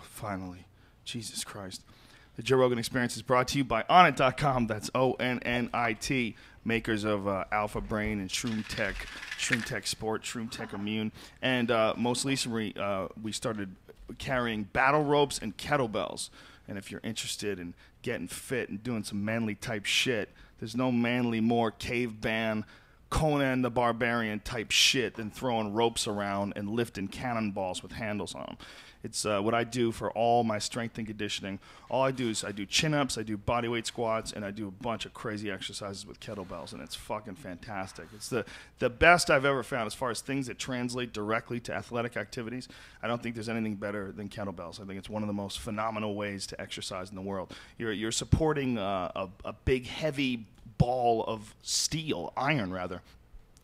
Finally. Jesus Christ. The Joe Rogan Experience is brought to you by Onnit.com. That's ONNIT. Makers of Alpha Brain and Shroom Tech Sport, Shroom Tech Immune. And most recently, we started carrying battle ropes and kettlebells. And if you're interested in getting fit and doing some manly type shit, there's no manly, more caveman, Conan the Barbarian type shit than throwing ropes around and lifting cannonballs with handles on them. It's what I do for all my strength and conditioning. All I do is I do chin-ups, I do bodyweight squats, and I do a bunch of crazy exercises with kettlebells, and it's fucking fantastic. It's the best I've ever found as far as things that translate directly to athletic activities. I don't think there's anything better than kettlebells. I think it's one of the most phenomenal ways to exercise in the world. You're supporting a big, heavy ball of steel, iron rather,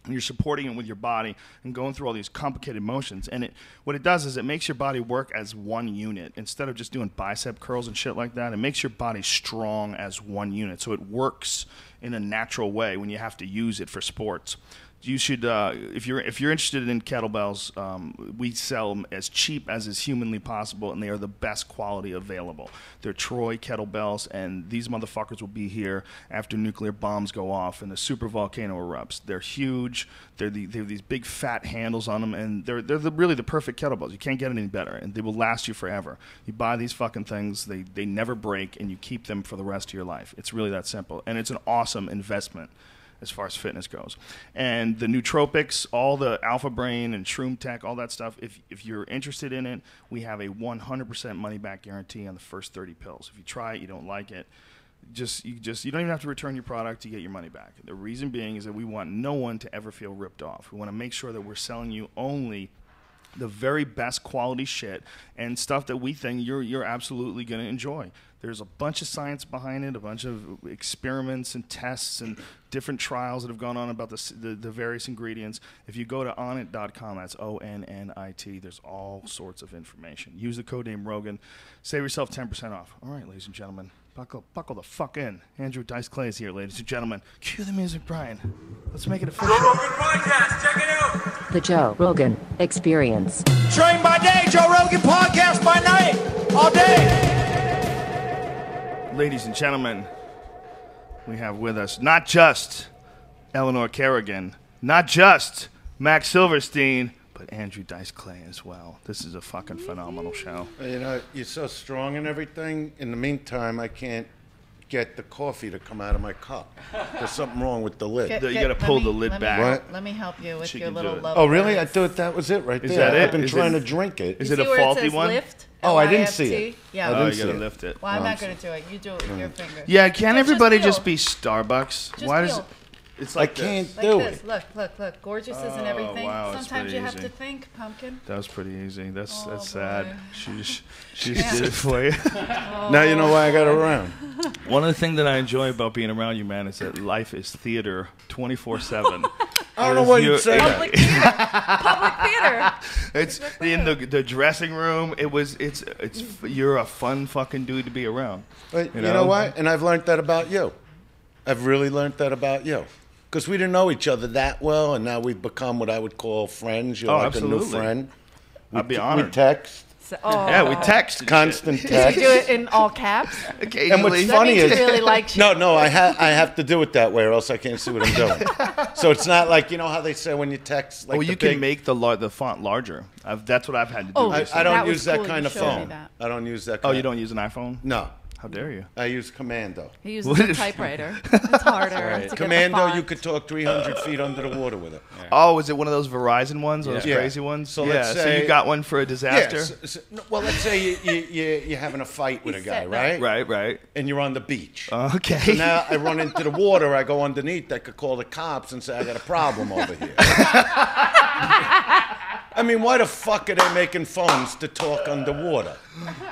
and you're supporting it with your body and going through all these complicated motions. And what it does is it makes your body work as one unit. Instead of just doing bicep curls and shit like that, it makes your body strong as one unit. So it works in a natural way when you have to use it for sports. You should, if you're interested in kettlebells, we sell them as cheap as is humanly possible, and they are the best quality available. They're Troy kettlebells, and these motherfuckers will be here after nuclear bombs go off and the super volcano erupts. They're huge. They have these big fat handles on them, and they're really the perfect kettlebells. You can't get any better, and they will last you forever. You buy these fucking things, they never break, and you keep them for the rest of your life. It's really that simple, and it's an awesome investment as far as fitness goes. And the nootropics, all the Alpha Brain and Shroom Tech, all that stuff, if you're interested in it, we have a 100% money-back guarantee on the first 30 pills. If you try it, you don't like it, you don't even have to return your product to get your money back. The reason being is that we want no one to ever feel ripped off. We want to make sure that we're selling you only the very best quality shit and stuff that we think you're absolutely going to enjoy. There's a bunch of science behind it, a bunch of experiments and tests and different trials that have gone on about the various ingredients. If you go to Onnit.com, that's ONNIT, there's all sorts of information. Use the code name Rogan. Save yourself 10% off. All right, ladies and gentlemen, buckle the fuck in. Andrew Dice Clay is here, ladies and gentlemen. Cue the music, Brian. Let's make it official. Joe Rogan Podcast, check it out. The Joe Rogan Experience. Train by day, Joe Rogan Podcast by night, all day. Ladies and gentlemen, we have with us not just Eleanor Kerrigan, not just Max Silverstein, but Andrew Dice Clay as well. This is a fucking phenomenal show. You know, you're so strong and everything. In the meantime, I can't get the coffee to come out of my cup. There's something wrong with the lid. You got to pull the lid back. What? Let me help you with She your can do little it. love. Oh, really? I thought that was it right there. Is that it? I've been Is trying it- to drink it. Is You it a see where faulty says one? Lift? Oh, I didn't see L-I-F-T? it. Yeah. I Oh, didn't you got to see it. lift it. Well, I'm Oh, not I'm going to do it. You do it with your finger. Yeah, can't everybody feel. just be Starbucks? Just Why does feel. it? It's I like this. can't Like do this. it. Look. Gorgeous isn't Oh, everything. wow, it's Sometimes pretty you have easy. to think, pumpkin. That was pretty easy. That's Oh, sad. boy. She just Yeah. did it for you. Now you know why I got around. One of the things that I enjoy about being around you, man, is that life is theater 24/7. I don't know why you'd say that. Public theater. Public theater. It's in the dressing room. It's you're a fun fucking dude to be around. But you know what? And I've learned that about you. I've really learned that about you. Because we didn't know each other that well, and now we've become what I would call friends. You're Oh, like absolutely. a new friend. I'd be We honored. text, Yeah, we text. and constant shit. Did you text. do it in all caps? Occasionally. And what's That funny means is, you really like you. no, I have to do it that way, or else I can't see what I'm doing. So it's not like, you know how they say when you text, like Oh, the you big, can make the font larger. That's what I've had to do. Oh, recently. I don't That was use that cool. kind You of showed me phone. that. I don't use that. Oh, Kind you don't use an iPhone? No, How dare you? I use Commando. He uses a typewriter. It's harder. to get the Commando, font. you could talk 300 feet under the water with it. Oh, is it one of those Verizon ones? Those Yeah. crazy ones? So yeah. let's So say- you got one for a disaster? No, well, let's say you're having a fight with a He's guy, setting up. right? Right. And you're on the beach. Okay. So now I run into the water. I go underneath. I could call the cops and say I got a problem over here. I mean, why the fuck are they making phones to talk underwater?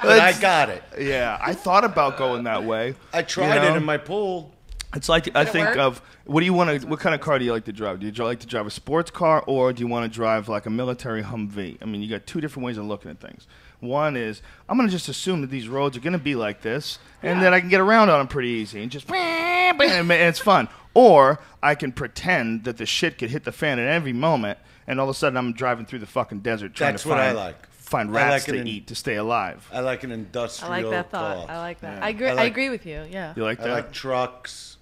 But I got it. Yeah, I thought about going that way. I tried it in my pool. It's like I think work? of what do you want to? What kind of car do you like to drive? Do you like to drive a sports car or do you want to drive like a military Humvee? I mean, you got two different ways of looking at things. One is I'm gonna just assume that these roads are gonna be like this, and then I can get around on them pretty easy and just and it's fun. Or I can pretend that the shit could hit the fan at every moment, and all of a sudden I'm driving through the fucking desert trying That's to what find I like. find I rats like to an- eat to stay alive. I like an I industrial like that car. thought. I like that. Yeah. I agree. I I like- agree with you. Yeah. You like I that? like trucks.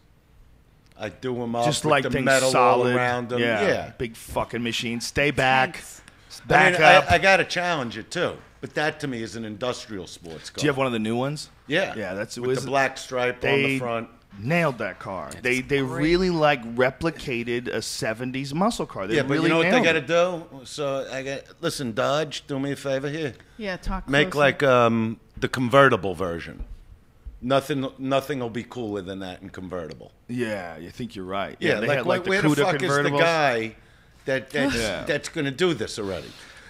I do them up Just with like the things metal solid. all around them. Yeah. Big fucking machine. Stay back. Tanks. Back I mean, up. I got to challenge it too. But that to me is an industrial sports car. Do you have one of the new ones? Yeah. Yeah, that's with the black stripe on they the front. nailed that car. They great. really like replicated a 70s muscle car. They Yeah, but really you know what they nailed got to it. do? So listen, Dodge, do me a favor here. Yeah. Talk. Make closer. like the convertible version. Nothing will be cooler than that in convertible. Yeah, you think you're right. Yeah, they like, had like the where the CUDA fuck is the convertibles. guy that's Yeah. that's going to do this already?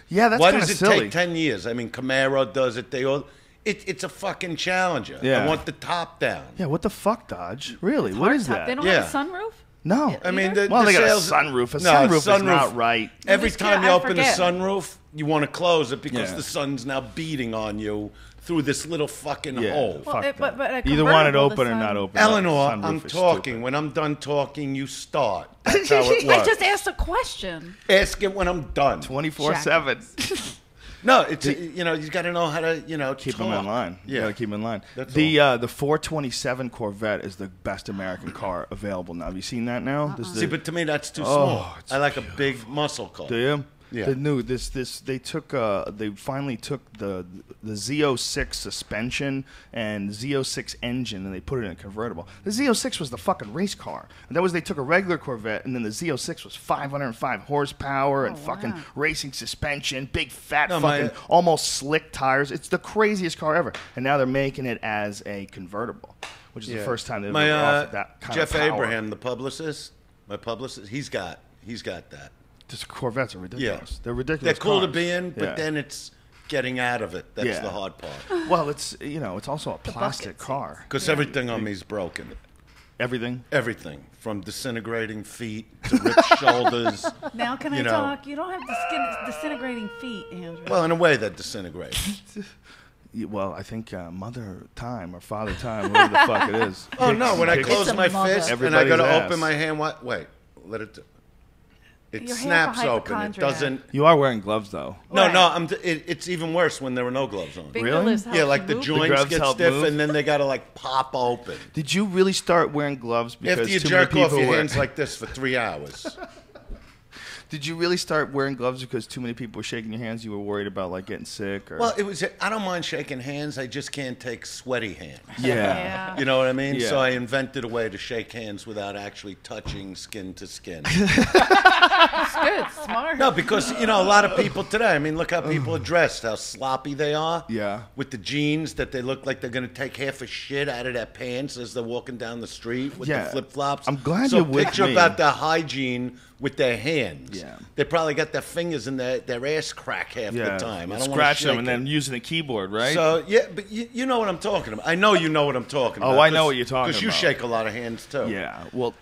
Yeah, that's Why kind of does it silly. take 10 years? I mean, Camaro does it. They all. It's a fucking challenger. Yeah. I want the top down. Yeah, what the fuck, Dodge? Really? What is Hardtop. that? They don't Yeah. have a sunroof. No. I mean, Either? Well, the they got a sales- sunroof. A No, sunroof is not right. Every just time can't- you I open forget. the sunroof, you want to close it because Yeah. the sun's now beating on you through this little fucking Yeah. hole. Well, Fuck but that. a Either want it convertible, open the or not sun- open. Eleanor, Sunroof I'm is talking. stupid. When I'm done talking, you start. That's how it works. I just asked a question. Ask it when I'm done. 24/7. No, it's you know you got to know how to Keep talk. them in line. Yeah, You gotta keep them in line. That's The 427 Corvette is the best American car available now. Have you seen that now? This is See, the- but to me that's too Oh, small. it's I like a big muscle car. do you? Yeah. The new they finally took the Z06 suspension and Z06 engine and they put it in a convertible. The Z06 was the fucking race car. And they took a regular Corvette and then the Z06 was 505 horsepower and fucking wow. racing suspension, big fat No, fucking my- almost slick tires. It's the craziest car ever. And now they're making it as a convertible, which is the first time they've my ever offered that kind Jeff of power. Abraham, the publicist, my publicist, he's got that. Just Corvettes are Yeah, ridiculous. They're ridiculous. They're cool to cars. be in, but Yeah. then it's getting out of it. That's Yeah. the hard part. Well, it's it's also a plastic bucket car. Because everything on me is broken. Everything. Everything from disintegrating feet to ripped shoulders. Now can I You know. talk? You don't have disintegrating feet, Andrew. Well, in a way, that disintegrates. Well, I think Mother Time or Father Time, whatever the fuck it is. Oh no! When I Kicks- close a my mother. fist and I Everybody's go to ass. open my hand, wait, let it. It You're half a snaps open. It hypochondriac. doesn't. You are wearing gloves though. No, Right. no. It's even worse when there are no gloves on. Fingerless helps Yeah, like the move. joints gloves get help stiff move? and then they gotta like pop open. Did you really start wearing gloves because After you too many jerk off people your were? hands like this for 3 hours. Did you really start wearing gloves because too many people were shaking your hands? You were worried about like getting sick or? Well, it was. I don't mind shaking hands. I just can't take sweaty hands. yeah. Yeah. You know what I mean? Yeah. So I invented a way to shake hands without actually touching skin to skin. It's good, smart. No, because a lot of people today. I mean, look how people are dressed, how sloppy they are. Yeah. With the jeans that they look like they're going to take half a shit out of their pants as they're walking down the street with Yeah. the flip flops. I'm glad so you're with picture me. about their hygiene with their hands. Yeah. They probably got their fingers in their ass crack half the time. I don't want to scratching them shake and it. then using the keyboard, right? So yeah, but you know what I'm talking about. I know you know what I'm talking Oh, about. I know what you're talking Because you about. shake a lot of hands too. Yeah, well,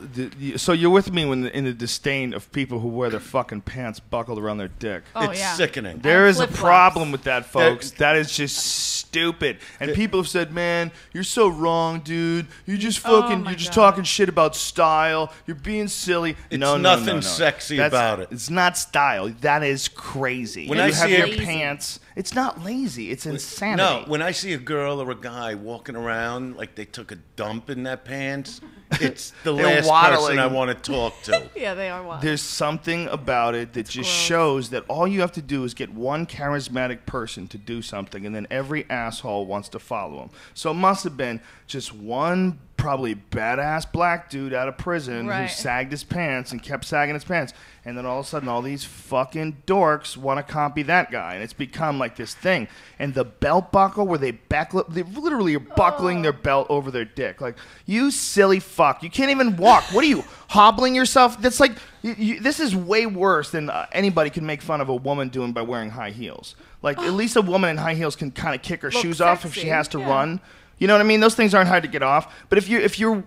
so you're with me when in the disdain of people who wear their fucking pants buckled around their dick. Oh, It's yeah. sickening. There is a flip-flops. problem with that, folks. That is just stupid. And people have said, "Man, you're so wrong, dude. You just fucking, my you're just God. talking shit about style. You're being silly." It's no, nothing no. sexy That's- about it. It's not style. That is crazy. When you I have see your it- pants, it's not lazy. It's insanity. No, when I see a girl or a guy walking around like they took a dump in their pants, it's the They're last waddling. person I want to talk to. Yeah, they are wild. There's something about it that just gross. shows that all you have to do is get one charismatic person to do something, and then every asshole wants to follow him. So it must have been just one probably badass black dude out of prison who Right. sagged his pants and kept sagging his pants. And then all of a sudden, all these fucking dorks want to copy that guy. And it's become like this thing. And the belt buckle where they literally are buckling their belt over their dick. Like, you silly fuck. You can't even walk. What are you, hobbling yourself? That's like, this is way worse than anybody can make fun of a woman doing by wearing high heels. Like, at least a woman in high heels can kind of kick her Look shoes off if she sexy, has to yeah. run. You know what I mean? Those things aren't hard to get off. But if you're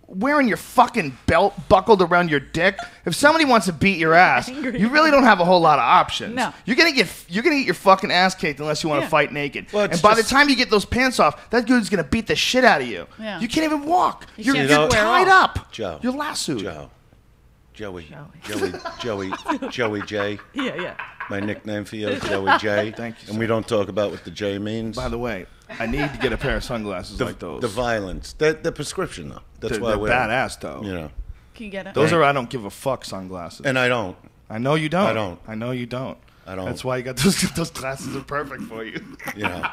wearing your fucking belt buckled around your dick, if somebody wants to beat your ass, Angry. you really don't have a whole lot of options. No. You're gonna get your fucking ass kicked unless you want to Yeah. fight naked. Well, it's and by the just- time you get those pants off, that dude's gonna beat the shit out of you. Yeah. You can't even walk. You're, can't you're square tied off. up. Joe. You're lassoed. Joey J. Yeah, yeah. My nickname for you is Joey J. Thank you, And we don't talk about what the J means. By the way, I need to get a pair of sunglasses like those. The violence. They're prescription, though. That's why they're we're badass, though. You know. Can you get it? Those are I don't give a fuck sunglasses. And I don't. I know you don't. I don't. I know you don't. I don't. That's why you got those glasses are perfect for you. You know.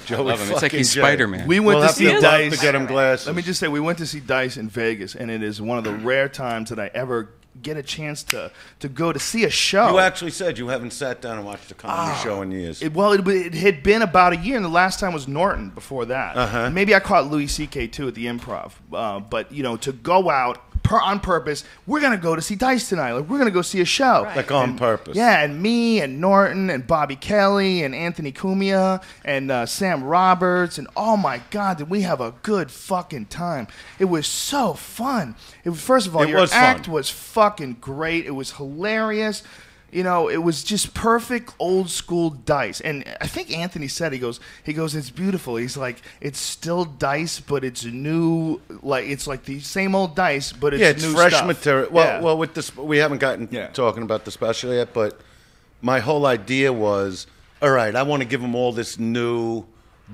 Joey Love him. It's like he's J. Spider-Man. We went We'll to have see to Dice. to get him glasses. Let me just say, we went to see Dice in Vegas, and it is one of the rare times that I ever get a chance to go to see a show. You actually said you haven't sat down and watched a comedy show in years. It had been about a year, and the last time was Norton before that. Maybe I caught Louis C.K. too at the Improv. But, you know, to go out on purpose, we're going to go to see Dice tonight. Like, we're going to go see a show. Right. Like on purpose. Yeah, and me and Norton and Bobby Kelly and Anthony Cumia and Sam Roberts. And oh my God, did we have a good fucking time. It was so fun. First of all, your act was fucking great. It was hilarious. You know, it was just perfect old school Dice. And I think Anthony said, he goes, it's beautiful. He's like, it's still Dice, but it's new, like it's like the same old Dice, but it's new fresh stuff. material. Well, with this, we haven't gotten talking about the special yet, but my whole idea was, all right, I want to give them all this new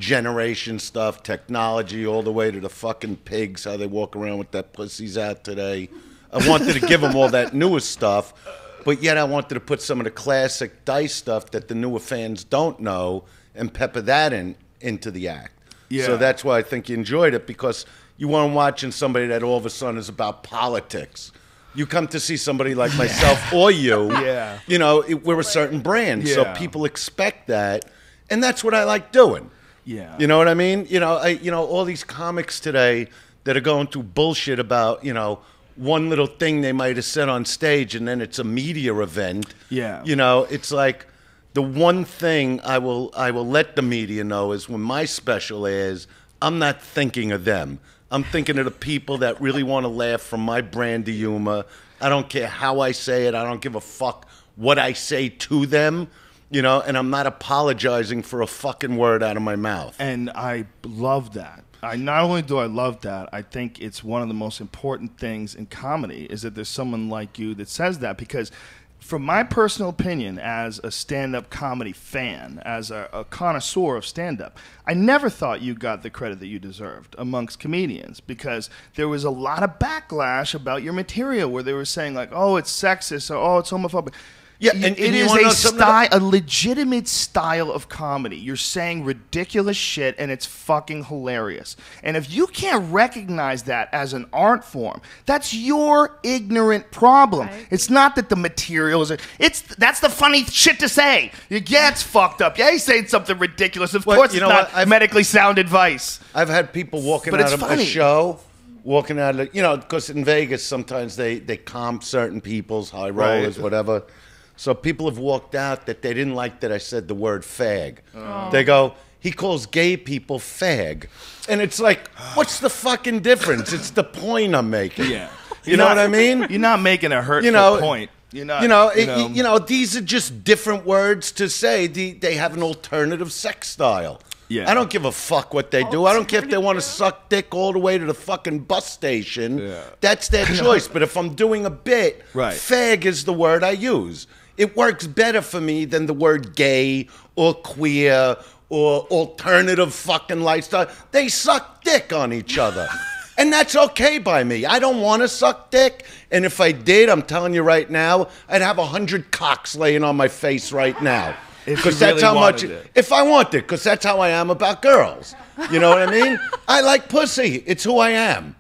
generation stuff, technology, all the way to the fucking pigs, how they walk around with that pussies out today. I wanted to give them all that newest stuff. But yet I wanted to put some of the classic Dice stuff that the newer fans don't know and pepper that into the act. Yeah. So that's why I think you enjoyed it, because you weren't watching somebody that all of a sudden is about politics. You come to see somebody like myself or you. Yeah. You know, we're a certain brand, so Yeah. people expect that, and that's what I like doing. Yeah. You know what I mean? You know, all these comics today that are going through bullshit about, you know, one little thing they might have said on stage, and then it's a media event. Yeah. You know, it's like the one thing I will let the media know is when my special airs, I'm not thinking of them. I'm thinking of the people that really want to laugh from my brand of humor. I don't care how I say it. I don't give a fuck what I say to them. You know, and I'm not apologizing for a fucking word out of my mouth. And I love that. Not only do I love that, I think it's one of the most important things in comedy is that there's someone like you that says that, because from my personal opinion as a stand-up comedy fan, as a connoisseur of stand-up, I never thought you got the credit that you deserved amongst comedians, because there was a lot of backlash about your material where they were saying like, oh, it's sexist, or oh, it's homophobic. Yeah, it and you is wanna know a something style, a legitimate style of comedy. You're saying ridiculous shit, and it's fucking hilarious. And if you can't recognize that as an art form, that's your ignorant problem. Right. It's not that the material is. That's the funny shit to say. Yeah, it's fucked up. Yeah, he's saying something ridiculous. Of Well, course, you it's know not what? medically sound advice. I've had people walking But out it's of funny. a show, walking out of, you know, because in Vegas sometimes they comp certain people's high rollers, Right. whatever. So people have walked out that they didn't like that I said the word fag. Oh. They go, he calls gay people fag. And it's like, what's the fucking difference? It's the point I'm making. Yeah. You know what I mean? You're not making a hurtful You know, point. You're not. You know, these are just different words to say. They have an alternative sex style. Yeah. I don't give a fuck what they do. I don't care if they want to suck dick all the way to the fucking bus station. Yeah. That's their choice. But if I'm doing a bit, Right. fag is the word I use. It works better for me than the word gay or queer or alternative fucking lifestyle. They suck dick on each other. And that's okay by me. I don't want to suck dick. And if I did, I'm telling you right now, I'd have 100 cocks laying on my face right now. If Because you that's really how much. wanted it. If I want it, because that's how I am about girls. You know what I mean? I like pussy. It's who I am.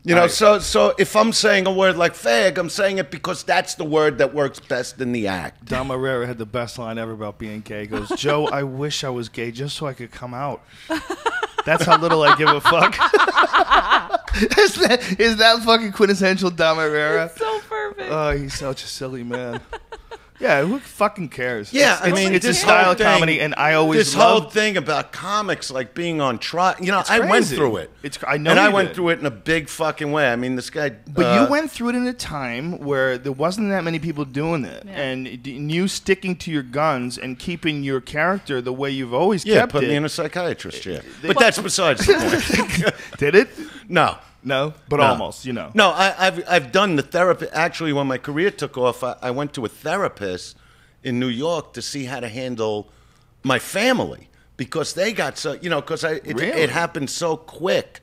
You know, so if I'm saying a word like fag, I'm saying it because that's the word that works best in the act. Dom Herrera had the best line ever about being gay. He goes, Joe, I wish I was gay just so I could come out. That's how little I give a fuck. is that fucking quintessential Dom Herrera? It's so perfect. Oh, he's such a silly man. Yeah, who fucking cares? Yeah, I mean, it's a this style whole of comedy, thing- and I always this whole loved. thing about comics like being on trial. You know, It's I went crazy. through it. I know and I you went did. through it in a big fucking way. I mean, this guy. But you went through it in a time where there wasn't that many people doing it, Yeah. and you sticking to your guns and keeping your character the way you've always Yeah, kept put it. me in a psychiatrist chair. But that's besides the point. Did it? No. No, but No. almost. You know. No, I've done the therapy. Actually, when my career took off, I went to a therapist, in New York to see how to handle my family because they got so, because it happened so quick,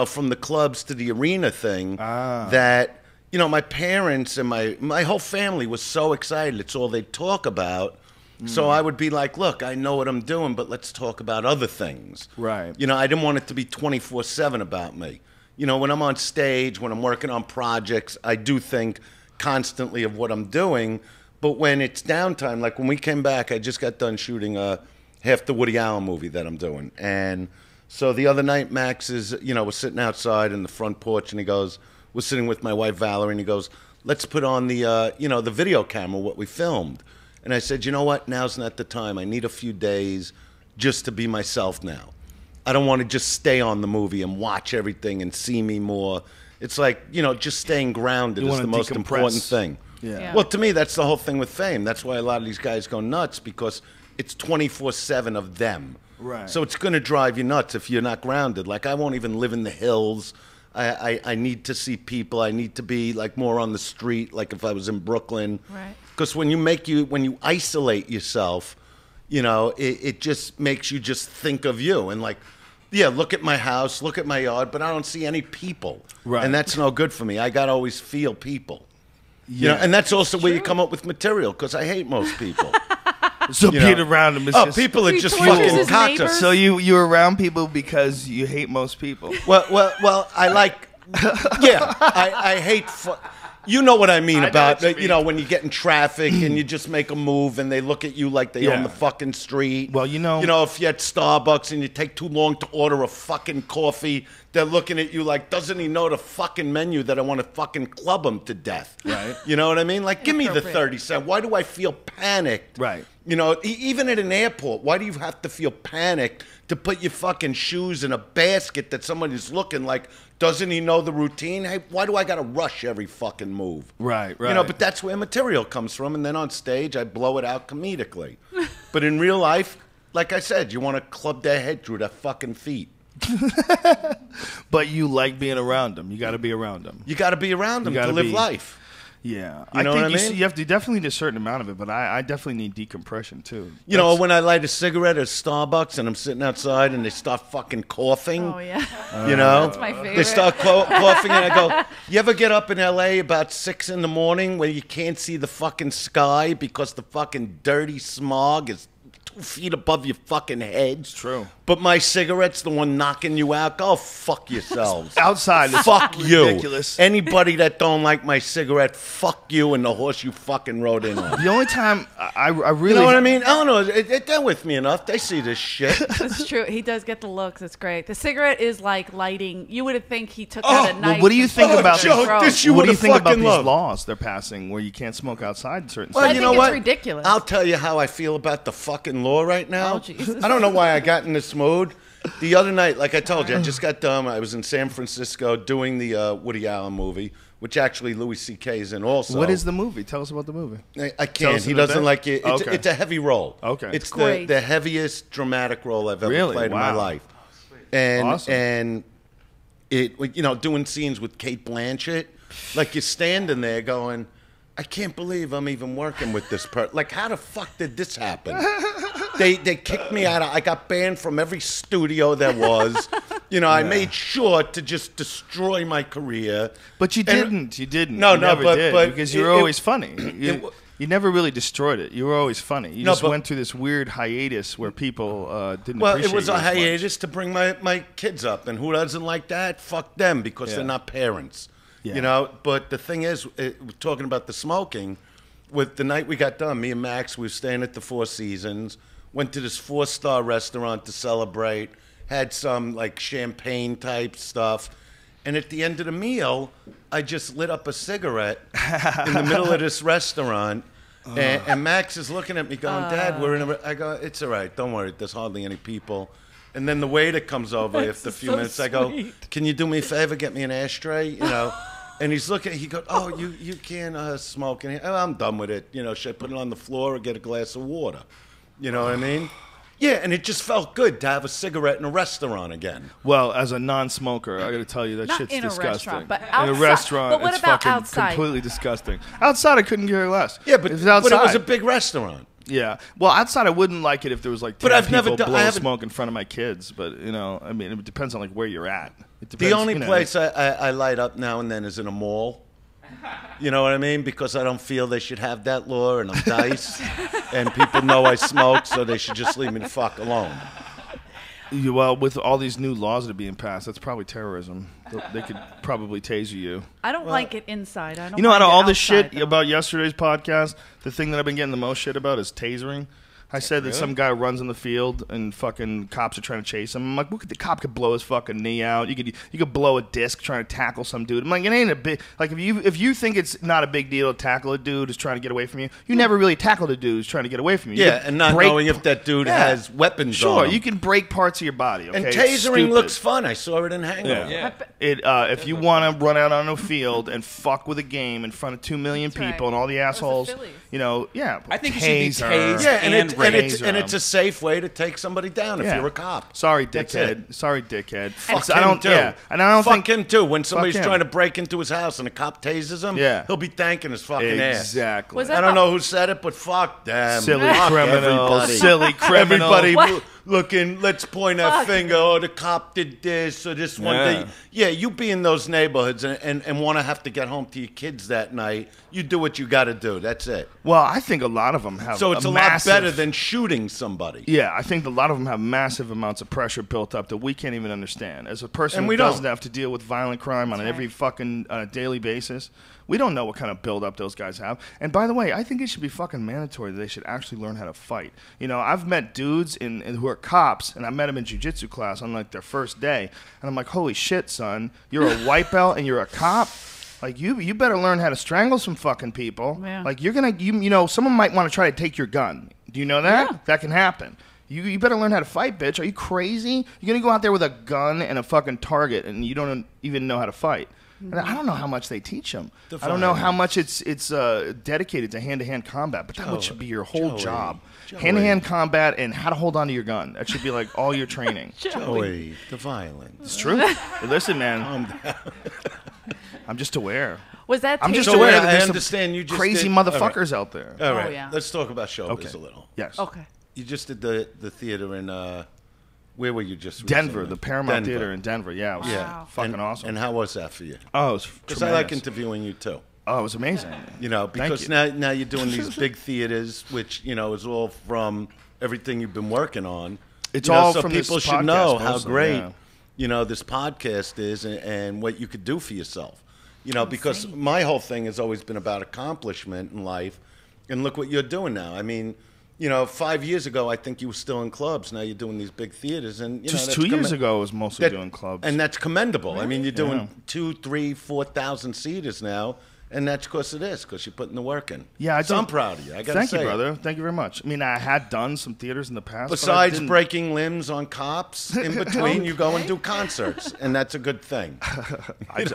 from the clubs to the arena thing that, my parents and my whole family was so excited. It's all they'd talk about. So I would be like, look, I know what I'm doing, but let's talk about other things. Right. I didn't want it to be 24/7 about me. When I'm on stage, when I'm working on projects, I do think constantly of what I'm doing. But when it's downtime, like when we came back, I just got done shooting half the Woody Allen movie that I'm doing. And so the other night, Max is, was sitting outside in the front porch, and was sitting with my wife, Valerie, and he goes, let's put on the, the video camera, what we filmed. And I said, you know what? Now's not the time. I need a few days just to be myself now. I don't want to just stay on the movie and watch everything and see me more. It's like, just staying grounded is the most important thing. Yeah. Well, to me, that's the whole thing with fame. That's why a lot of these guys go nuts because it's 24/7 of them. Right. So it's going to drive you nuts if you're not grounded. Like, I won't even live in the hills. I need to see people. I need to be, like, more on the street, like if I was in Brooklyn. Right. Because when you isolate yourself, it just makes you just think of you. And, like, yeah, look at my house, look at my yard, but I don't see any people. Right. And that's no good for me. I got to always feel people. Yeah. And that's also where you come up with material, because I hate most people. So being around them is just... people are just tortures fucking his cocksuckers. neighbors? So you're around people because you hate most people. Well, I like... Yeah, I hate... You know what I mean I know about, what you mean. when you get in traffic and you just make a move and they look at you like they own the fucking street. Well, if you're at Starbucks and you take too long to order a fucking coffee, they're looking at you like, doesn't he know the fucking menu that I want to fucking club him to death? Right. You know what I mean? Like, give me the Inappropriate. 30 cents. Why do I feel panicked? Right. Even at an airport, why do you have to feel panicked to put your fucking shoes in a basket that somebody's looking like, doesn't he know the routine? Hey, why do I got to rush every fucking move? Right. But that's where material comes from. And then on stage, I blow it out comedically. But in real life, like I said, you want to club their head through their fucking feet. But you like being around them. You got to be around them. You got to be around them to live life. Yeah. You know what I mean? You have to definitely need a certain amount of it, but I definitely need decompression too. When I light a cigarette at Starbucks and I'm sitting outside and they start fucking coughing. Oh, yeah. That's my favorite. They start coughing and I go, you ever get up in L.A. about 6 in the morning where you can't see the fucking sky because the fucking dirty smog is 2 feet above your fucking head? It's true. But my cigarette's the one knocking you out. Go fuck yourselves. Outside, it's Fuck you. ridiculous. Anybody that don't like my cigarette, fuck you and the horse you fucking rode in on. The only time I really... You know what I mean? I don't know. They're with me enough. They see this shit. It's true. He does get the looks. It's great. The cigarette is like lighting. You would think he took out a knife. Well, what do you think about Joe, this you what do you would've think about fucking these loved. laws they're passing where you can't smoke outside in certain Well, I states? you think know it's what? ridiculous. I'll tell you how I feel about the fucking law right now. Oh, Jesus. I don't know why I got in this mood. The other night, like I told you, I just got done. I was in San Francisco doing the Woody Allen movie, which actually Louis C.K. is in also. What is the movie? Tell us about the movie. I Tell can't. us He in a doesn't bit. like it. Okay. It's a heavy role. Okay. It's Great. the heaviest dramatic role I've ever Really? played in my Wow. life. And Awesome. and it doing scenes with Kate Blanchett, like you're standing there going, I can't believe I'm even working with this person. Like, how the fuck did this happen? They kicked me out. I got banned from every studio there was. I made sure to just destroy my career. But you And- didn't. You didn't. No, you no, never but- did but because you were it- always funny. You never really destroyed it. You were always funny. You No, just but- went through this weird hiatus where people didn't Well, appreciate it was you a as much. hiatus to bring my kids up. And who doesn't like that? Fuck them, because Yeah. they're not parents. Yeah. But the thing is, we're talking about the smoking. With the night we got done, me and Max, we were staying at the Four Seasons, went to this 4-star restaurant to celebrate, had some like champagne type stuff. And at the end of the meal, I just lit up a cigarette in the middle of this restaurant. And Max is looking at me going, Dad, we're in a... I go, it's all right. Don't worry. There's hardly any people. And then the waiter comes over after a few so minutes. I go, sweet. can you do me a favor? Get me an ashtray, And he's looking, he goes, oh, you can't smoke. And I'm done with it. Should I put it on the floor or get a glass of water? You know what I mean? Yeah, and it just felt good to have a cigarette in a restaurant again. Well, as a non-smoker, I got to tell you that Not shit's in a disgusting. restaurant, but in outside. a restaurant, But what it's about fucking outside? completely disgusting. Outside, I couldn't care less. Yeah, but If it's outside, it was a big restaurant. Yeah. Well, outside, I wouldn't like it if there was like 10 But I've people never done- I blowing haven't- smoke in front of my kids. But, you know, I mean, it depends on like where you're at. It depends, The only you know. place I light up now and then is in a mall. You know what I mean? Because I don't feel they should have that law, and I'm Dice, and people know I smoke, so they should just leave me the fuck alone. Well, with all these new laws that are being passed, that's probably terrorism. They could probably taser you. I don't like it inside. I don't. You know, out like of it all this outside, shit though. about yesterday's podcast, the thing that I've been getting the most shit about is tasering. I said that some guy runs in the field and fucking cops are trying to chase him. I'm like, the cop could blow his fucking knee out. You could blow a disc trying to tackle some dude. I'm like, it ain't a big like if you think it's not a big deal to tackle a dude who's trying to get away from you, you never really tackled a dude who's trying to get away from you. Yeah, and not knowing if that dude has weapons Sure, on him. you can break parts of your body. Okay? And It's tasering stupid. looks fun. I saw it in Hangover. Yeah. If you want to run out on a field and fuck with a game in front of 2 million That's right. people and all the assholes, Phillies. you know, I think you should be taser. tased. Yeah, and, And it's a safe way to take somebody down if Yeah. you're a cop. Sorry, That's dickhead. it. Sorry, dickhead. Fuck I him don't. too. Yeah, and I don't Fuck think him too. When somebody's him. trying to break into his house and a cop tases him, Yeah. he'll be thanking his fucking ass. exactly. Was I that don't the- know who said it, but fuck them. Silly Fuck criminal. everybody. Silly criminal. Everybody What? looking, let's point our Fuck. finger. Oh, the cop did this or this one Yeah. thing. Yeah, you be in those neighborhoods and want to have to get home to your kids that night. You do what you got to do. That's it. Well, I think a lot of them have. So it's a lot massive, better than shooting somebody. Yeah, I think a lot of them have massive amounts of pressure built up that we can't even understand. As a person And who we doesn't don't. have to deal with violent crime on every fucking daily basis, we don't know what kind of build up those guys have. And by the way, I think it should be fucking mandatory that they should actually learn how to fight. You know, I've met dudes who are cops, and I met them in jiu-jitsu class on like their first day, and I'm like, holy shit, son, you're a white belt and you're a cop. Like you better learn how to strangle some fucking people. Yeah. Like you're gonna you know someone might want to try to take your gun. Do you know that? Yeah. That can happen. You better learn how to fight, bitch. Are you crazy? You're gonna go out there with a gun and a fucking target, and you don't even know how to fight. And I don't know how much they teach them. I don't know how much it's dedicated to hand-to-hand combat, but that should be your whole job. Hand-to-hand combat and how to hold on to your gun. That should be like all your training. Joey, the violence. It's true. But listen, man. I'm just aware. Was that? I'm just taser- aware that I there's understand some you just crazy did- all right. motherfuckers out there. All right, yeah. let's talk about showbiz Okay. a little. Yes. Okay. You just did the theater in where were you just? Denver, recently? the Paramount Denver. Theater in Denver. Yeah, it was Wow. fucking and, awesome. And how was that for you? Oh, it was Because I like tremendous. interviewing you too. Oh, it was amazing. You know, because you. now you're doing these big theaters, which you know is all from everything you've been working on. It's You know, all so from this people should podcast know how mostly, great yeah. you know this podcast is and what you could do for yourself. You know, because my whole thing has always been about accomplishment in life, and look what you're doing now. I mean, you know, 5 years ago, I think you were still in clubs. Now you're doing these big theaters, and you Just know, 2 years ago, I was mostly doing clubs. and that's commendable. I mean, you're doing Yeah. 2, 3, 4,000 seaters now, and that's because it is because you're putting the work in. Yeah, so I'm proud of you. I got to Thank say, you, it. brother. Thank you very much. I mean, I had done some theaters in the past. but I Besides didn't- breaking limbs on cops, in between you go and do concerts, and that's a good thing.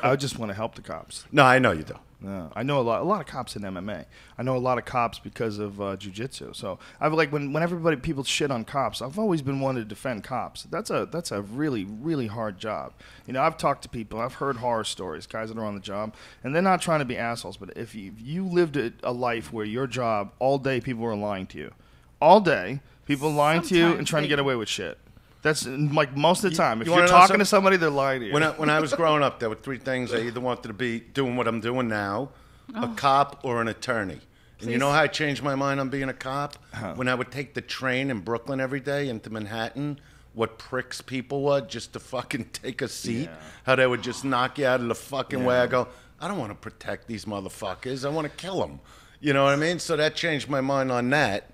I just want to help the cops. No, I know you do. Yeah, I know a lot of cops in MMA. I know a lot of cops because of jiu-jitsu. So I've like when people shit on cops, I've always been one to defend cops. That's a really really hard job. You know, I've talked to people, I've heard horror stories, guys that are on the job, and they're not trying to be assholes. But if you lived a life where your job all day people were lying to you, all day people lying to you and Sometimes trying to they- get away with shit. That's like most of the time. If you you're wanna know talking something? to somebody, they're lying to you. When I was growing up, there were 3 things I either wanted to be doing what I'm doing now, a cop or an attorney. And you know how I changed my mind on being a cop? When I would take the train in Brooklyn every day into Manhattan, what pricks people were just to fucking take a seat, how they would just knock you out of the fucking way. I go, I don't want to protect these motherfuckers. I want to kill them. You know what I mean? So that changed my mind on that.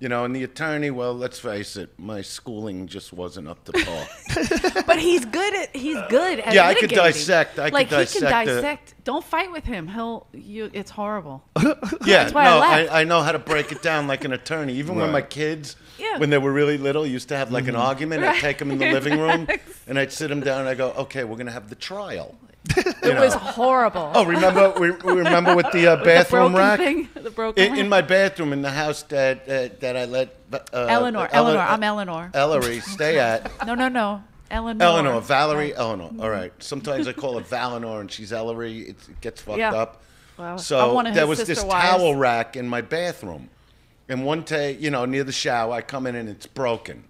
You know, and the attorney, well, let's face it, my schooling just wasn't up to par. But he's good at Yeah, I could litigating. dissect. I could like dissect he the- can dissect. Don't fight with him. It's horrible. Yeah, That's why I no, left. I know how to break it down like an attorney. Even when my kids, Yeah. when they were really little, used to have like an argument. I'd take them in the living room Right. and I'd sit them down and I go, okay, we're going to have the trial. It was horrible. Oh, remember with the bathroom rack? The broken In my bathroom in the house that I let Eleanor. I'm Eleanor. Ellery stay at. No. Eleanor. Valerie, Eleanor. All right. Sometimes I call her Valinor and she's Ellery. It gets fucked up. Well, So there was this towel rack in my bathroom. And one day, near the shower, I come in and it's broken.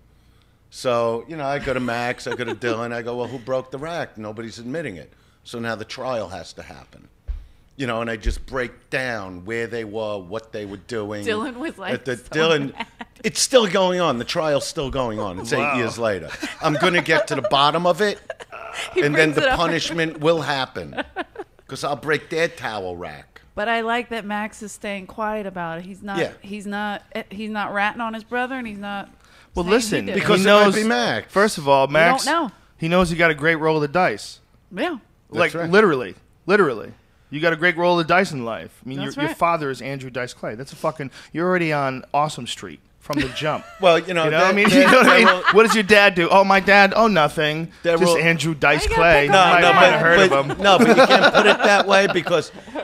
So, I go to Max, I go to Dylan, I go, well, who broke the rack? Nobody's admitting it. So now the trial has to happen. And I just break down where they were, what they were doing. Dylan was like, Dylan, mad. It's still going on. The trial's still going on. It's 8 years later. I'm going to get to the bottom of it, and then the punishment will happen. Because I'll break their towel rack. But I like that Max is staying quiet about it. He's not ratting on his brother, and he's not. Well, listen, because he knows. It might be Max. First of all, Max. We don't know. He knows he got a great roll of the dice. Yeah. Like right. literally, you got a great roll of the dice in life. I mean, That's your right. father is Andrew Dice Clay. That's a fucking. You're already on Awesome Street from the jump. Well, You know what I mean? You know what I mean? What does your dad do? Oh, my dad. Oh, nothing. That Just role- Andrew Dice Why you gotta Clay. pick on I my might dad? have heard of him. No, but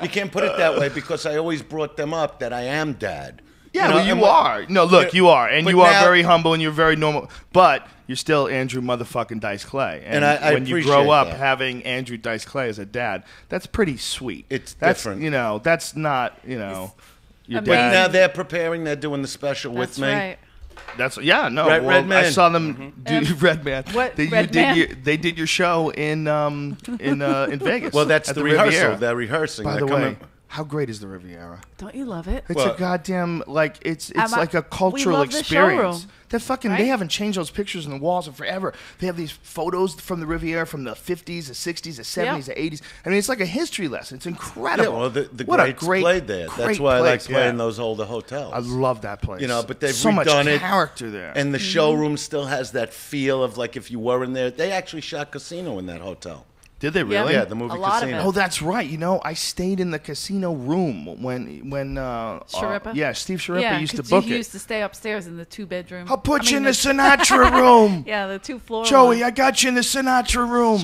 you can't put it that way because I always brought them up that I am dad. Yeah, know, well, you and what- are. No, look, you are. And but you are now- very humble and you're very normal. But you're still Andrew motherfucking Dice Clay. And I when you appreciate grow up that. having Andrew Dice Clay as a dad, that's pretty sweet. That's different. That's not, your Amazing. But dad. now they're prepping. They're doing the special That's with me. right. That's no. Red well, Man. I saw them do Red Man. What? They, Red Man? they did your show in Vegas. Well, that's at the rehearsal. Riviera. They're rehearsing. By They're the way, coming- how great is the Riviera? Don't you love it? It's Well- a goddamn it's I'm like a cultural love the experience. showroom, They're fucking. right? They haven't changed those pictures on the walls in forever. They have these photos from the Riviera from the 50s, the 60s, the 70s, the 80s. I mean, it's like a history lesson. It's incredible. Yeah, well, the what a greats great played there. great That's why I like place, playing yeah. those older hotels. I love that place. But they've so much redone it. character there. And the showroom still has that feel of like if you were in there. They actually shot Casino in that hotel. Did they really? Yeah, the movie A lot of Casino. it. Oh, that's right. I stayed in the casino room when Sharippa? Steve Sharippa Yeah, used to 'cause book he it. used to stay upstairs in the 2-bedroom. I'll put you in the the Sinatra room. Yeah, the 2-floor. Joey, one. I got you in the Sinatra room.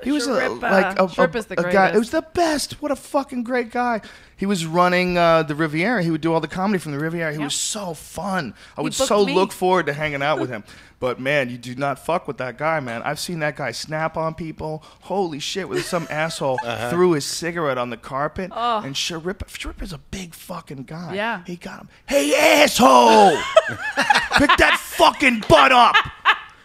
He was Sharippa's the a guy. greatest. It was the best. What a fucking great guy. He was running the Riviera. He would do all the comedy from the Riviera. He was so fun. I would booked so me. look forward to hanging out with him. But man, you do not fuck with that guy, man. I've seen that guy snap on people. Holy shit! With some asshole threw his cigarette on the carpet, and Sharippa's a big fucking guy. Yeah. He got him. Hey, asshole! Pick that fucking butt up.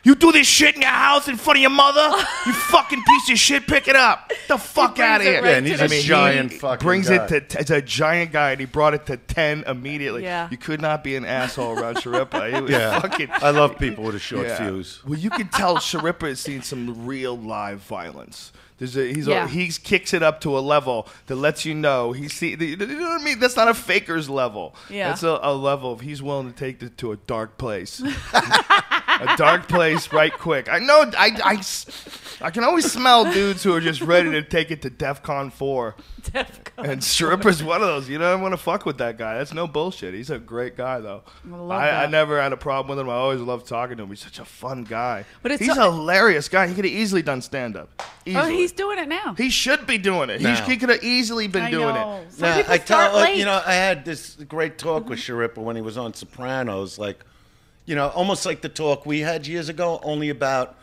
You do this shit in your house in front of your mother? You fucking piece of shit, pick it up. The fuck out of it here. right Yeah, and he's a giant he fucking brings guy. it to it's a giant guy, and he brought it to 10 immediately. Yeah. You could not be an asshole around Sharippa. He was Yeah, fucking. I love people with a short Yeah. fuse. Well, you could tell Sharippa has seen some real live violence. Yeah. He kicks it up to a level that lets you know you know what I mean. That's not a faker's level. Yeah. That's a level of he's willing to take it to a dark place, a dark place right quick. I know. I can always smell dudes who are just ready to take it to DEFCON 4. And Sharippa's one of those. I want to fuck with that guy. That's no bullshit. He's a great guy, though. I that. never had a problem with him. I always loved talking to him. He's such a fun guy. But it's he's so- a hilarious guy. He could have easily done stand-up. Oh, he's doing it now. He should be doing it. Now. He could have easily been I doing know. it. Some Now, people I start late. I had this great talk with Sharippa when he was on Sopranos, like, almost like the talk we had years ago, only about,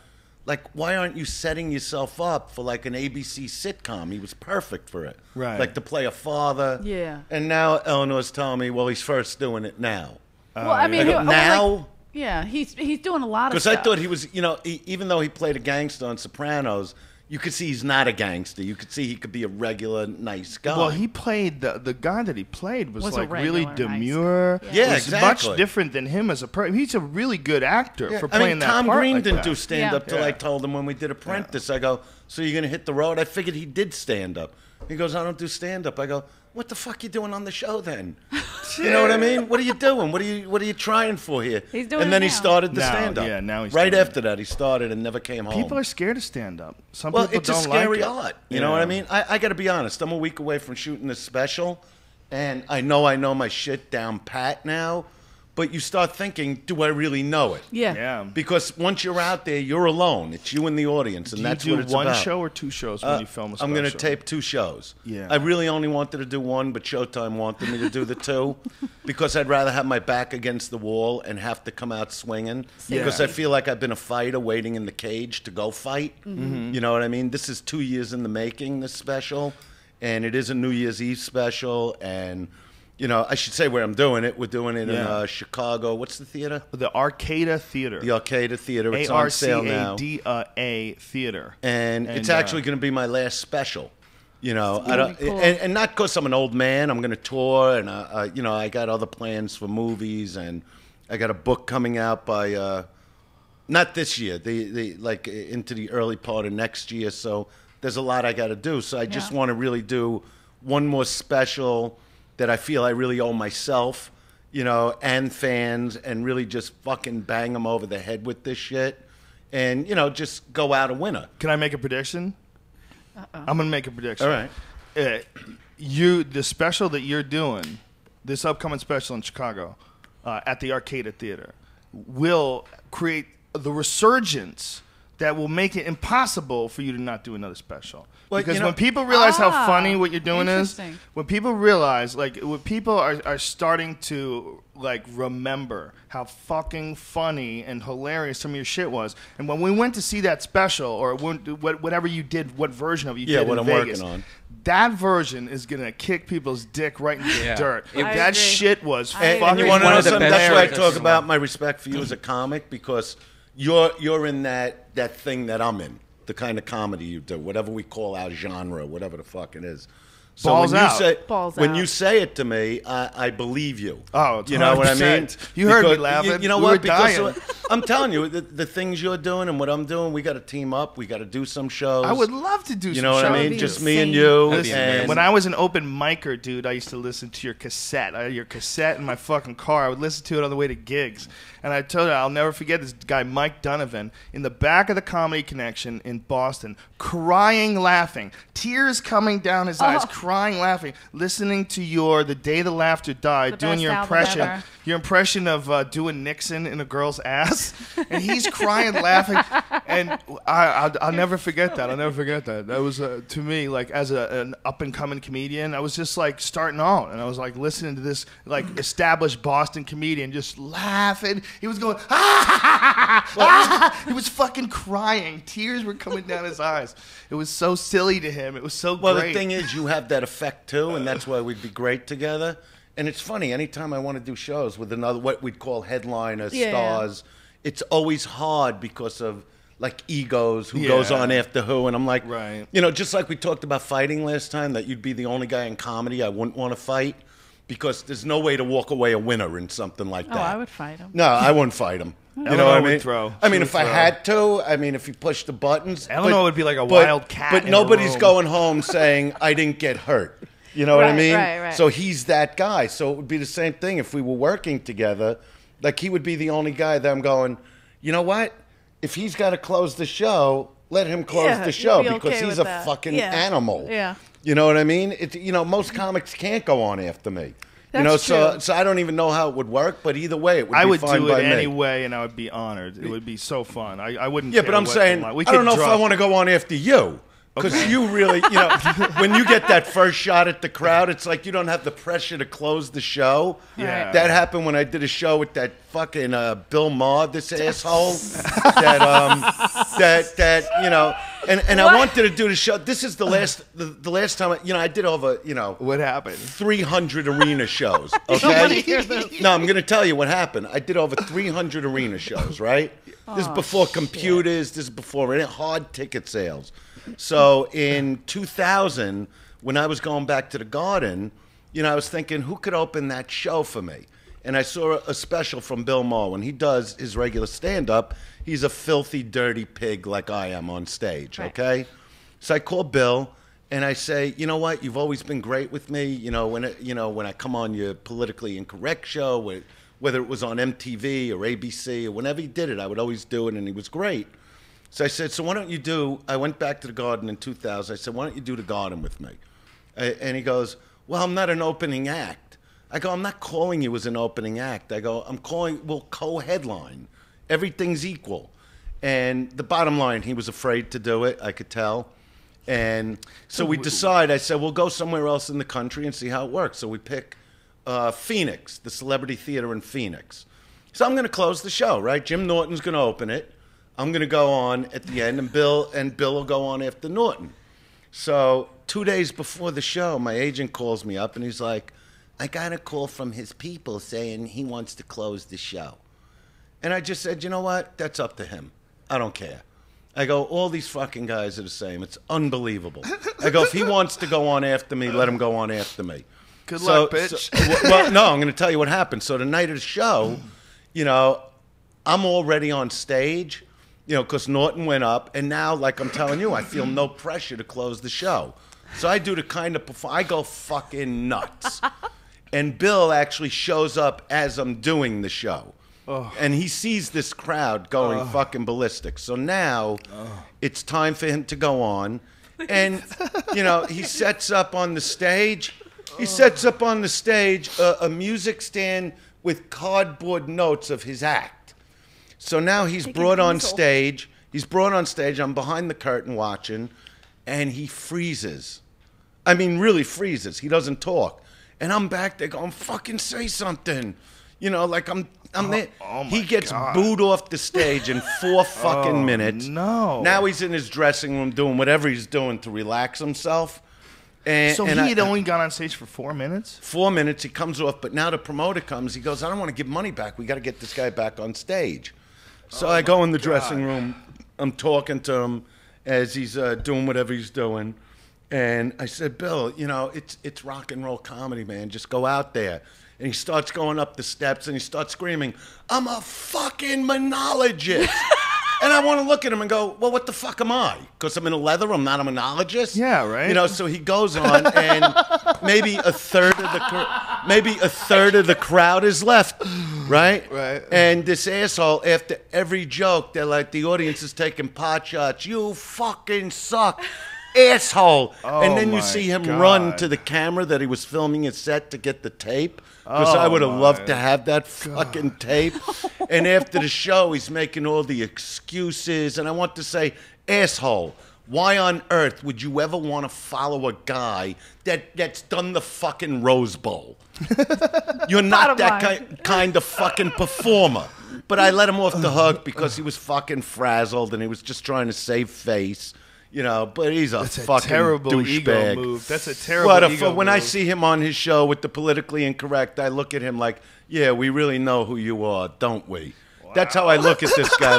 like, why aren't you setting yourself up for, like, an ABC sitcom? He was perfect for it. Right. Like, to play a father. Yeah. And now Eleanor's telling me, well, he's first doing it now. Well, I mean, I go, now? yeah, he's doing a lot of Because stuff. I thought he was, even though he played a gangster on Sopranos, you could see he's not a gangster. You could see he could be a regular, nice guy. Well, he played the guy that he played was Was a like really regular nice demure. guy. Yeah, was exactly. much different than him as a person. He's a really good actor for I playing mean, that Tom part Green like didn't that. do stand-up till Yeah. I told him when we did Apprentice. I go, so you're going to hit the road? I figured he did stand-up. He goes, I don't do stand-up. I go, what the fuck you doing on the show then? You know what I mean? What are you doing? What are you trying for here? He's doing and then it he now. started the Now, stand-up. yeah, now he's right doing after that, he started and never came home. People are scared of stand-up. Some Well, people it's a don't scary like it. art. You know what I mean? I got to be honest. I'm a week away from shooting this special, and I know my shit down pat now. but you start thinking, do I really know it? Yeah. Yeah. Because once you're out there, you're alone. It's you and the audience, and that's Do you what do it's one about. show or 2 shows when you film a special? I'm going to tape 2 shows. Yeah. I really only wanted to do 1, but Showtime wanted me to do the 2 because I'd rather have my back against the wall and have to come out swinging. Yeah. Because I feel like I've been a fighter waiting in the cage to go fight. You know what I mean? This is 2 years in the making, this special, and it is a New Year's Eve special, and... You know, I should say where I'm doing it. We're doing it in Chicago. What's the theater? The Arcada Theater. The Arcada Theater. It's on sale now. ARCADA Theater. And it's actually going to be my last special. You know, I don't, cool. and not because I'm an old man. I'm going to tour, and you know, I got other plans for movies, and I got a book coming out by not this year, the like into the early part of next year. So there's a lot I got to do. So I just want to really do one more special that I feel I really owe myself, you know, and fans, and really just fucking bang them over the head with this shit, and you know, just go out a winner. Can I make a prediction? I'm gonna make a prediction. All right. The special that you're doing, this upcoming special in Chicago, at the Arcada Theater, will create the resurgence that will make it impossible for you to not do another special. Well, because you know- when people realize how funny what you're doing is, Interesting. when people realize, like, when people are starting to, like, remember how fucking funny and hilarious some of your shit was, and when we went to see that special, or whatever you did, what version of it you did what in I'm Vegas, working on. that version is going to kick people's dick right into the dirt. I That agree. shit was I fucking And you want to One know of the something? best That's why I characters. talk about my respect for you as a comic, because you're in that thing that I'm in, the kind of comedy you do, whatever we call our genre, whatever the fuck it is. So Balls when you out. say Balls when out. you say it to me, I believe you. Oh, it's you know what I mean? 100%. You heard me Because- laughing. You know We what? were Because dying. I'm telling you, the things you're doing and what I'm doing, we got to team up. We got to do some shows. I would love to do You some know what I shows. mean? That'd be Just me and insane. you. Listen, and when I was an open micer, dude, I used to listen to your cassette. I had your cassette in my fucking car. I would listen to it on the way to gigs. And I told you, I'll never forget this guy, Mike Donovan, in the back of the Comedy Connection in Boston, crying, laughing, tears coming down his eyes, crying, laughing, listening to The Day the Laughter Died, The doing best your album impression. ever. Your impression of doing Nixon in a girl's ass, and he's crying, laughing, and I'll never forget that. I'll never forget that. That was to me, like, as an up and coming comedian, I was just like starting out, and I was like listening to this like established Boston comedian just laughing. He was going, he was fucking crying. Tears were coming down his eyes. It was so silly to him. It was so Well, great. the thing is, you have that effect too, and that's why we'd be great together. And it's funny, anytime I want to do shows with another, what we'd call headliners, Yeah. stars, it's always hard because of like egos, who goes Yeah. on after who. And I'm like, Right. you know, just like we talked about fighting last time, that you'd be the only guy in comedy I wouldn't want to fight, because there's no way to walk away a winner in something like Oh, that. I would fight him. No, I wouldn't fight him. You Eleanor know what I would mean? throw. I She mean, would if I throw. had to, I mean, if you push the buttons. Eleanor would be like a wild cat But in a nobody's room. going home saying, I didn't get hurt. You know what I Right, mean? right, right. So he's that guy. So it would be the same thing if we were working together. Like, he would be the only guy that I'm going, you know what? If he's got to close the show, let him close Yeah, the you'd show, be because okay he's with a that. fucking Yeah. animal. Yeah. You know what I mean? You know, most comics can't go on after me. You know, That's true. so I don't even know how it would work, but either way, it would I be would fine do by it me. anyway, and I would be honored. It would be so fun. I wouldn't. Yeah, care but I'm what saying, the I line- we don't could know if I drop- want to go on after you. Because you really, you know, when you get that first shot at the crowd, it's like you don't have the pressure to close the show. Yeah. That happened when I did a show with that fucking Bill Maher, this asshole. that you know, and I wanted to do the show. This is the last time, I did over, What happened? 300 arena shows. Okay. No, I'm going to tell you what happened. I did over 300 arena shows, right? This is before computers. This is before any hard ticket sales. So in 2000, when I was going back to the Garden, I was thinking, who could open that show for me? And I saw a special from Bill Maher. When he does his regular stand-up, he's a filthy, dirty pig like I am on stage, okay? So I call Bill, and I say, you know what? You've always been great with me. When I come on your politically incorrect show, whether it was on MTV or ABC or whenever he did it, I would always do it, and he was great. So I said, so why don't you do, I went back to the Garden in 2000. I said, why don't you do the Garden with me? And he goes, well, I'm not an opening act. I go, I'm not calling you as an opening act. I go, we'll co-headline. Everything's equal. And the bottom line, he was afraid to do it, I could tell. And so we decide, I said, we'll go somewhere else in the country and see how it works. So we pick Phoenix, the Celebrity Theater in Phoenix. So I'm going to close the show, right? Jim Norton's going to open it. I'm going to go on at the end, and Bill will go on after Norton. So 2 days before the show, my agent calls me up, and he's like, I got a call from his people saying he wants to close the show. And I just said, you know what? That's up to him. I don't care. I go, all these fucking guys are the same. It's unbelievable. I go, if he wants to go on after me, let him go on after me. Good luck, bitch. Well, no, I'm going to tell you what happened. So the night of the show, you know, I'm already on stage, you know, because Norton went up. And now, like I'm telling you, I feel no pressure to close the show. So I do the kind of I go fucking nuts. And Bill actually shows up as I'm doing the show. Oh. And he sees this crowd going fucking ballistic. So now it's time for him to go on. And, you know, he sets up on the stage. He sets up on the stage a music stand with cardboard notes of his act. So now he's brought on stage. He's brought on stage. I'm behind the curtain watching. And he freezes. I mean, really freezes. He doesn't talk. And I'm back there going, fucking say something. You know, like I'm there. He gets booed off the stage in 4 fucking minutes. No. Now he's in his dressing room doing whatever he's doing to relax himself. So he had only gone on stage for 4 minutes? 4 minutes, he comes off, but now the promoter comes. He goes, I don't want to give money back. We got to get this guy back on stage. So I go in the dressing room. I'm talking to him as he's doing whatever he's doing. And I said, Bill, you know, it's rock and roll comedy, man. Just go out there. And he starts going up the steps and he starts screaming, I'm a fucking monologist. And I want to look at him and go, well, what the fuck am I? Because I'm in a leather, I'm not a monologist? Yeah, right. You know, so he goes on and maybe a third of the crowd is left, right? Right. And this asshole, after every joke, they're like, the audience is taking pot shots. You fucking suck. Asshole. And then you see him run to the camera that he was filming his set to get the tape. Because I would have loved to have that fucking tape. And after the show, he's making all the excuses. And I want to say, asshole, why on earth would you ever want to follow a guy that's done the fucking Rose Bowl? You're not that kind of fucking performer. But I let him off the hook because he was fucking frazzled and he was just trying to save face. You know, but he's a fucking terrible ego douchebag. move. That's a terrible ego move. When I see him on his show with the politically incorrect, I look at him like, yeah, we really know who you are, don't we? Wow. That's how I look at this guy.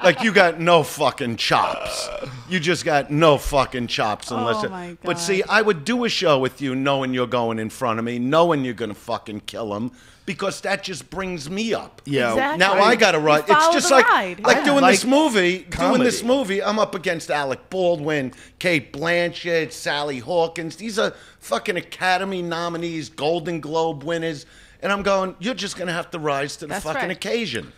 Like you got no fucking chops. You just got no fucking chops. Unless my God. But see, I would do a show with you knowing you're going in front of me, knowing you're going to fucking kill him. Because that just brings me up. Yeah. Exactly. Now I got to ride. It's just like doing this movie. Comedy. Doing this movie, I'm up against Alec Baldwin, Kate Blanchett, Sally Hawkins. These are fucking Academy nominees, Golden Globe winners, and I'm going. You're just going to have to rise to the fucking occasion.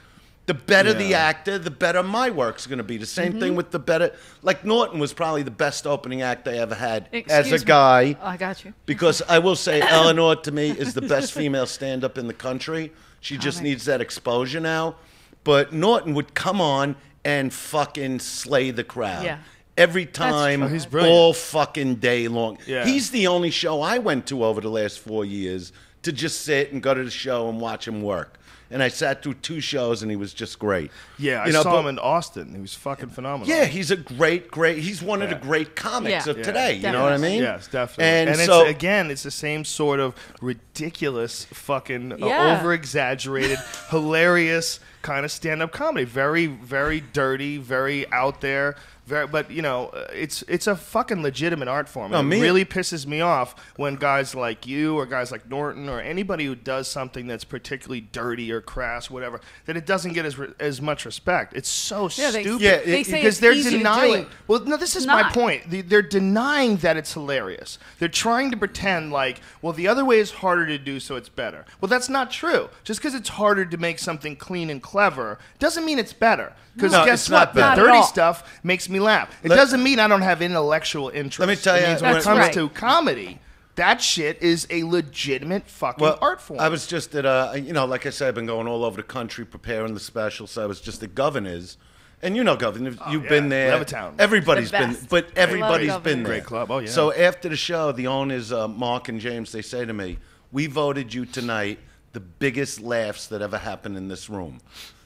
The better the actor, the better my work's going to be. The same thing with the better. Like Norton was probably the best opening act I ever had as a guy. Oh, I got you. Because I will say, Eleanor to me is the best female stand-up in the country. She just needs that exposure now. But Norton would come on and fucking slay the crowd. Yeah. Every time, he's brilliant. all fucking day long. Yeah. He's the only show I went to over the last 4 years to just sit and go to the show and watch him work. And I sat through 2 shows, and he was just great. Yeah, I saw him in Austin. He was fucking phenomenal. Yeah, he's a great. He's one of the great comics of today. You know what I mean? Yes, definitely. And so, it's the same sort of ridiculous, fucking over-exaggerated, hilarious kind of stand-up comedy. Very, very dirty, very out there. But you know, it's a fucking legitimate art form. It really pisses me off when guys like you or guys like Norton or anybody who does something that's particularly dirty or crass, whatever, that it doesn't get as much respect. It's so stupid. They say because it's they're easy denying. to do. Well, no, this is my point. They're denying that it's hilarious. They're trying to pretend like, well, the other way is harder to do, so it's better. Well, that's not true. Just because it's harder to make something clean and clever doesn't mean it's better. Because guess what? The dirty stuff makes me laugh. It doesn't mean I don't have intellectual interest. Let me tell you, it means when it comes to comedy, That shit is a legitimate fucking art form. I was just at, like I said, I've been going all over the country preparing the special. So I was just at Governor's. And Governor, you've been there. Levittown. Everybody's The been, best. but everybody's Love been there. Great club. Oh, yeah. So after the show, the owners, Mark and James, they say to me, "We voted you tonight the biggest laughs that ever happened in this room."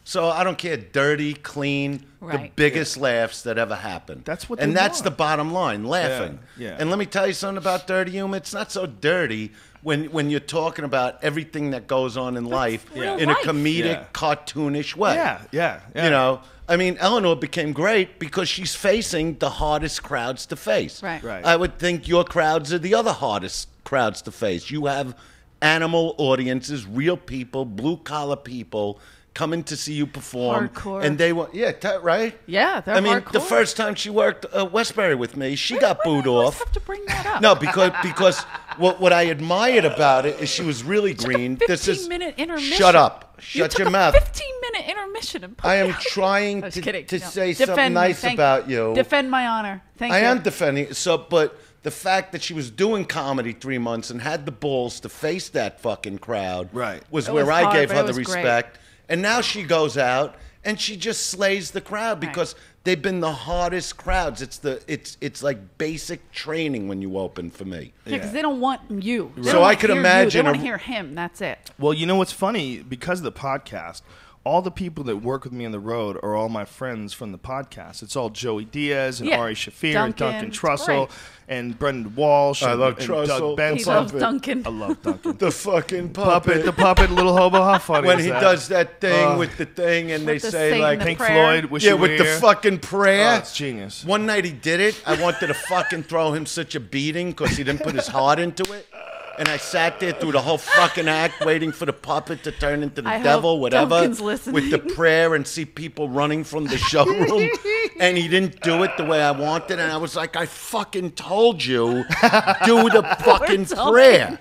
So I don't care, dirty, clean, the biggest laughs that ever happened. That's what. And they that's want. the bottom line, laughing. Yeah. And let me tell you something about dirty humor. It's not so dirty when you're talking about everything that goes on in life in a comedic, cartoonish way. Yeah. I mean, Eleanor became great because she's facing the hardest crowds to face. Right. I would think your crowds are the other hardest crowds to face. You have animal audiences, real people, blue-collar people coming to see you perform. Hardcore. And they want, right? Yeah, they're I mean, hardcore. the first time she worked Westbury with me, she got booed I always off. have to bring that up. No, because what I admired about it is she was really green. Took a 15-minute intermission. Shut up. You Shut took your a mouth. 15-minute intermission. And I am trying I was to kidding. say Defend something me. nice Thank about you. you. Defend my honor. Thank you. I am defending. But the fact that she was doing comedy 3 months and had the balls to face that fucking crowd was It where was I hard, gave but her it the was great. respect. And now she goes out and she just slays the crowd because they've been the hardest crowds. It's like basic training when you open for me. Yeah, because they don't want you. They So don't I want could to hear imagine You. They want a- to hear him. That's it. Well, you know what's funny? Because of the podcast, all the people that work with me on the road are all my friends from the podcast. It's all Joey Diaz and Ari Shafir and Duncan It's Trussell great. and Brendan Walsh. I and, love and Trussell. Doug Benson. He loves Duncan. I love Duncan. The fucking puppet, the puppet, little hobo. How funny when is he that? does that thing with the thing and they With the say sing, like the Pink prayer. Floyd, Wish yeah, You with Were the Here. fucking prayer. Oh, it's genius. One night he did it. I wanted to fucking throw him such a beating because he didn't put his heart into it. And I sat there through the whole fucking act waiting for the puppet to turn into the I devil, hope whatever, Duncan's listening. with the prayer and see people running from the showroom. And he didn't do it the way I wanted. And I was like, I fucking told you, do the fucking prayer.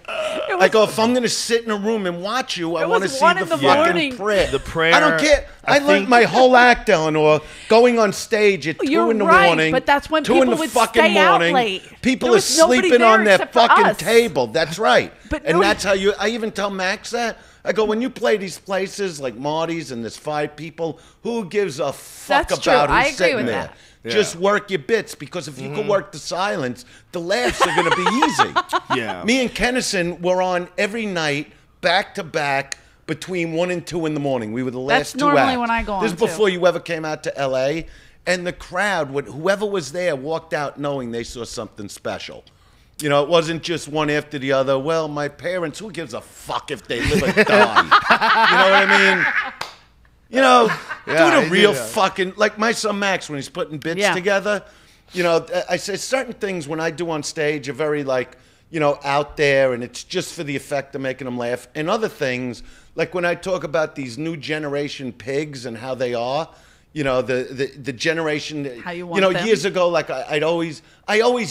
I go, if I'm going to sit in a room and watch you, I It want to was see 1 the in the fucking morning. prayer. The prayer. I don't care. I learned think- my whole act, Eleanor, going on stage at 2 You're in the right, morning. but that's when 2 in people the would fucking stay out morning. late. People There are was nobody sleeping there on their except for fucking us. table. That's right. But and no- that's how you. I even tell Max that. I go, when you play these places like Marty's and there's 5 people, who gives a fuck That's true. about I who's agree sitting with there? that. Yeah. Just work your bits because if you can work the silence, the laughs are going to be easy. Yeah. Me and Kennison were on every night, back to back, between 1 and 2 in the morning. We were the last That's 2 normally acts. when I go on, This is too. before you ever came out to L.A., and the crowd, whoever was there, walked out knowing they saw something special. You know, it wasn't just one after the other. Well, my parents, who gives a fuck if they live or die? You know what I mean? You know, Yeah, do I the real do that. fucking, like my son Max, when he's putting bits Yeah. together, you know, I say certain things when I do on stage are very like, you know, out there and it's just for the effect of making them laugh. And other things, like when I talk about these new generation pigs and how they are, you know, the generation, How you you want know, them. years ago, like I always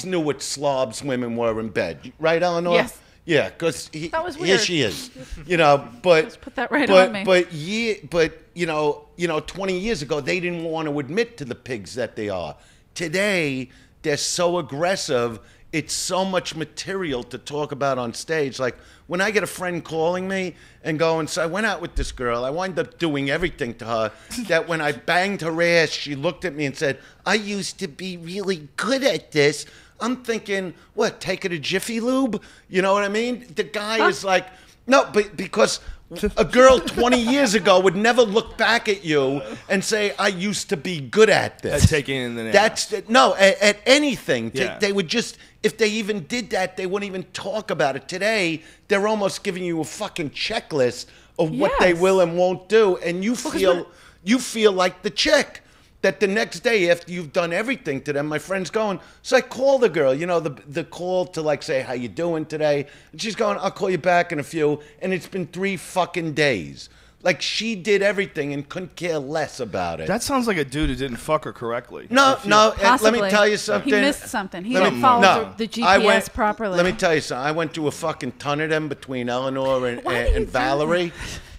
knew what slobs women were in bed. Right, Eleanor? Yes. Yeah, because That was here weird. she is, you know. But Just put that right on me. But you know, 20 years ago they didn't want to admit to the pigs that they are. Today they're so aggressive. It's so much material to talk about on stage. Like when I get a friend calling me and going, so I went out with this girl. I wind up doing everything to her that when I banged her ass, she looked at me and said, I used to be really good at this. I'm thinking, what, take it to Jiffy Lube? You know what I mean? The guy is like, no, but because a girl 20 years ago would never look back at you and say, I used to be good at this. At taking in the nail. No, at anything. Yeah. They would just, if they even did that, they wouldn't even talk about it. Today, they're almost giving you a fucking checklist of what they Yes. will and won't do. And you feel like the chick. That the next day after you've done everything to them, my friend's going, so I call the girl, you know, the call to like say, how you doing today? And she's going, I'll call you back in a few. And it's been 3 fucking days. Like she did everything and couldn't care less about it. That sounds like a dude who didn't fuck her correctly. No, no. Possibly. Let me tell you something. He missed something. He Let didn't me- follow no, the I GPS went- properly. Let me tell you something. I went through a fucking ton of them between Eleanor and, Why do you and do Valerie.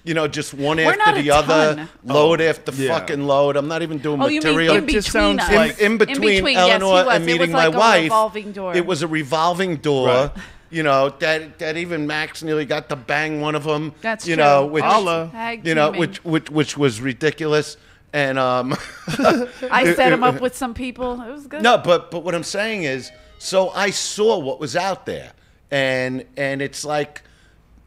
You know, just one We're after not the a other, ton. load after Yeah. fucking load. I'm not even doing Oh, you mean material. in It just between sounds us? like- in between yes, he Eleanor was. and It meeting was like my a wife, revolving door. it was a revolving door. Right. You know, that even Max nearly got to bang one of them. That's you true. know, which Tag you know, teaming. which was ridiculous. And I set him up with some people. It was good. no, but what I'm saying is, so I saw what was out there, and it's like,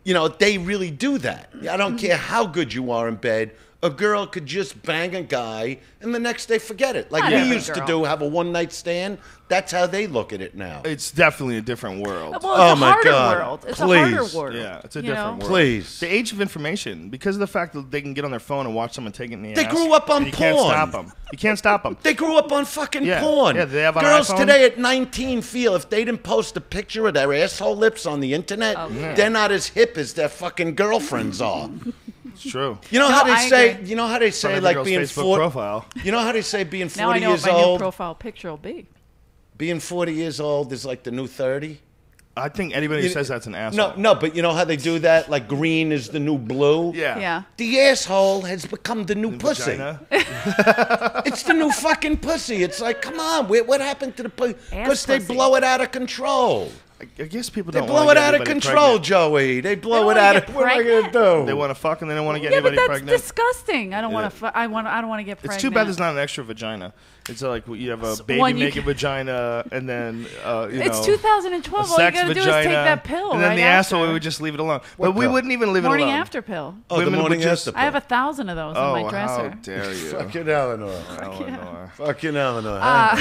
you know, they really do that. I don't care how good you are in bed. A girl could just bang a guy and the next day forget it. Like Not we every used to girl. do, have a one-night stand. That's how they look at it now. It's definitely a different world. Well, Oh, it's a my harder God. world. It's Please. a harder world. Yeah, it's a you different know? world. Please. The age of information, because of the fact that they can get on their phone and watch someone take it in the They ass. grew up on and you can't porn. stop them. You can't stop them. They grew up on fucking Yeah. porn. Yeah, they have an Girls iPhone. today at 19 feel if they didn't post a picture of their asshole lips on the internet, they're not as hip as their fucking girlfriends are. It's true. You know No, how they I say? agree. You know how they say Every like girl's being Facebook 40. profile. You know how they say being 40 Now I know years what my new old. profile picture will be. Being 40 years old is like the new 30. I think anybody who says that's an asshole. No, but you know how they do that? Like green is the new blue. Yeah. Yeah. The asshole has become the new pussy. Vagina. It's the new fucking pussy. It's like, come on, what happened to the pussy? Because they pussy. blow it out of control. I guess people They don't blow wanna it get out of anybody control, pregnant. Joey. They blow don't it wanna out get of. What am I pregnant. gonna do? They want to fuck and they don't want to get Yeah, but anybody that's pregnant. disgusting. I don't want to. I don't want to get pregnant. It's too bad there's not an extra vagina. It's like you have a one baby you making can- vagina, and then you It's know, 2012. a All you sex gotta do is vagina, take that pill. and then right the after. asshole we would just leave it alone. What But we pill? wouldn't even leave it Morning alone. after pill. Oh, the Women would morning just- after. I have 1,000 of those in Oh, my how dresser. dare you, Fucking Eleanor. Eleanor? Fucking Eleanor.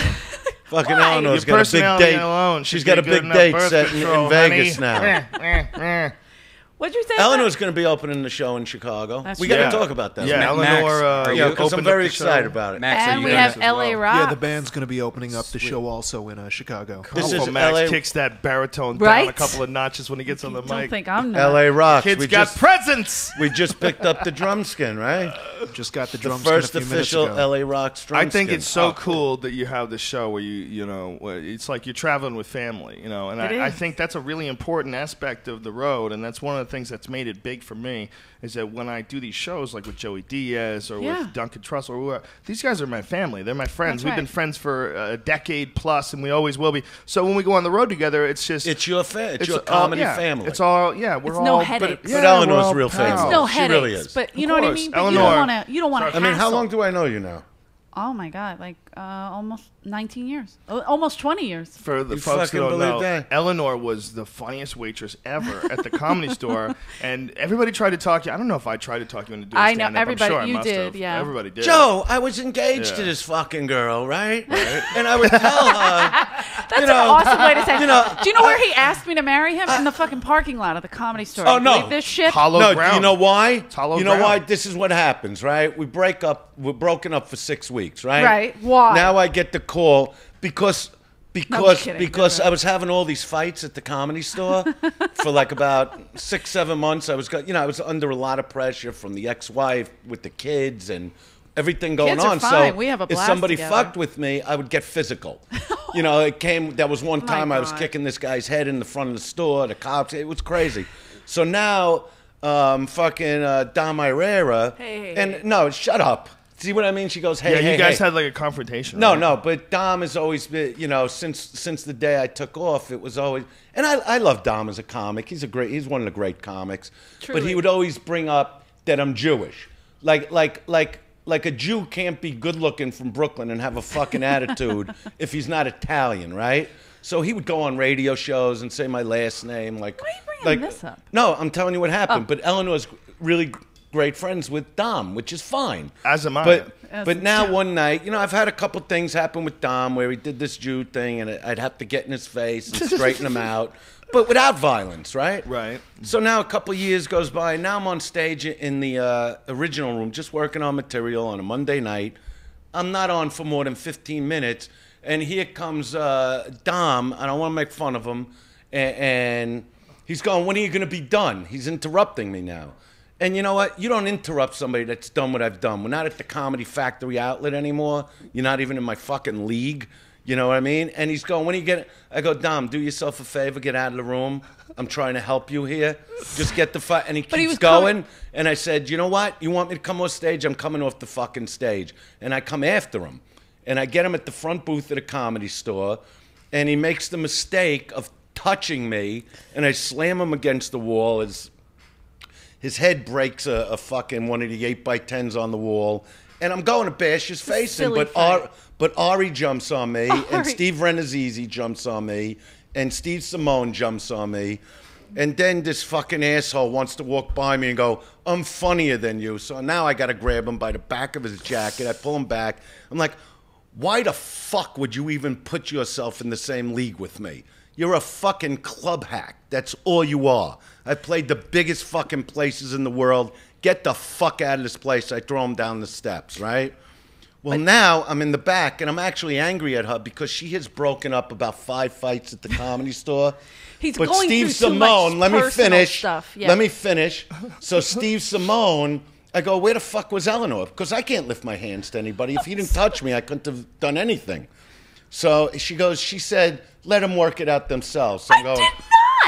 Fucking Why? Eleanor's Your got a big personality date. alone She's should got be a good big enough date birth set control, in Vegas honey. now. What'd you say? Eleanor's going to be opening the show in Chicago. That's We true. got Yeah. to talk about that. Yeah, Max, Eleanor. are Yeah, you- because I'm opened up very the show. excited about it. Max, are And you we gonna- have LA Rock. Yeah, the band's going to be opening up the show also in Chicago. This Uncle is Max LA kicks that baritone Right? down a couple of notches when he gets on the Don't mic. think I'm not. L.A. Rocks. Kids we got just presents. we just picked up the drum skin, right? Just got the The drums first a few minutes official ago. L.A. Rocks drum I think skin. it's so cool that you have this show where you know, where it's like you're traveling with family, you know, and It I is. think that's a really important aspect of the road, and that's one of the things that's made it big for me, is that when I do these shows, like with Joey Diaz or Yeah. with Duncan Trussell, or whoever, these guys are my family. They're my friends. That's We've right. been friends for a decade plus, and we always will be. So when we go on the road together, it's just It's your it's your all- comedy yeah, family. It's all we're It's all no but- headaches. yeah, But Eleanor's we're all real pals. famous. It's no She headaches, really is. but you Of know what I course. mean. But you Eleanor. don't want to. You don't want to. I mean, how long do I know you now? Oh my God, like almost 19 years, almost 20 years. For the You folks that fucking don't believe know, that? Eleanor was the funniest waitress ever at the Comedy Store, and everybody tried to talk you. I don't know if I tried to talk you into doing I know, stand-up. everybody- I'm sure I you must did, have. yeah. Everybody did. Joe, I was engaged to Yeah. this fucking girl, right? And I would tell her, That's you know, an awesome way to say. you know, Do you know where he asked me to marry him? In the fucking parking lot of the Comedy Store. Oh, You no. believe this shit. Hollow no, ground. you know why? hollow You know ground. why? This is what happens, right? We break up. We're broken up for 6 weeks, right? Right. Why? Now I get the call because I'm kidding. because I was having all these fights at the Comedy Store for like about 6-7 months. I was I was under a lot of pressure from the ex-wife with the kids and everything going Kids are on. fine. So We have a if blast somebody together. fucked with me, I would get physical. It came. There was one My time I was God. kicking this guy's head in the front of the store. The cops. It was crazy. So now, fucking Dom Irera. Hey. And no, shut up. See what I mean? She goes, hey, Yeah, hey, you guys hey. had like a confrontation. No, right? no, but Dom has always been, since the day I took off, it was always, and I love Dom as a comic. He's one of the great comics. But Truly. he would always bring up that I'm Jewish, like a Jew can't be good looking from Brooklyn and have a fucking attitude if he's not Italian, right? So he would go on radio shows and say my last name, like. Why are you bringing this up? No, I'm telling you what happened. But Eleanor's really great friends with Dom, which is fine. As am I. But now one night, I've had a couple things happen with Dom where he did this Jew thing, and I'd have to get in his face and straighten him out, but without violence, right? Right. So now a couple years goes by. Now I'm on stage in the original room, just working on material on a Monday night. I'm not on for more than 15 minutes, and here comes Dom. I don't want to make fun of him, and he's going, "When are you going to be done?" He's interrupting me now. And you know what? You don't interrupt somebody that's done what I've done. We're not at the Comedy Factory outlet anymore. You're not even in my fucking league. You know what I mean? And he's going, when are you getting... I go, Dom, do yourself a favor. Get out of the room. I'm trying to help you here. Just get the fuck... And he he keeps was going. And I said, you know what? You want me to come off stage? I'm coming off the fucking stage. And I come after him. And I get him at the front booth at a Comedy Store. And he makes the mistake of touching me, and I slam him against the wall. His head breaks a fucking one of the 8x10s on the wall, and I'm going to bash his face in. But Ari jumps on me, and Steve Renazizi jumps on me, and Steve Simone jumps on me. And then this fucking asshole wants to walk by me and go, I'm funnier than you. So now I got to grab him by the back of his jacket. I pull him back. I'm like, why the fuck would you even put yourself in the same league with me? You're a fucking club hack. That's all you are. I played the biggest fucking places in the world. Get the fuck out of this place. I throw him down the steps, right? Well, now I'm in the back, and I'm actually angry at her because she has broken up about 5 fights at the Comedy Store. He's but going Steve through Simone, too much let me personal finish. Stuff. Yeah. Let me finish. So Steve Simone, I go, where the fuck was Eleanor? Because I can't lift my hands to anybody. If he didn't touch me, I couldn't have done anything. So she said, let them work it out themselves. So I did not.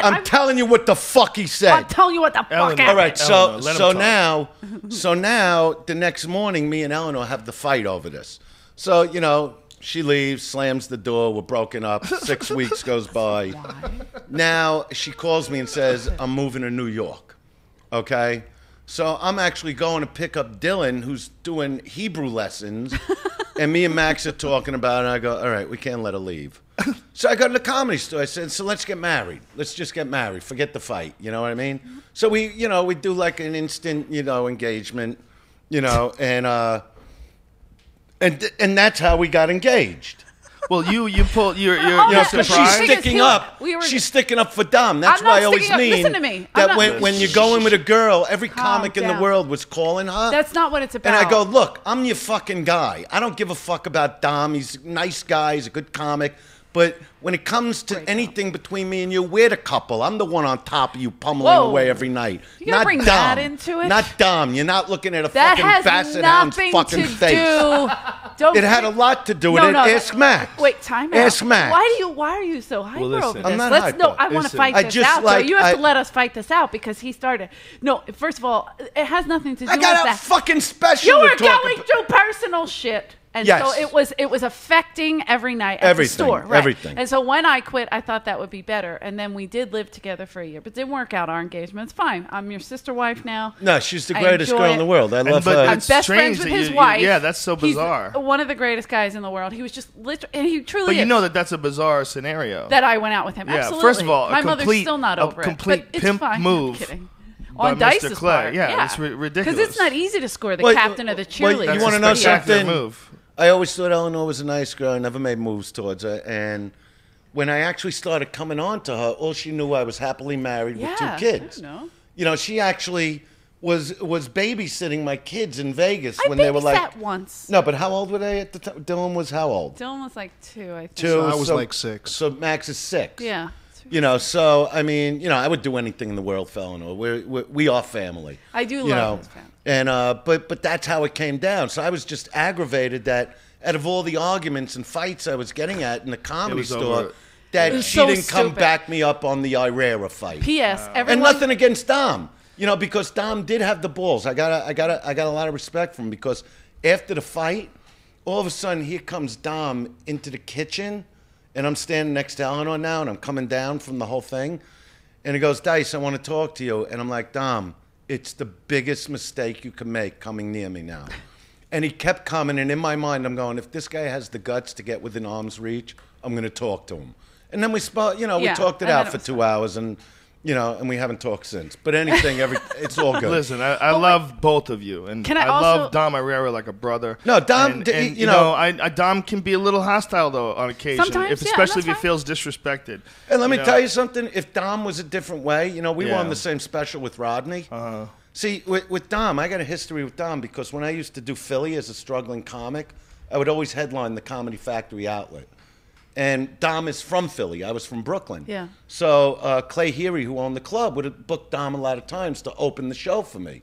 I'm telling you what the fuck he said. I'm telling you what the fuck happened. All right, so now the next morning, me and Eleanor have the fight over this. So, you know, she leaves, slams the door, we're broken up, 6 weeks goes by. Why? Now she calls me and says, I'm moving to New York, okay? So I'm actually going to pick up Dylan, who's doing Hebrew lessons, and me and Max are talking about it, and I go, all right, we can't let her leave. So I go to the Comedy Store. I said, so let's get married. Let's just get married. Forget the fight. You know what I mean? So we do like an instant, engagement, and that's how we got engaged. Well, you pull you're because surprised. she's sticking up. She's sticking up for Dom. That's why I always mean listen to me. that when you go in with a girl, every comic in the world was calling her. That's not what it's about. And I go, look, I'm your fucking guy. I don't give a fuck about Dom. He's a nice guy. He's a good comic. But when it comes to anything between me and you, we're the couple. I'm the one on top of you, pummeling away every night. You gotta bring Dom. that into it? Not Dom. You're not looking at a that fucking has basset hound's nothing fucking to face. do. It had a lot to do with it. Ask Max. Wait, time out. Ask Max. Why are you so hyper listen, over this? I'm not Let's hyper. no. I want to fight I this just out. like- so you have I- to let us fight this out because he started. No, first of all, it has nothing to do I with got a that. fucking special You to were talk going about. through personal shit. And Yes. so it was affecting every night at Everything, the store. Right. everything. And so when I quit, I thought that would be better. And then we did live together for a year, but it didn't work out our engagement. It's fine. I'm your sister wife now. No, she's the I greatest enjoy girl in the it. world. I love but her. I'm It's best strange friends with that his you- wife. yeah, that's so bizarre. He's one of the greatest guys in the world. He was just literally, and he truly But you is. know that's a bizarre scenario. That I went out with him. Yeah, Absolutely. first of all, my mother's still not over it. complete But it's pimp fine. move I'm kidding. by On Mr. Dice's Clay. part. Yeah, it's ridiculous. Because it's not easy to score the Well, captain of the well, cheerleaders. you want to know That's a spectacular something? move. I always thought Eleanor was a nice girl. I never made moves towards her. And when I actually started coming on to her, all she knew I was happily married with 2 kids. I know. You know, she actually was babysitting my kids in Vegas I when they were like. babysat once. No, but how old were they at the time? Dylan was how old? Dylan was like 2, I think. 2. So I was like 6. So Max is 6. Yeah. So I mean, I would do anything in the world for Eleanor. We are family. I do love his family. And but that's how it came down. So I was just aggravated that out of all the arguments and fights I was getting at in the Comedy was Store, over. that was she so didn't come stupid. back me up on the Irera fight. P.S. And Everyone. nothing against Dom, because Dom did have the balls. I got a lot of respect for him because after the fight, all of a sudden here comes Dom into the kitchen, and I'm standing next to Eleanor now, and I'm coming down from the whole thing, and he goes, Dice, I want to talk to you, and I'm like, Dom, it's the biggest mistake you can make coming near me now. And he kept coming, and in my mind, I'm going, if this guy has the guts to get within arm's reach, I'm going to talk to him. And then we talked it and then out it for was 2 hours, and and we haven't talked since. But it's all good. Listen, I love both of you, and Can I love also- Dom Irera like a brother. No, Dom, and, you know- Dom can be a little hostile though on occasion, Sometimes, especially if he that's fine. feels disrespected. And let me know? tell you something. If Dom was a different way, we were Yeah. on the same special with Rodney. See, with Dom, I got a history with Dom because when I used to do Philly as a struggling comic, I would always headline the Comedy Factory outlet. And Dom is from Philly. I was from Brooklyn. Yeah. So Clay Heary, who owned the club, would have booked Dom a lot of times to open the show for me.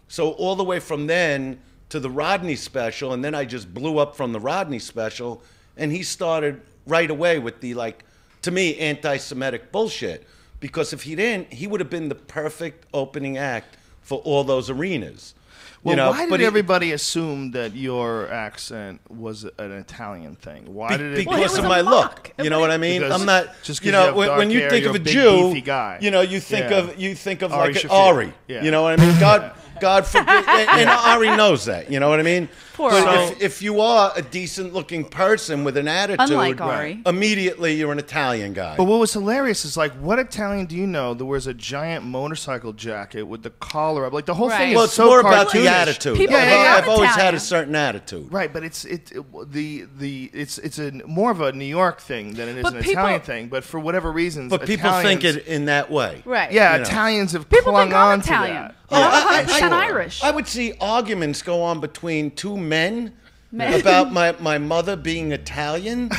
So all the way from then to the Rodney special, and then I just blew up from the Rodney special, and he started right away with the, to me, anti-Semitic bullshit. Because if he didn't, he would have been the perfect opening act for all those arenas. Well, you know, why but did everybody assume that your accent was an Italian thing? Why did it? Well, it because was of a my mock. look. You know what I mean? Because- I'm not. just 'cause you you know, have dark when you hair, think you're of a a big, Jew, beefy guy. you know, you think Yeah. of Ari like Shaffir. Ari. Yeah. You know what I mean? God forbid. And Ari knows that. You know what I mean? Poor But Ari. if you are a decent looking person with an attitude, Unlike Ari. immediately you're an Italian guy. But what was hilarious is like, what Italian do you know that wears a giant motorcycle jacket with the collar up? Like the whole Right. thing well, is it's so more about the cartoonish. attitude. People think I'm I've always had Italian. a certain attitude. Right, but it's more of a New York thing than it is But an people- Italian thing. But for whatever reasons, But people think Italians- it in that way. Right. Yeah, you know. Italians have People clung think I'm on Italian. to that. Oh, I'm Yeah, 100% sure. Irish. I would see arguments go on between two men about my mother being Italian,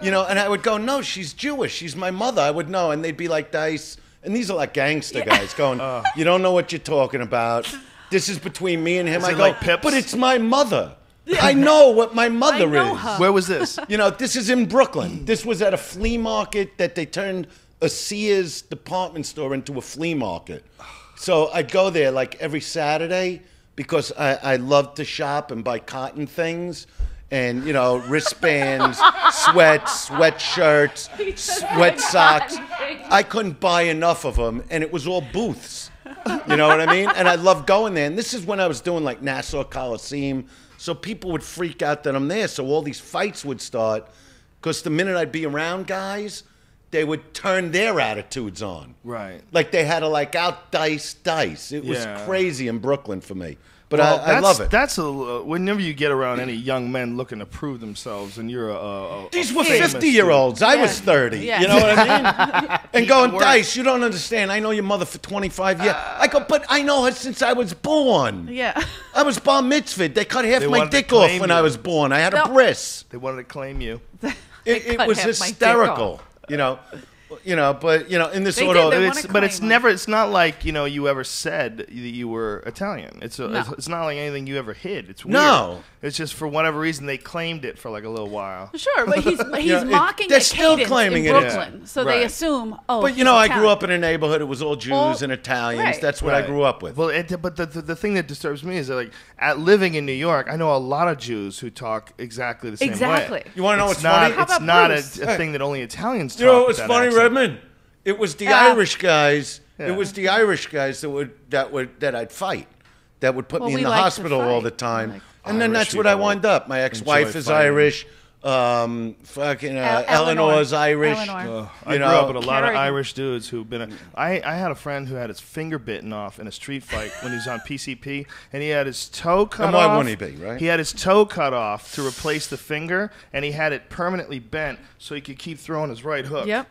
you know, and I would go, no, she's Jewish. She's my mother. I would know. And they'd be like, Dice, and these are like gangster guys going, you don't know what you're talking about. This is between me and him. I it go, like Pips? but it's my mother. I know what my mother I know is. her. Where was this? You know, this is in Brooklyn. This was at a flea market that they turned a Sears department store into a flea market. So I'd go there like every Saturday because I love to shop and buy cotton things and, you know, wristbands, sweats, sweatshirts, sweat socks. I couldn't buy enough of them, and it was all booths. You know what I mean? And I loved going there. And this is when I was doing like Nassau Coliseum. So people would freak out that I'm there. So all these fights would start because the minute I'd be around guys, they would turn their attitudes on. Right. Like they had to like out dice. It was Yeah. crazy in Brooklyn for me. But Well, I love it. That's whenever you get around any young men looking to prove themselves, and you're These a were famous 50-year-olds. I was 30. Yeah. You know what I mean? And going, worse. Dice, you don't understand. I know your mother for 25 years. I go, but I know her since I was born. Yeah. I was bar mitzvahed. They cut half They my wanted to dick off claim when you. I was born. I had a No. bris. They wanted to claim you. It cut was half my dick hysterical. off. But in this They sort did. of They It's, wanna but it's claim never. It's not like you ever said that you were Italian. It's No. it's not like anything you ever hid. It's weird. No. It's just for whatever reason they claimed it for like a little while. Sure, but he's Yeah, mocking they're a still cadence claiming in it. Brooklyn, so Right. they assume, oh, But he's I grew Italian. up in a neighborhood. It was all Jews Well, and Italians. right. That's what I grew up with. Well, but the thing that disturbs me is that like at living in New York, I know a lot of Jews who talk exactly the same Exactly. way. You wanna know It's what's not, funny? How It's about not Bruce? a thing that only Italians talk. You know with what's that funny, accent. Redmond? It was the Yeah. Irish guys. Yeah. It was the Irish guys that I'd fight, that would put Well, me in we the like to hospital all fight. the time. Like- And then Irish that's what I people wound up. My ex-wife enjoy is fighting. Irish. Eleanor's Irish. Eleanor. I You grew know, up with a lot of Kerrigan. Irish dudes who've been. I had a friend who had his finger bitten off in a street fight when he was on PCP, and he had his toe cut And off. why wouldn't he be, right? He had his toe cut off to replace the finger, and he had it permanently bent so he could keep throwing his right hook. Yep.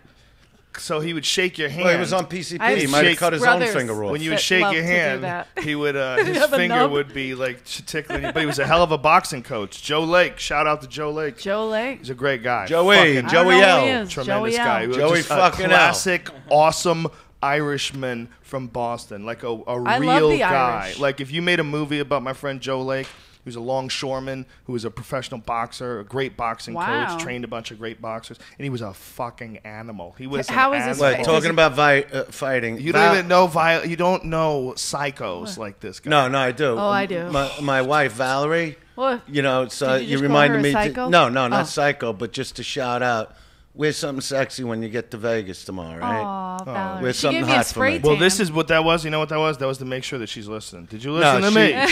So he would shake your hand. Well, he was on PCP. I He have might have shake cut his brothers. own finger off. When you would that shake love your to do hand, that. he would his have a finger nub. would be like tickling you. But he was a hell of a boxing coach. Joe Lake. Shout out to Joe Lake. Joe Lake. He's a great guy. Joey, Fucking I don't Joey know who he L. is. tremendous Joey guy. L. Joey Just a fucking L. classic, awesome Irishman from Boston, like a I love real the guy. Irish. Like if you made a movie about my friend Joe Lake, who's a longshoreman, who was a professional boxer, a great boxing Wow. coach, trained a bunch of great boxers, and he was a fucking animal. He was How an is his animal. Wait, talking about fighting. You don't even know you don't know psychos like this guy. No, I do. Oh, I do. My wife Valerie. What? You know, so Did you you just call reminded her a me. psycho? No, not Oh. psycho, but just to shout out. Wear something sexy when you get to Vegas tomorrow, right? Aw, Valerie. Where's She something gave me a hot for spray me? tan. Well, this is what that was. You know what that was? That was to make sure that she's listening. Did you listen to me?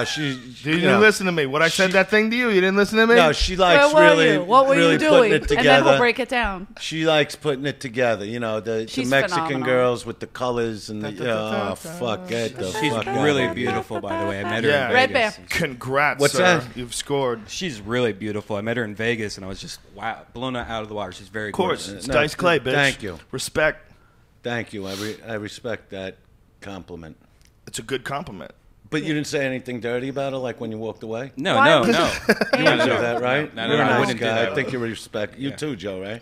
She Did you listen to me? When I said that thing to you, you didn't listen to me? No, she Where likes were really, you? What were really you putting doing? it And then together. we'll break it down. She likes putting it together. You know, the She's Mexican phenomenal. girls with the colors and the oh fuck it. She's really beautiful, by the way. I met her Yeah. in Red Vegas. Bear. Congrats, What's sir. that? You've scored. She's really beautiful. I met her in Vegas, and I was just wow, blown out of the water. She's very Of course. gorgeous. It's No, Dice Clay, bitch. thank you. Respect. Thank you. I respect that compliment. It's a good compliment. But you didn't say anything dirty about her, like when you walked away. No, Why no, would no. you- You wouldn't do that, right? No, You're a I nice wouldn't do guy. that. I think you respect you Yeah. too, Joe. Right?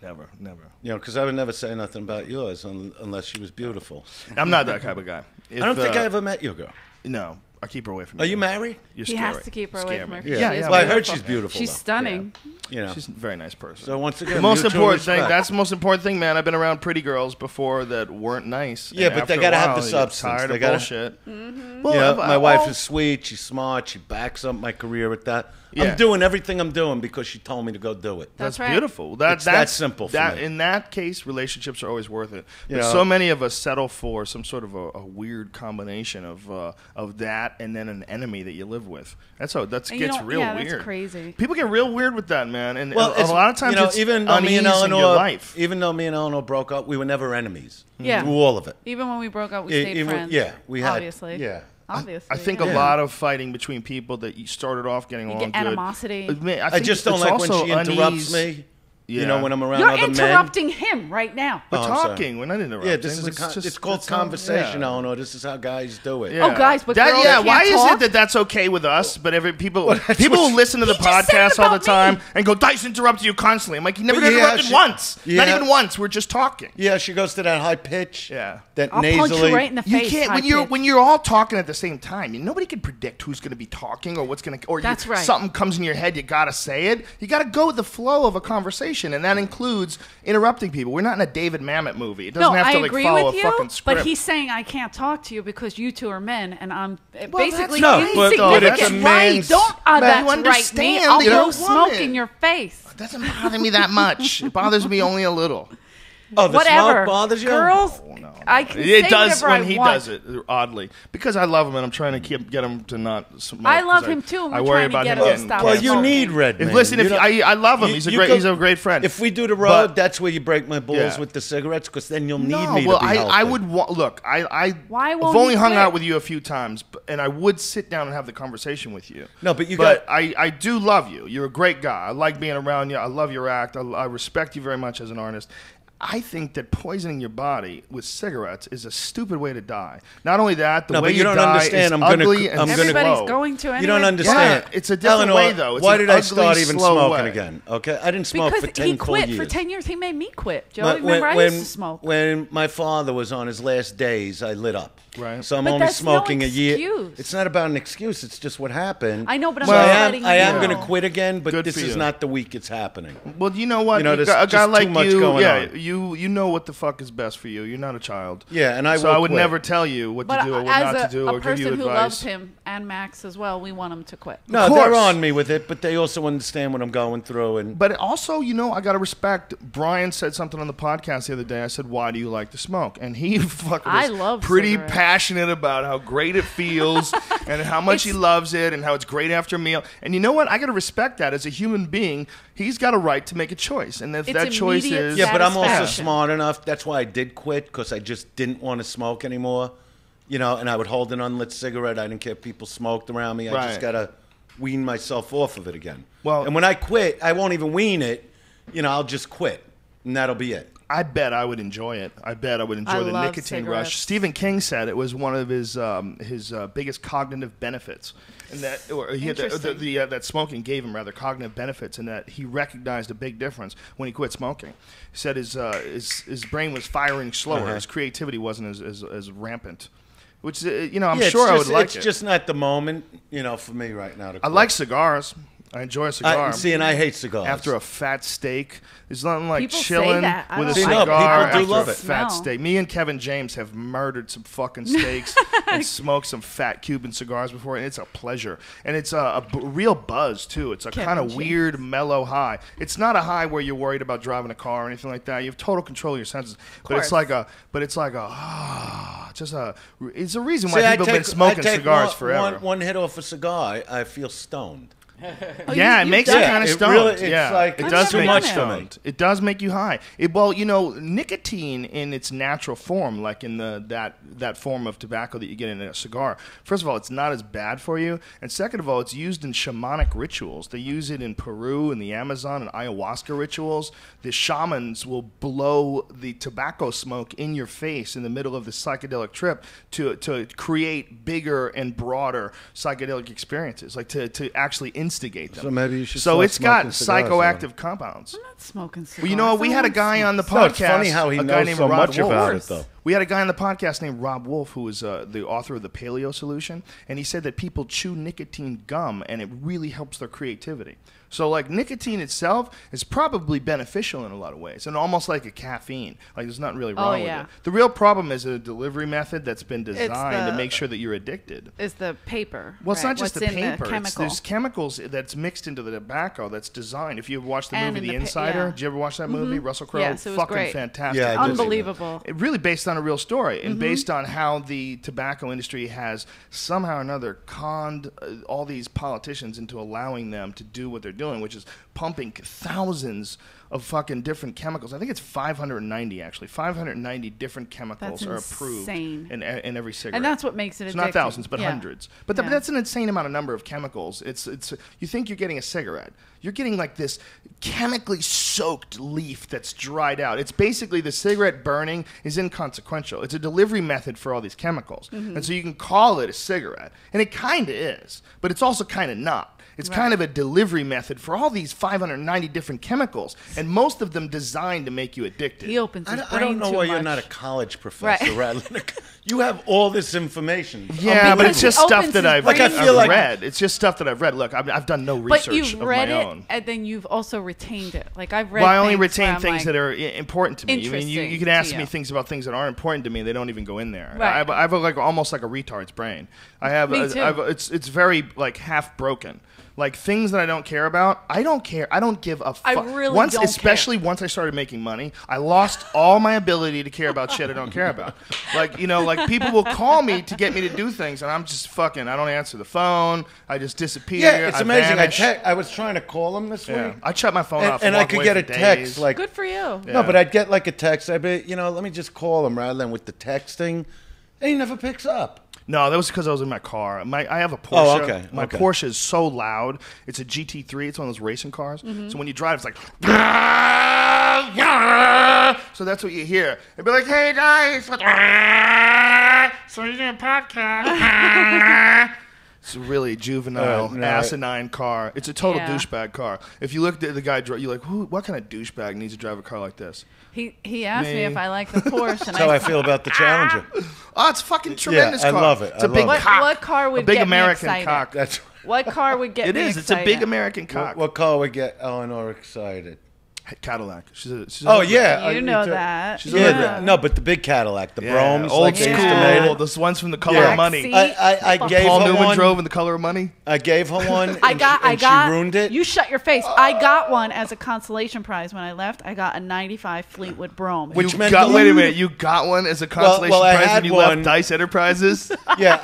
Never, never. You know, because I would never say nothing about yours unless she was beautiful. I'm not that type of guy. If, I don't think I ever met your girl. No, I keep her away from Are me. you married? You're He scary. has to keep her You away scare from me. her. Yeah. She is Well, I heard beautiful. she's beautiful. She's though. stunning. You know, she's a very nice person. So once again, the most mutual important thing. respect. That's the most important thing, man. I've been around pretty girls before that weren't nice. Yeah, and but they after a gotta have while, the you get substance. Tired They of gotta- bullshit. Mm-hmm. Well, You know, my wife all- is sweet. She's smart. She backs up my career with that. Yeah. I'm doing everything I'm doing because she told me to go do it. That's That's right. beautiful. It's that That's simple for that, me. In that case, relationships are always worth it. You But know- so many of us settle for some sort of a weird combination of that and then an enemy that you live with. That And gets you know, real yeah, weird. that's crazy. People get real weird with that, man. And Well, a lot of times, you know, it's even though me and unease in your Eleanor, life. even though me and Eleanor broke up, we were never enemies. Yeah. Through all of it. Even when we broke up, we stayed Even- friends. yeah, we had. Obviously. Yeah. Obviously. I think yeah. a lot of fighting between people that you started off getting You along get good. animosity. I I think just don't it's like when also she interrupts unease. me. You Yeah. know, when I'm around You're other men. interrupting him right now. We're Oh, I'm sorry. talking. We're not interrupting. Yeah, this is it's called conversation, yeah. Eleanor. This is how guys do it. Yeah. Oh, guys, but that, girls yeah. can't Why is talk? it that that's okay with us, but people that's people what- who listen to the He just said it podcast all the about time me. and go, Dice interrupts you constantly. I'm like, you never But yeah, interrupted she- once. Not yeah. even once. We're just talking. Yeah, she goes to that high pitch. Yeah. That I'll nasally. punch you right in the You face. can't high pitch. when you're all talking at the same time. Nobody can predict who's going to be talking or what's going to. Or That's right. Something comes in your head, you got to say it. You got to go with the flow of a conversation, and that includes interrupting people. We're not in a David Mamet movie. It doesn't No, have to I like agree follow with a you, fucking script. but he's saying I can't talk to you because you two are men, and I'm Well, basically that's- No, but it's a insignificant. Right? man's- Don't Man, that's you right, me. understand I'll that you're blow a smoke woman. in your face. It doesn't bother me that much. It bothers me only a little. Oh, the Whatever. smoke bothers you? Girls, Oh, no. I can It say does whatever when I he want. does it, oddly. Because I love him and I'm trying to get him to not smoke. I love 'cause him too, and I we're worry trying to about get him him to getting stop Well, cancer. you smoking. need Red If Man. listen, You if don't- I love him, he's a great friend. If we do the road, But- that's where you break my balls Yeah. with the cigarettes, because then you'll need No, me well, to be I healthy. would look. I've Why won't only he hung quit? out with you a few times, and I would sit down and have the conversation with you. No, but you But got- I do love you. You're a great guy. I like being around you. I love your act. I respect you very much as an artist. I think that poisoning your body with cigarettes is a stupid way to die. Not only that, the No, way but you you don't die understand. is I'm gonna- ugly and I'm gonna- Everybody's slow. going to anyway. You don't understand. Yeah, it's a different Eleanor, way, though. It's why an did I ugly, start even slow smoking way. again? Okay, I didn't smoke Because for 10 he full quit years. for 10 years. He made me quit. Joe, But remember I used to smoke. When my father was on his last days, I lit up. Right. So I'm But only that's no smoking a year. excuse. It's not about an excuse. It's just what happened. I know, but I'm So just I letting am you going know. to quit again, but Good this for is you. not the week it's happening. Well, you know what? You know, there's a guy just like too much you, going yeah, on. you know what the fuck is best for you. You're not a child. Yeah, and I so will I would quit. never tell you what But to do or what as not to do a or give you person who advice. loves him and Max as well, we want him to quit. No, Of they're course. on me with it, but they also understand what I'm going through. And But also, I got to respect. Brian said something on the podcast the other day. I said, "Why do you like to smoke?" And he fucking I was love pretty cigarettes. passionate about how great it feels and how much he loves it and how it's great after a meal. And you know what? I got to respect that as a human being. He's got a right to make a choice, and if It's that choice immediate is yeah, but I'm also satisfaction. smart enough. That's why I did quit, because I just didn't want to smoke anymore. And I would hold an unlit cigarette. I didn't care if people smoked around me. I Right. just got to wean myself off of it again. Well- and when I quit, I won't even wean it. I'll just quit, and that'll be it. I bet I would enjoy it. I bet I would enjoy I the love nicotine cigarettes. rush. Stephen King said it was one of his biggest cognitive benefits, and that Interesting. that smoking gave him rather cognitive benefits, and that he recognized a big difference when he quit smoking. He said his brain was firing slower, Uh-huh. his creativity wasn't as rampant. Which I'm Yeah, sure I would like it's it. just not the moment, for me right now. To I quit. like cigars. I enjoy a cigar. and I hate cigars. After a fat steak, there's nothing like People say chilling that. I with a don't like it. cigar People do after love a it. fat Smell. steak. Me and Kevin James have murdered some fucking steaks and smoked some fat Cuban cigars before, and it's a pleasure. And it's a real buzz too. It's a Kevin kind of James. weird, mellow high. It's not a high where you're worried about driving a car or anything like that. You have total control of your senses. But it's course. it's a reason why See, people have been smoking cigars one, forever. One hit off a cigar, I feel stoned. Yeah, it you've makes done you it. kind of It stoned. really- it's yeah, like- it I've does never make done you it. stoned. It does make you high. Nicotine in its natural form, like in that form of tobacco that you get in a cigar. First of all, it's not as bad for you, and second of all, it's used in shamanic rituals. They use it in Peru and the Amazon and ayahuasca rituals. The shamans will blow the tobacco smoke in your face in the middle of the psychedelic trip to create bigger and broader psychedelic experiences, like to actually instigate them. So maybe you should So start it's got smoking cigars, psychoactive compounds. I'm not smoking cigars. Well, you know what? We had a guy on the No, podcast. it's funny how he a guy knows named so Rod much Wolf. about it, though. We had a guy on the podcast named Rob Wolf who was the author of the Paleo Solution, and he said that people chew nicotine gum and it really helps their creativity. So, like, nicotine itself is probably beneficial in a lot of ways, and almost like a caffeine. Like, there's nothing really wrong with it. The real problem is a delivery method that's been designed to make sure that you're addicted. Is the paper. Well, it's not just What's the paper. chemical. There's chemicals that's mixed into the tobacco that's designed. If you ever watched the movie The Insider, did you ever watch that movie? Russell Crowe? Yes, it was fucking great. fantastic. Yeah, I did see that. Unbelievable. It really based on a real story and based on how the tobacco industry has somehow or another conned all these politicians into allowing them to do what they're doing, which is pumping thousands of fucking different chemicals. I think it's 590 actually. 590 different chemicals That's are approved in every cigarette. And that's what makes it addictive. It's not thousands, but hundreds. But Yeah. that's an insane amount of number of chemicals. It's you think you're getting a cigarette. You're getting like this chemically soaked leaf that's dried out. It's basically the cigarette burning is inconsequential. It's a delivery method for all these chemicals. And so you can call it a cigarette. And it kind of is, but it's also kind of not. It's kind of a delivery method for all these 590 different chemicals, and most of them designed to make you addicted. He opens his I brain don't know too why much. you're not a college professor, Radlin. You have all this information. Yeah, but it's just He stuff opens that his I've, brain. I've Like, I feel like- read. It's just stuff that I've read. Look, I've done no But research you've of read my it, own. and then you've also retained it. Like I've read. Well, I only things retain where I'm things like, that are important to me. I mean, you interesting can ask to me you. things about things that aren't important to me. They don't even go in there. Right. I have like almost like a retard's brain. I have. Me too. It's very like half broken. Like things that I don't care about, I don't care. I don't give a fuck. I really don't care. Especially once I started making money, I lost all my ability to care about shit I don't care about. Like, you know, like people will call me to get me to do things, and I'm just fucking. I don't answer the phone. I just disappear. Yeah, it's I amazing. vanish. I was trying to call him this Yeah. week. I shut my phone off, and I walk could away get a for text days. like, Good for you. Yeah. no, but I'd get like a text. I'd be, let me just call him rather than with the texting. And he never picks up. No, that was because I was in my car. I have a Porsche. Oh, okay, My okay. Porsche is so loud. It's a GT3. It's one of those racing cars. So when you drive, it's like... So that's what you hear. It'd be like, hey, guys. So you're doing a podcast. It's a really juvenile, No, asinine car. It's a total Yeah. douchebag car. If you look at the guy, you're like, what kind of douchebag needs to drive a car like this? He asked me Me. if I like the Porsche, and That's how I feel about the Challenger. Oh, it's fucking tremendous I car. love it. It's I a big love it. cock. What car would a big get me American excited? cock. That's What car would get It me is. excited? It's a big American cock. what car would get Eleanor excited. Cadillac. She's Oh yeah, You know that. She's Yeah, no, but the big Cadillac, the Bromes, old like they used to school. make it. Those ones from The Color Yeah. of Money. I gave Paul her Newman one. drove in The Color of Money. I gave her one. I and got. she ruined it. You shut your face. I got one as a consolation prize when I left. I got a '95 Fleetwood Brougham. Which You meant got, you- wait a minute. You got one as a consolation well, I prize had when you one. left Dice Enterprises? Yeah,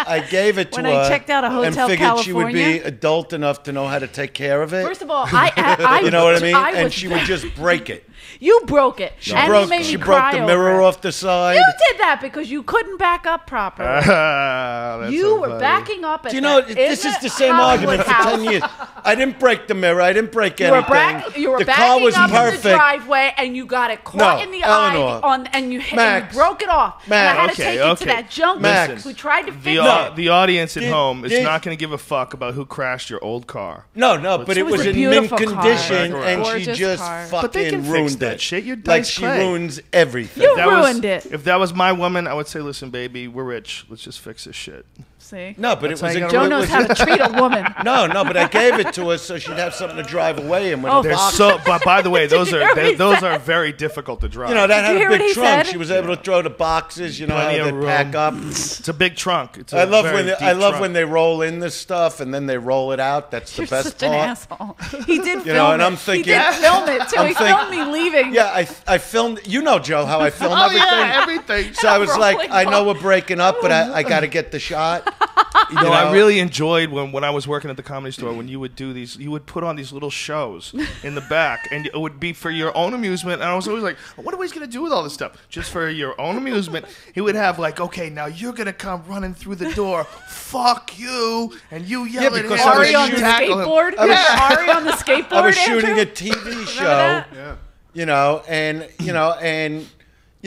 I gave it to When her. I checked out a and Hotel figured she would be California. adult enough to know how to take care of it. First of all, I you know what I mean? And was- she would just break it. You broke it. She and broke. you made She me broke cry the over mirror it. off the side. You did that because you couldn't back up properly. That's You so were funny. backing up at Do you know, that this in is the same Hollywood argument for house. 10 years. I didn't break the mirror. I didn't break You were, anything. you were the backing car was up in the perfect. driveway, and you got it caught No, in the Eleanor. eye, and you hit, and Max. you broke it off. And I Max. had to Okay, take it okay. to that junk Max. who tried to fix The, it. the audience at Did- home is did- not going to give a fuck about who crashed your old car. No, but it was was a in mint beautiful car. condition, and she Gorgeous just car. But they can fucking fix ruined that it. shit. You're like Dice she Clay. ruins everything. You That was- ruined it. If that was my woman, I would say, listen, baby, we're rich. Let's just fix this shit. See? No, but That's it was how you a gotta Joe It knows was how to treat a woman. No, but I gave it to her so she'd have something to drive away in with Oh, a They're box. so. But by the way, those you are hear what he those said? are very difficult to drive. You know, that Did had you a hear what big he trunk. said? She was able to throw the boxes, you know, Plenty how they of room. pack up. It's a big trunk. It's a I love very when deep I love trunk. when they roll in this stuff and then they roll it out. That's the You're best such an part. asshole. He did film You know, and it. I'm thinking- He did film it, too. I'm He think- filmed me leaving. Yeah, I filmed. You know, Joe, how I film Oh everything. yeah, everything. So I was like, Rolling I know ball. we're breaking up, but I got to get the shot. You know, I really enjoyed when I was working at the Comedy Store when you would do these. You would put on these little shows in the back, and it would be for your own amusement. And I was always like, what are we going to do with all this stuff? Just for your own amusement. He would have like, okay, now you're going to come running through the door. Fuck you, and you yell at him. because I was Ari on the shooting- skateboard. Yeah. Ari on the skateboard. I was shooting Andrew? a TV show, that? Yeah. you know, and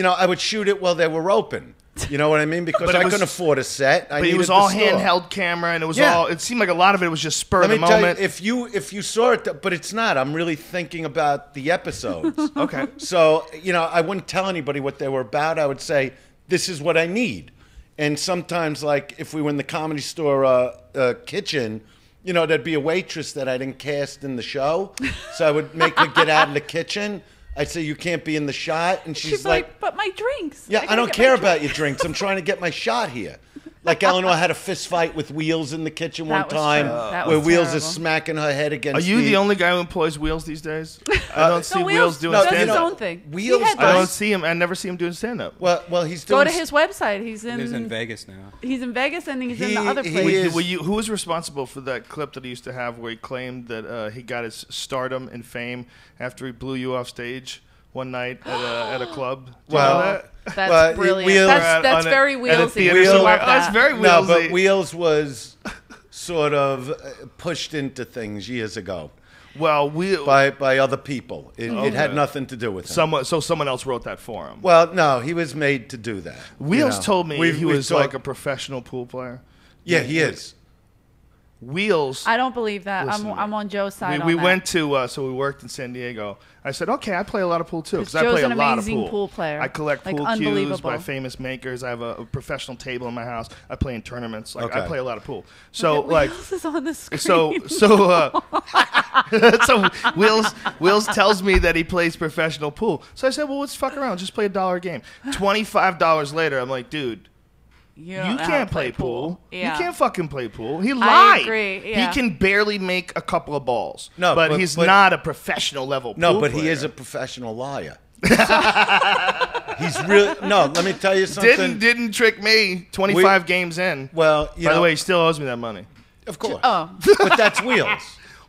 I would shoot it while they were open. You know what I mean? Because But it I was- couldn't afford a set. But it was all handheld camera, and it was all. It seemed like a lot of it was just spur of the Let me tell moment. you, if you saw it, but it's not. I'm really thinking about the episodes. Okay. So, I wouldn't tell anybody what they were about. I would say, this is what I need. And sometimes, like, if we were in the Comedy Store kitchen, there'd be a waitress that I didn't cast in the show. So I would make her get out of the kitchen. I'd say, you can't be in the shot. And she's like, but my drinks. yeah, I gotta don't get care my about drinks." your drinks. I'm trying to get my shot here. Like Eleanor had a fist fight with Wheels in the kitchen one That was time, true. That where was Wheels terrible. is smacking her head against. Are you the the only guy who employs Wheels these days? I don't see No, Wheels doing does stand his up. own thing. Wheels- He I don't headlines. see him. I never see him doing stand up. Well, he's doing. Go to his website. He's He's in Vegas now. He's in Vegas and he's in He- the other he place. is- Who was responsible for that clip that he used to have where he claimed that he got his stardom and fame after he blew you off stage one night at a club? Do you Well, know that? That's Well, brilliant. Wheels- That's On a- very at a Wheelsy. theater I somewhere. love Oh, it's that. very No, Wheelsy. but Wheels was sort of pushed into things years ago Well, by other people. It had nothing to do with him. someone else wrote that for him. Well, no, he was made to do that. Wheels told me We've he was talked- like a professional pool player. Yeah, he is. Wheels. I don't believe that. Listen, I'm on Joe's side. we on that. went to so we worked in San Diego. I said, okay, I play a lot of pool too because I Joe's play a an lot of amazing pool. pool player. I collect Like, pool cues unbelievable. by famous makers. I have a professional table in my house. I play in tournaments. Like I Okay. play a lot of pool. So What like else is on the screen? so Wheels tells me that he plays professional pool. So I said, well, let's fuck around. Just play $1 a game. $25 later, I'm like, dude. you You don't know how can't to play pool. Yeah. You can't fucking play pool. He lied. agree, yeah. He can barely make a couple of balls. No, but but- he's but- not a professional level. No, pool but player. he is a professional liar. He's really no. Let me tell you something. Didn't trick me. 25 games in. Well, you By know, the way, he still owes me that money. of course. Oh, But that's Wheels.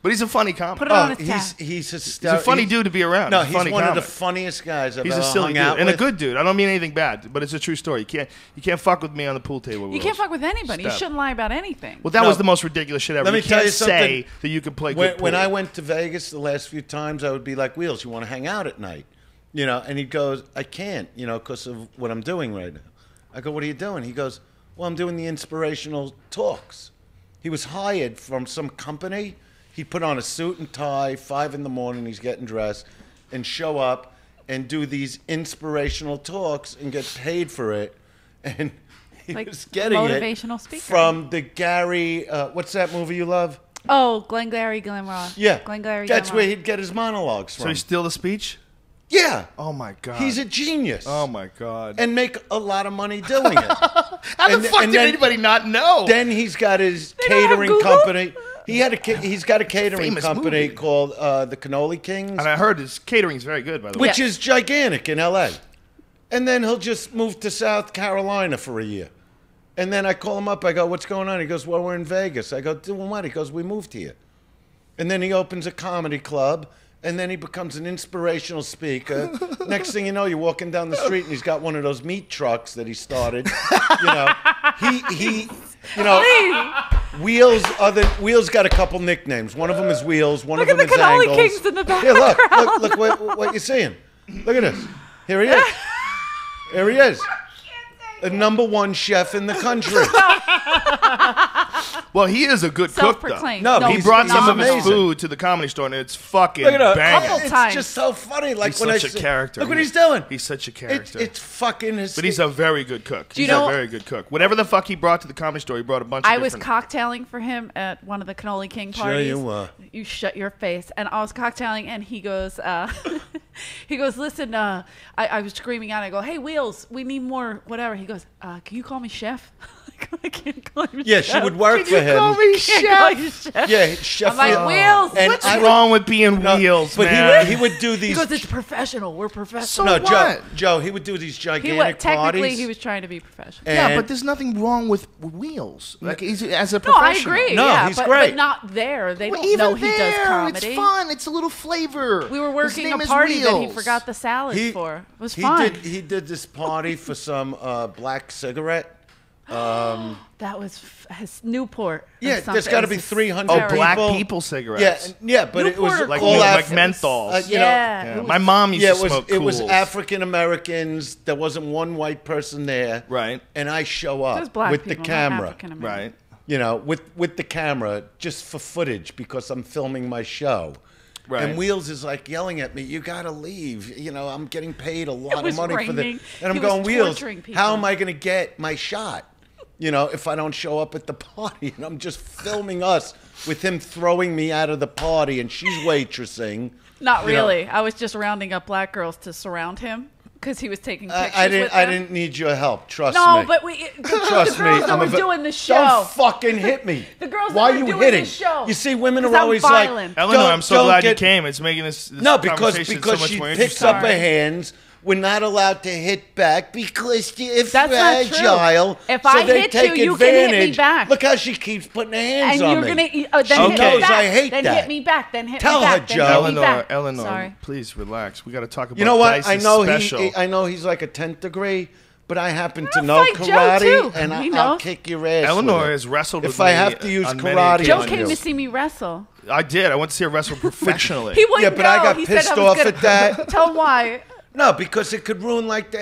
But he's a funny comic. put it on Oh, his tab. he's He's a funny dude to be around. No, he's a he's funny one of comic. the funniest guys I've He's ever a silly hung dude out and with. a good dude. I don't mean anything bad, but it's a true story. You can't fuck with me on the pool table. You can't fuck with anybody. You Step. shouldn't lie about anything. Well, that No. was the most ridiculous shit ever. Let me you tell can't you something. say that you can play good pool. When I went to Vegas the last few times, I would be like, Wheels, you want to hang out at night? And he goes, I can't, because of what I'm doing right now. I go, what are you doing? He goes, well, I'm doing the inspirational talks. He was hired from some company. He'd put on a suit and tie, 5 a.m, he's getting dressed, and show up and do these inspirational talks and get paid for it. And he Like was getting motivational it speaker. from the Gary, what's that movie you love? Oh, Glengarry Glen Ross. Yeah. Glengarry That's Glen where Ross. he'd get his monologues so from. he steal the speech? Yeah. Oh my god. He's a genius. Oh my god. And make a lot of money doing it. How the and- fuck and did then- anybody not know? Then he's got his don't have catering Google? company. He's got a catering famous company movie. called the Cannoli Kings, and I heard his catering's very good, by the way. which is gigantic in L.A. And then he'll just move to South Carolina for a year. And then I call him up. I go, what's going on? He goes, well, we're in Vegas. I go, doing what? He goes, we moved here. And then he opens a comedy club. And then he becomes an inspirational speaker. Next thing you know, you're walking down the street and he's got one of those meat trucks that he started. Wheels got a couple nicknames. One of them is Wheels. One Look of at them the is Cannoli Angles. Kings in the Here, look what you're seeing. Look at this. Here he is. Here he is. The #1 chef in the country. Well, he is a good cook, though. Self-proclaimed. No, He he's- brought some of his amazing. food to the comedy store, and it's fucking Look at it. banging. Couple It's times. just so funny. Like He's when such I a character. Look what he's doing. He's such a character. It's fucking his. But he's a very good cook. you He's know- a very good cook. Whatever the fuck he brought to the comedy store, he brought a bunch of I was different... cocktailing for him at one of the Cannoli King Sure parties. you were. You shut your face. And I was cocktailing, and he goes, listen, I was screaming out. I go, hey, Wheels, we need more, whatever. He goes, can you call me chef? I can't call you Yeah, chef. she would work for him. Call me Can't call chef. you chef. Yeah, chef. I'm like, Wheels, And What's I would- wrong with being No, Wheels, but man? he would do He these. goes, it's professional. We're professional. no, what? Joe, he would do these gigantic Technically, parties. he was trying to be professional. Yeah, and- but there's nothing wrong with Wheels. Like he's as a No, I professional. agree. No, yeah, he's but, great. But not there. They Well, don't even know he there, does comedy. It's fun. It's a little flavor. We were His working name a is party that he Wheels. forgot the salad He- for. It was he fun. did this party for some black cigarette That was Newport. or Yeah, there's something. got to It be was 300 Oh, people. black people cigarettes. Yeah, yeah, but it was Newport or like, Cool. like Af- menthols. you know, Yeah. Yeah, my mom used yeah, to smoke it was Cools. African Americans. There wasn't one white person there. Right. And I show There's up black with people, the not camera. African-American. Right. You know, with the camera just for footage because I'm filming my show. Right. And Wheels is like yelling at me, "You gotta leave! You know, I'm getting paid a lot of was money for raining. this." And I'm He was going, "Wheels, torturing people. how am I going to get my shot? You know, if I don't show up at the party?" And I'm just filming us with him throwing me out of the party, and she's waitressing. Not You know, really. I was just rounding up black girls to surround him because he was taking pictures I didn't. with I them. didn't need your help. Trust No, me. but Trust the me. girls that I'm were a ve- doing the show. Don't fucking hit me. The girls that Why were are you doing hitting? the show. You see, women 'Cause are I'm always violent. like, Eleanor, "Don't- I'm so don't glad get-" you came. It's making this No, because conversation so much she more picks interesting. up her hands. We're not allowed to hit back because you're That's not true. fragile. If so I they hit take you, you can hit me advantage. back. Look how she keeps putting her hands And on you're me. gonna then She hit knows me back. I hate then that. hit me back. Then hit Tell me her, back. Then Joe. hit me Eleanor, back. Eleanor, Sorry. please relax. We got to talk about You know what? Dice's I know special. I know he's like a 10th degree, but I happen to I'll know fight Joe, karate, too. and He I'll knows. kick your ass. Eleanor with it. has wrestled with If I me have to use on many karate, Joe on came you. to see me wrestle. I did. I went to see her wrestle professionally. He wouldn't Yeah, but I go. got He said pissed I was off gonna- at that. Tell him why. No, because it could ruin like the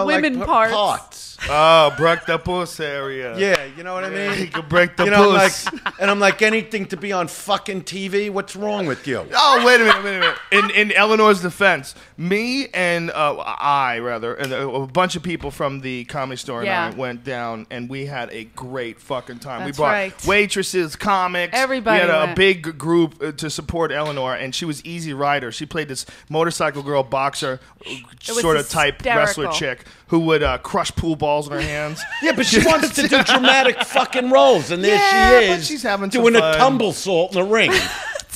Women like parts. Oh, break the puss area. Yeah, you know what I mean. He could break the You know, like, puss. and I'm like, anything to be on fucking TV. What's wrong with you? Oh, wait a minute. In Eleanor's defense, me and and a bunch of people from the Comedy Store Yeah. and I went down, and we had a great fucking time. That's we brought right. waitresses, comics. Everybody We had a went. big group to support Eleanor, and she was Easy Rider. She played this motorcycle girl boxer, was sort of type wrestler hysterical. chick who would crush pool balls in her hands. Yeah, but she wants to do dramatic fucking roles, and there Yeah, she but is she's having some doing a fun. tumble salt in the ring.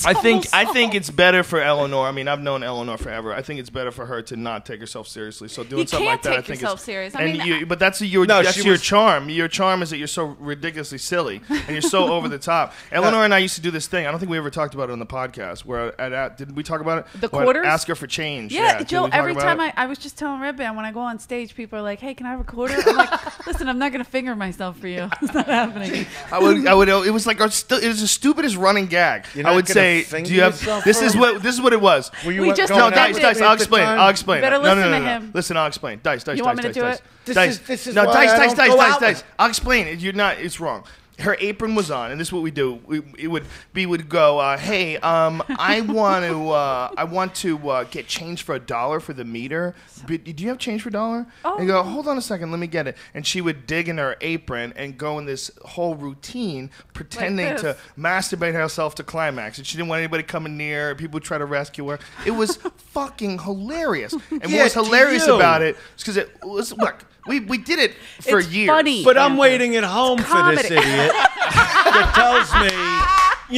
I think it's better for Eleanor. I mean, I've known Eleanor forever. I think it's better for her to not take herself seriously. So doing You something can't like that, take I think yourself it's serious. I and mean, but that's your No, that's she your was- charm. Your charm is that you're so ridiculously silly and you're so over the top. Eleanor and I used to do this thing. I don't think we ever talked about it on the podcast. Where did we talk about it? The Where I'd quarters? ask her for change. Yeah, did Joe, we talk every about time it? I was just telling Red Band when I go on stage, people are like, hey, can I have a quarter? I'm like, listen, I'm not going to finger myself for you. It's not happening. I would. It was like it was the stupidest running gag. You're I not would gonna say, finger "Do you have?" yourself This for is him? what it was. Were you We just going No, out Dice, with Dice, him I'll at the explain. time? I'll explain. Better it. No, listen no, to no, no. him. Listen, I'll explain. Dice. You want me to do it? This is No, why Dice, I Dice, don't go out Dice. I'll explain it. You're not. It's wrong. Her apron was on, and this is what we do. We would go, hey, I want to get change for $1 for the meter. Do you have change for $1? Oh. And go, hold on a second, let me get it. And she would dig in her apron and go in this whole routine, pretending Like to this. masturbate herself to climax. And she didn't want anybody coming near. People would try to rescue her. It was fucking hilarious. And Yeah, what was to hilarious you. about it is because it was look. We did it for It's years. funny. But I'm Anthony. waiting at home for this comedy. idiot that tells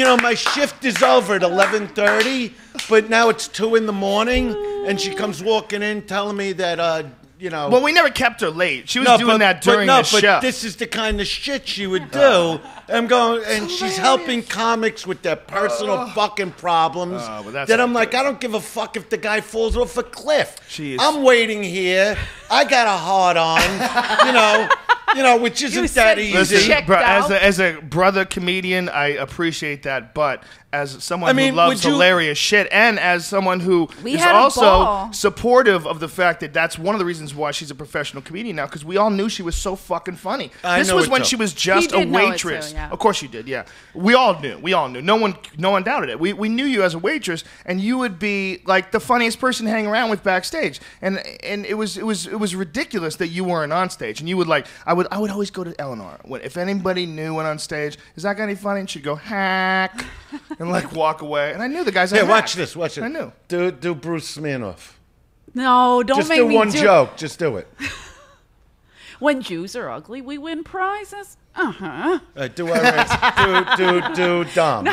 me, my shift is over at 11:30, but now it's 2 in the morning, and she comes walking in telling me that, Well, we never kept her late. She was doing that during but the show. this is the kind of shit she would do. I'm going, and she's helping comics with their personal fucking problems. but that's that not I'm like, good. I don't give a fuck if the guy falls off a cliff. Jeez. I'm waiting here. I got a hard on, which You isn't said that you easy. checked as out. as a brother comedian, I appreciate that. But as someone I mean, who loves would you- hilarious shit, and as someone who We is had a also ball. supportive of the fact that that's one of the reasons why she's a professional comedian now, because we all knew she was so fucking funny. I This know was it when too. she was just He a did know it waitress. too, yeah. Of course you did, yeah. We all knew. No one doubted it. We knew you as a waitress, and you would be like the funniest person to hang around with backstage. And it was ridiculous that you weren't on stage. And you would I would always go to Eleanor if anybody new went on stage. Is that guy any funny? And she'd go hack and walk away. And I knew the guys. Yeah, I watch hacked. this. Watch it. I knew. Do Bruce Smirnoff. No, don't Just make do me one do joke. Just do it. When Jews are ugly, we win prizes. Uh-huh. Do Dom.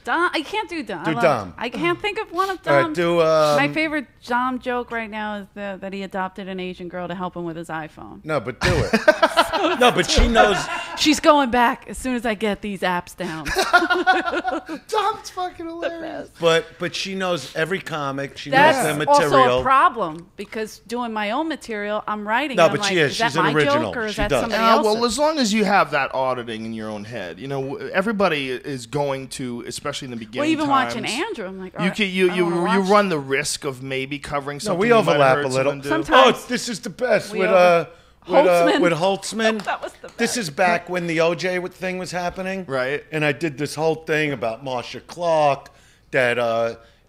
Dom. I can't do Dom. Do Dom. I can't think of one of All right, Dom's. do My favorite Dom joke right now is that he adopted an Asian girl to help him with his iPhone. no, but do it. No, but she knows. She's going back as soon as I get these apps down. Dom's fucking hilarious. But she knows every comic. She knows That's the material. also a problem because doing my own material, I'm writing. No, I'm but like, she is. Is that She's an my original. joke or is She that does. somebody else's? Well, as long as you have that auditing in your own head, you know, everybody is going to, especially in the beginning. Well, even times, watching Andrew, I'm like, all you right, can, I you wanna watch run the risk of maybe covering No, something. we you might have overlap heard a little. someone do. Sometimes- Oh, this is the best We with Holtzman. with Holtzman. That was the best. This is back when the OJ thing was happening, Right. And I did this whole thing about Marsha Clark that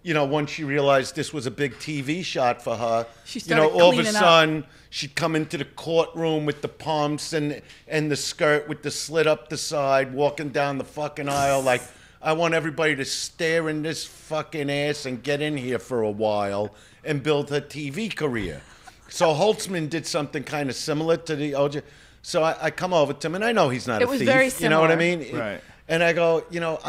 once she realized this was a big TV shot for her, She started all of a cleaning up. sudden she'd come into the courtroom with the pumps and the skirt with the slit up the side, walking down the fucking aisle like, I want everybody to stare in this fucking ass and get in here for a while and build her TV career. So Holtzman did something kind of similar to the OJ. So I come over to him, and I know he's not It a was thief. very You know what I similar. mean? Right. And I go,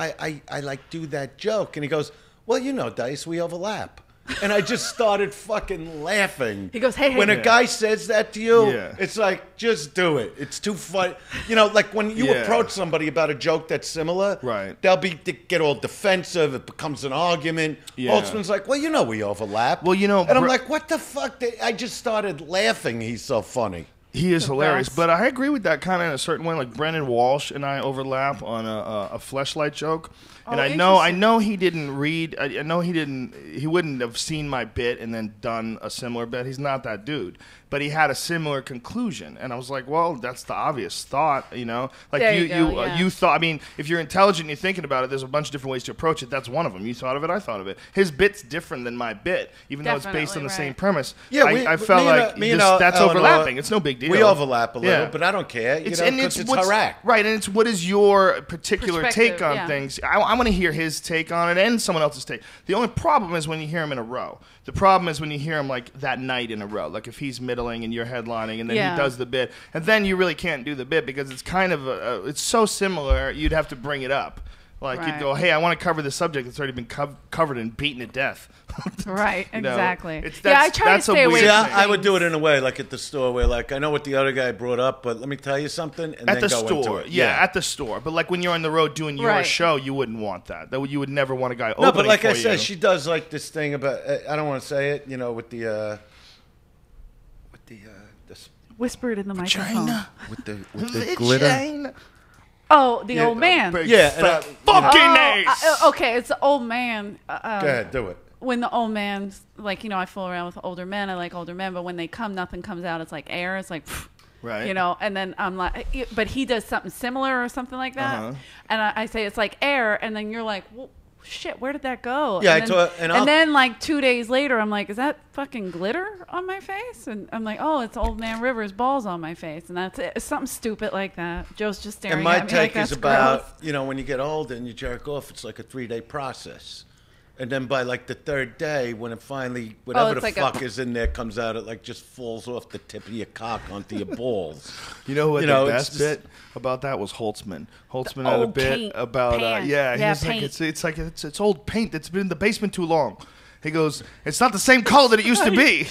I like do that joke. And he goes, well, Dice, we overlap. And I just started fucking laughing. He goes, hey. When a Yeah. guy says that to you, Yeah. it's like, just do it. It's too funny. Like when you Yeah. approach somebody about a joke that's similar, Right. they get all defensive. It becomes an argument. Yeah. Holtzman's like, well, we overlap. Well, and I'm Br- like, what the fuck? I just started laughing. He's so funny. He is hilarious, best. but I agree with that kind of in a certain way. Like Brendan Walsh and I overlap on a Fleshlight joke, and Oh, I interesting. know he didn't read. I know he wouldn't have seen my bit and then done a similar bit. He's not that dude, but he had a similar conclusion, and I was like, well, that's the obvious thought, Like There you go, yeah. you thought. I mean, if you're intelligent and you're thinking about it, there's a bunch of different ways to approach it. That's one of them. You thought of it, I thought of it. His bit's different than my bit, even though it's based on the Definitely, same right. premise. Yeah, I felt like that's Eleanor, overlapping. It's no big deal. We overlap a little, Yeah. but I don't care. It's her act. right, and it's what is your particular Perspective, take on yeah. things. I want to hear his take on it and someone else's take. The only problem is when you hear him in a row. The problem is when you hear him like that night in a row, like if he's middling and you're headlining, and then Yeah. he does the bit, and then you really can't do the bit because it's kind of it's so similar. You'd have to bring it up. Like you'd Right. go, hey, I want to cover this subject that's already been covered and beaten to death. Right, You know, exactly. it's- Yeah, I that's- try to that's a stay away weird from thing. I would do it things. in a way like at the store where like I know what the other guy brought up, but let me tell you something and At then the go into store, it. yeah, at the store. But like when you're on the road doing your Right. show, you wouldn't want that. You would never want a guy opening No, but like for I said, you. she does like this thing about I don't want to say it, with the Whisper it in the microphone. China. with the glitter. China. Oh, the old man. Big Yeah, and fat I- fucking ace. Okay, it's the old man. Go ahead, do it. When the old man's like, I fool around with older men. I like older men, but when they come, nothing comes out. It's like air. It's like, Right. And then I'm like, but he does something similar or something like that. Uh-huh. And I say it's like air, and then you're like, well, shit, where did that go? Yeah, and I then, told- and then like 2 days later, I'm like, is that fucking glitter on my face? And I'm like, oh, it's Old Man Rivers balls on my face, and that's it. It's something stupid like that. Joe's just staring And my at me like take is that's about, gross. when you get older and you jerk off, it's like a 3-day process. And then by like the third day, when it finally, whatever it's the like fuck is in there comes out, it like just falls off the tip of your cock onto your balls. You know what You the know, it's best just- bit about that was Holtzman. Holtzman had a old bit paint about pan. he Yeah, was like paint. it's like it's old paint that's been in the basement too long. He goes, it's not the same color that it used to be.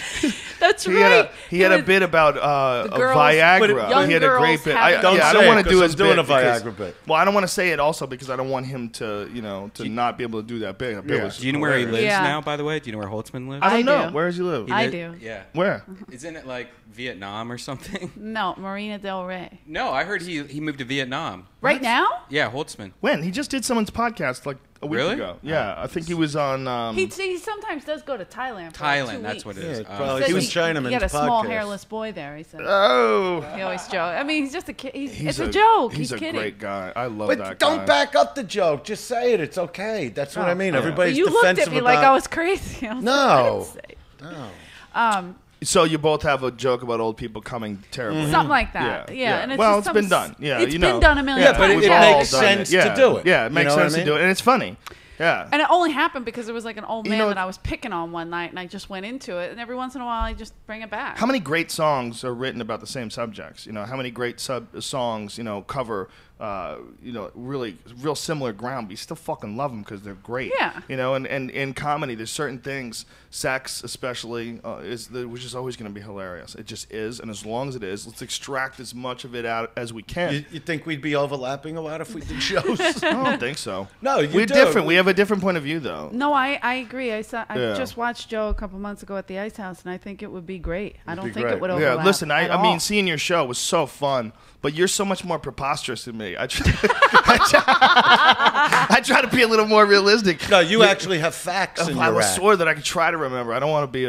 That's He right. had a It was- bit about girls- Viagra. young He had a great girls bit. having- Don't I say don't it, want to 'cause do I'm his doing bit a because- Viagra bit. Well, I don't want to say it also because I don't want him to to not be able to do that bit. That bit Yeah. was Do you know where he hilarious. lives Yeah. now, by the way? Do you know where Holtzman lives? I don't I know. do. Where does he live? I do. Yeah. Where? Isn't it like Vietnam or something? No, Marina Del Rey. No, I heard he moved to Vietnam. Right now? Yeah, Holtzman. When? He just did someone's podcast like a week Really? ago. Yeah, I think he was on. He sometimes does go to Thailand. For like 2 Thailand, that's weeks. what it Yeah, is. he probably- Says he was Chinaman's He got a small podcast. hairless boy there. He said. Oh. He always joke. I mean, he's just a kid. It's a a joke. He's a kidding. great guy. I love But that don't guy. back up the joke. Just say it. It's okay. That's what I mean. yeah. Everybody's You looked defensive at me about. like I was crazy. I was No. like, I didn't say. No. So you both have a joke about old people coming terribly. Something like that. Yeah. And it's well, just it's been some- done. Yeah, it's you been know. done a million Yeah, but times. it We've all makes done sense to Yeah. do it. Yeah, it You makes know what I sense to mean? do it, and it's funny. Yeah. And it only happened because there was like an old man know- that I was picking on one night, and I just went into it. And every once in a while, I just bring it back. How many great songs are written about the same subjects? How many great songs cover really real similar ground, but you still fucking love them because they're great. Yeah. And in comedy, there's certain things, sex especially, which is always going to be hilarious. It just is, and as long as it is, let's extract as much of it out as we can. You think we'd be overlapping a lot if we did shows? I don't think so. No, we're different. We have a different point of view, though. No, I agree. I just watched Joe a couple months ago at the Ice House, and I think it would be great. I don't think it would overlap. Yeah, listen, at I mean, all. seeing your show was so fun, but you're so much more preposterous than me. I try to be a little more realistic. No, you actually have facts in I your was act. sore that I could try to remember. I don't want to be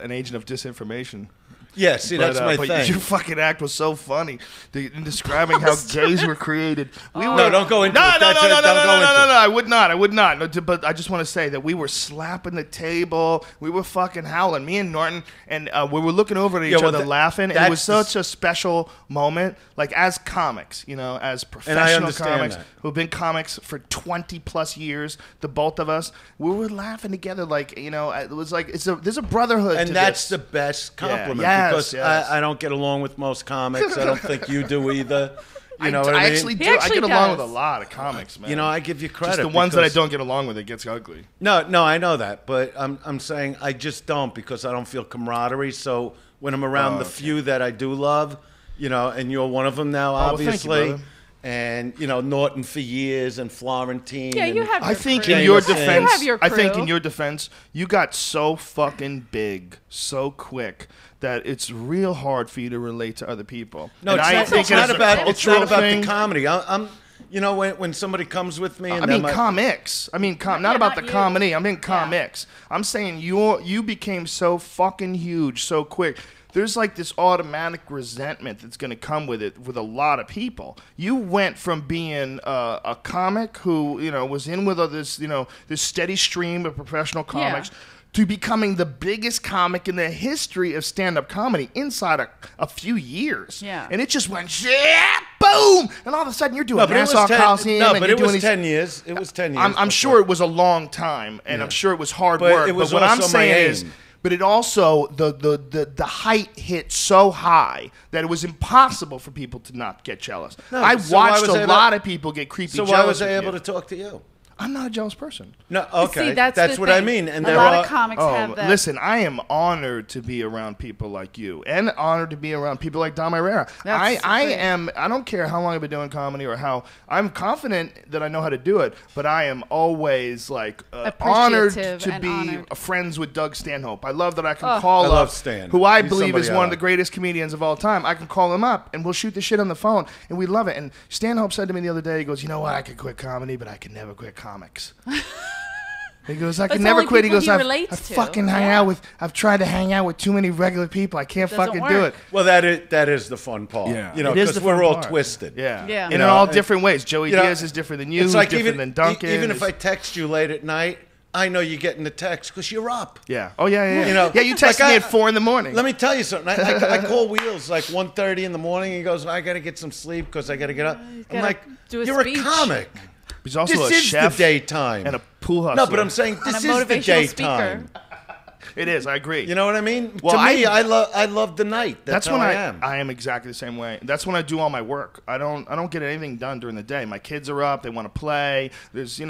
an agent of disinformation. Yeah, see, that's my but thing. Your fucking act was so funny in describing how gays were created. No, don't go into it. No. I would not. No, but I just want to say that we were slapping the table. We were fucking howling. Me and Norton, and we were looking over at each other laughing. It was such a special moment. Like, as comics, as professional comics who've been comics for 20 plus years, the both of us, we were laughing together. Like, it was like there's a brotherhood. And to that's this. the best compliment. Yeah. Because Yes. I don't get along with most comics. I don't think you do either. You know what I mean? Actually He do. I actually get along does. with a lot of comics, man. I give you credit. Just the ones that I don't get along with, it gets ugly. No, I know that, but I'm saying I just don't because I don't feel camaraderie. So when I'm around the few that I do love, and you're one of them now, well, thank you, obviously. brother. And Norton for years and Florentine. Yeah, you and have. I think crew. in your Jameson. defense, You have your I think crew. in your defense, you got so fucking big, so quick that it's real hard for you to relate to other people. No, And it's I not, think it's not a about cultural the thing. comedy. I'm when somebody comes with me, and I mean they're comics. I mean not Yeah, about not the you. comedy. I mean comics. I'm saying you became so fucking huge so quick. There's like this automatic resentment that's going to come with it with a lot of people. You went from being a comic who was in with this this steady stream of professional comics. Yeah. To becoming the biggest comic in the history of stand-up comedy inside a few years. Yeah. And it just went, boom! And all of a sudden you're doing Nassau Coliseum. No, and but you're it was doing these, 10 years. It was 10 years. I'm sure it was a long time, and I'm sure it was hard But work. it was but what I'm also my saying is, aim. but it also the height hit so high that it was impossible for people to not get jealous. I so why watched was a I lot of people get creepy. So jealous why was I with able you. to talk to you? I'm not a jealous person. No, okay, See, that's the what I thing. mean. And a there lot are of comics have that. Listen, I am honored to be around people like you, and honored to be around people like Dom Herrera. I great. am. I don't care how long I've been doing comedy or how I'm confident that I know how to do it, but I am always like honored Appreciative to and be honored. friends with Doug Stanhope. I love that I can Oh. call I up love Stan. who I He's believe is somebody one I of the like. greatest comedians of all time. I can call him up and we'll shoot the shit on the phone, and we love it. And Stanhope said to me the other day, he goes, "You know what? I could quit comedy, but I can never quit comics." He goes, I can That's never only quit. He people goes, he I relates to. fucking hang Yeah. out with. I've tried to hang out with too many regular people. I can't Doesn't fucking do it. work. Well, that is the fun part. It is because the we're fun all part. twisted. Yeah, Yeah. And You in know, all and- different ways. Joey you know, Diaz is different than you. It's Who's like different than Duncan. Even if It's- I text you late at night, I know you're getting the text because you're up. yeah. Oh yeah. You know, yeah. You texted like me I- at 4 in the morning. Let me tell you something. I call Wheels like 1:30 in the morning. He goes, I got to get some sleep because I got to get up. I'm gotta like, do a you're speech. a comic. He's also This a is chef the daytime. and a pool hustler. No, but I'm saying And this a is the motivational speaker. daytime. it is. I agree. You know what I mean? Well, to me, I- I love the night. That's when how I am. I am exactly the same way. That's when I do all my work. I don't get anything done during the day. My kids are up. They want to play. There's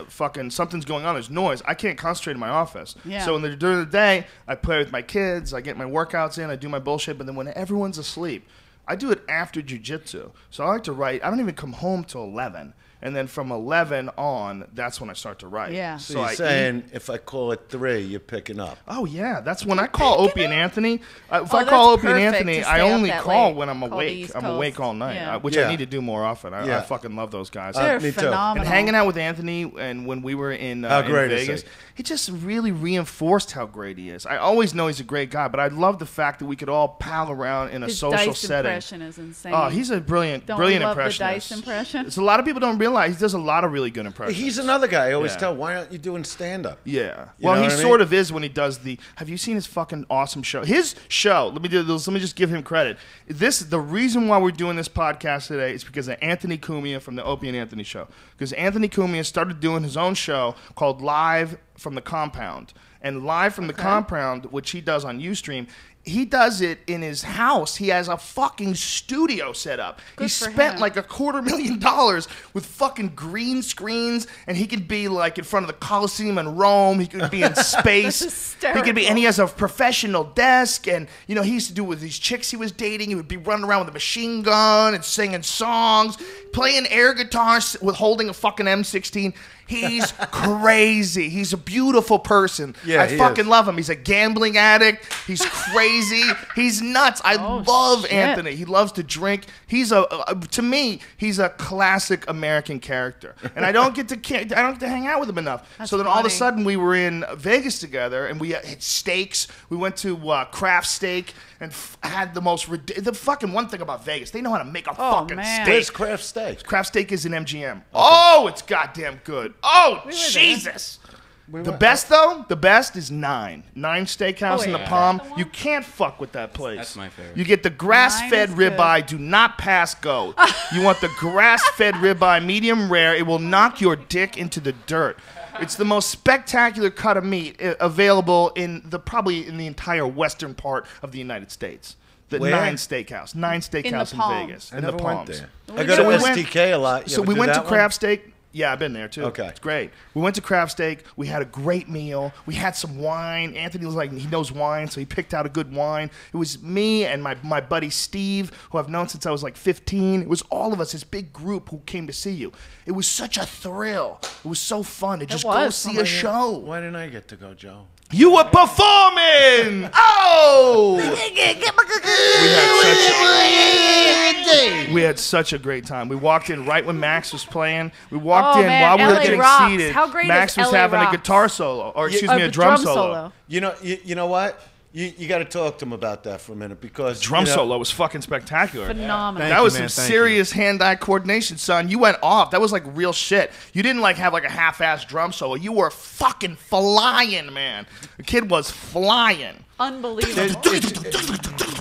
fucking something's going on. There's noise. I can't concentrate in my office. Yeah. So during the day, I play with my kids. I get my workouts in. I do my bullshit. But then when everyone's asleep, I do it after jujitsu. So I like to write. I don't even come home till 11. And then from 11 on, that's when I start to write. Yeah. So So you're I saying if I call it 3, you're picking up. Oh yeah, that's when I call Opie and Anthony. If Oh, I call that's Opie and perfect Anthony, to I stay up only that call late. when I'm Call the awake. East I'm Coast. awake all night, Yeah. which Yeah. I need to do more often. I Yeah. fucking love those guys. They're me too. phenomenal. And hanging out with Anthony, and when we were in great is Vegas, he? he just really reinforced how great he is. I always know he's a great guy, but I love the fact that we could all pal around in a His social dice setting. impression is insane. Oh, he's a brilliant Don't we love the impressionist. dice impression? It's a lot of people don't realize he does a lot of really good impressions. He's another guy. I always Yeah. tell, why aren't you doing stand-up? Yeah. You Well, know he what I mean? sort of is when he does the. Have you seen his fucking awesome show? His show. Let me do this. Let me just give him credit. The reason why we're doing this podcast today is because of Anthony Cumia from the Opie and Anthony show. Because Anthony Cumia started doing his own show called Live from the compound. And live from the compound, which he does on Ustream, he does it in his house. He has a fucking studio set up. He spent like $250,000 with fucking green screens, and he could be like in front of the Colosseum in Rome. He could be in space. He could be, and he has a professional desk. And you know, he used to do with these chicks he was dating. He would be running around with a machine gun and singing songs, playing air guitars with holding a fucking M16. He's crazy. He's a beautiful person. Yeah, I fucking love him. He's a gambling addict. He's crazy. He's nuts. I love Anthony. He loves to drink. He's to me, he's a classic American character. And I don't get to hang out with him enough. So then all of a sudden we were in Vegas together, and we had steaks. We went to Craft Steak and had the most the fucking one thing about Vegas. They know how to make a fucking steak. Where's Craft Steak? Craft Steak is in MGM. Okay. Oh, it's goddamn good. Oh, Jesus. The best, though, is Nine Steakhouse in the Palm. You can't fuck with that place. That's my favorite. You get the grass-fed ribeye. Do not pass go. You want the grass-fed ribeye, medium rare. It will knock your dick into the dirt. It's the most spectacular cut of meat available in probably in the entire western part of the United States. The Nine Steakhouse in Vegas. I in never the went Palms. there. I go to STK a lot. So we went to Craft Steak. Yeah, I've been there too. Okay. It's great. We went to Craft Steak. We had a great meal. We had some wine. Anthony was like, he knows wine, so he picked out a good wine. It was me and my buddy Steve, who I've known since I was like 15. It was all of us, this big group who came to see you. It was such a thrill. It was so fun to just go see a show. Why didn't I get to go, Joe? You were performing! Oh! We had such a great time. We walked in right when Max was playing. We walked in while we were getting seated. How great Max was LA having rocks. a guitar solo, or excuse me, a drum solo. You know what? You got to talk to him about that for a minute, because Drum solo was fucking spectacular. Phenomenal. That was some serious hand-eye coordination, son. You went off. That was like real shit. You didn't like have like a half-ass drum solo. You were fucking flying, man. The kid was flying. Unbelievable.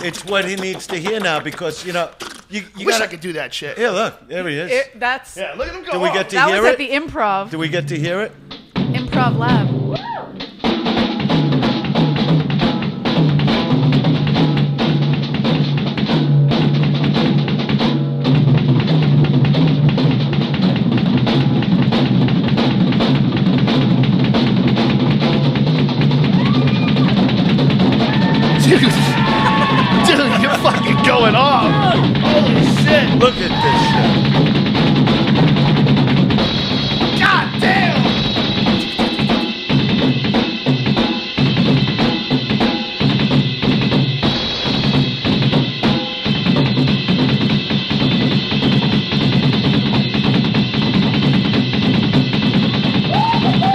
It's what he needs to hear now, because you Wish I could do that shit. Yeah, look, there he is. Yeah, look at him go. Do we get to that hear was it? at the Improv. Do we get to hear it? Improv Lab. Dude, you're fucking going off. Holy shit. Look at this shit. God damn.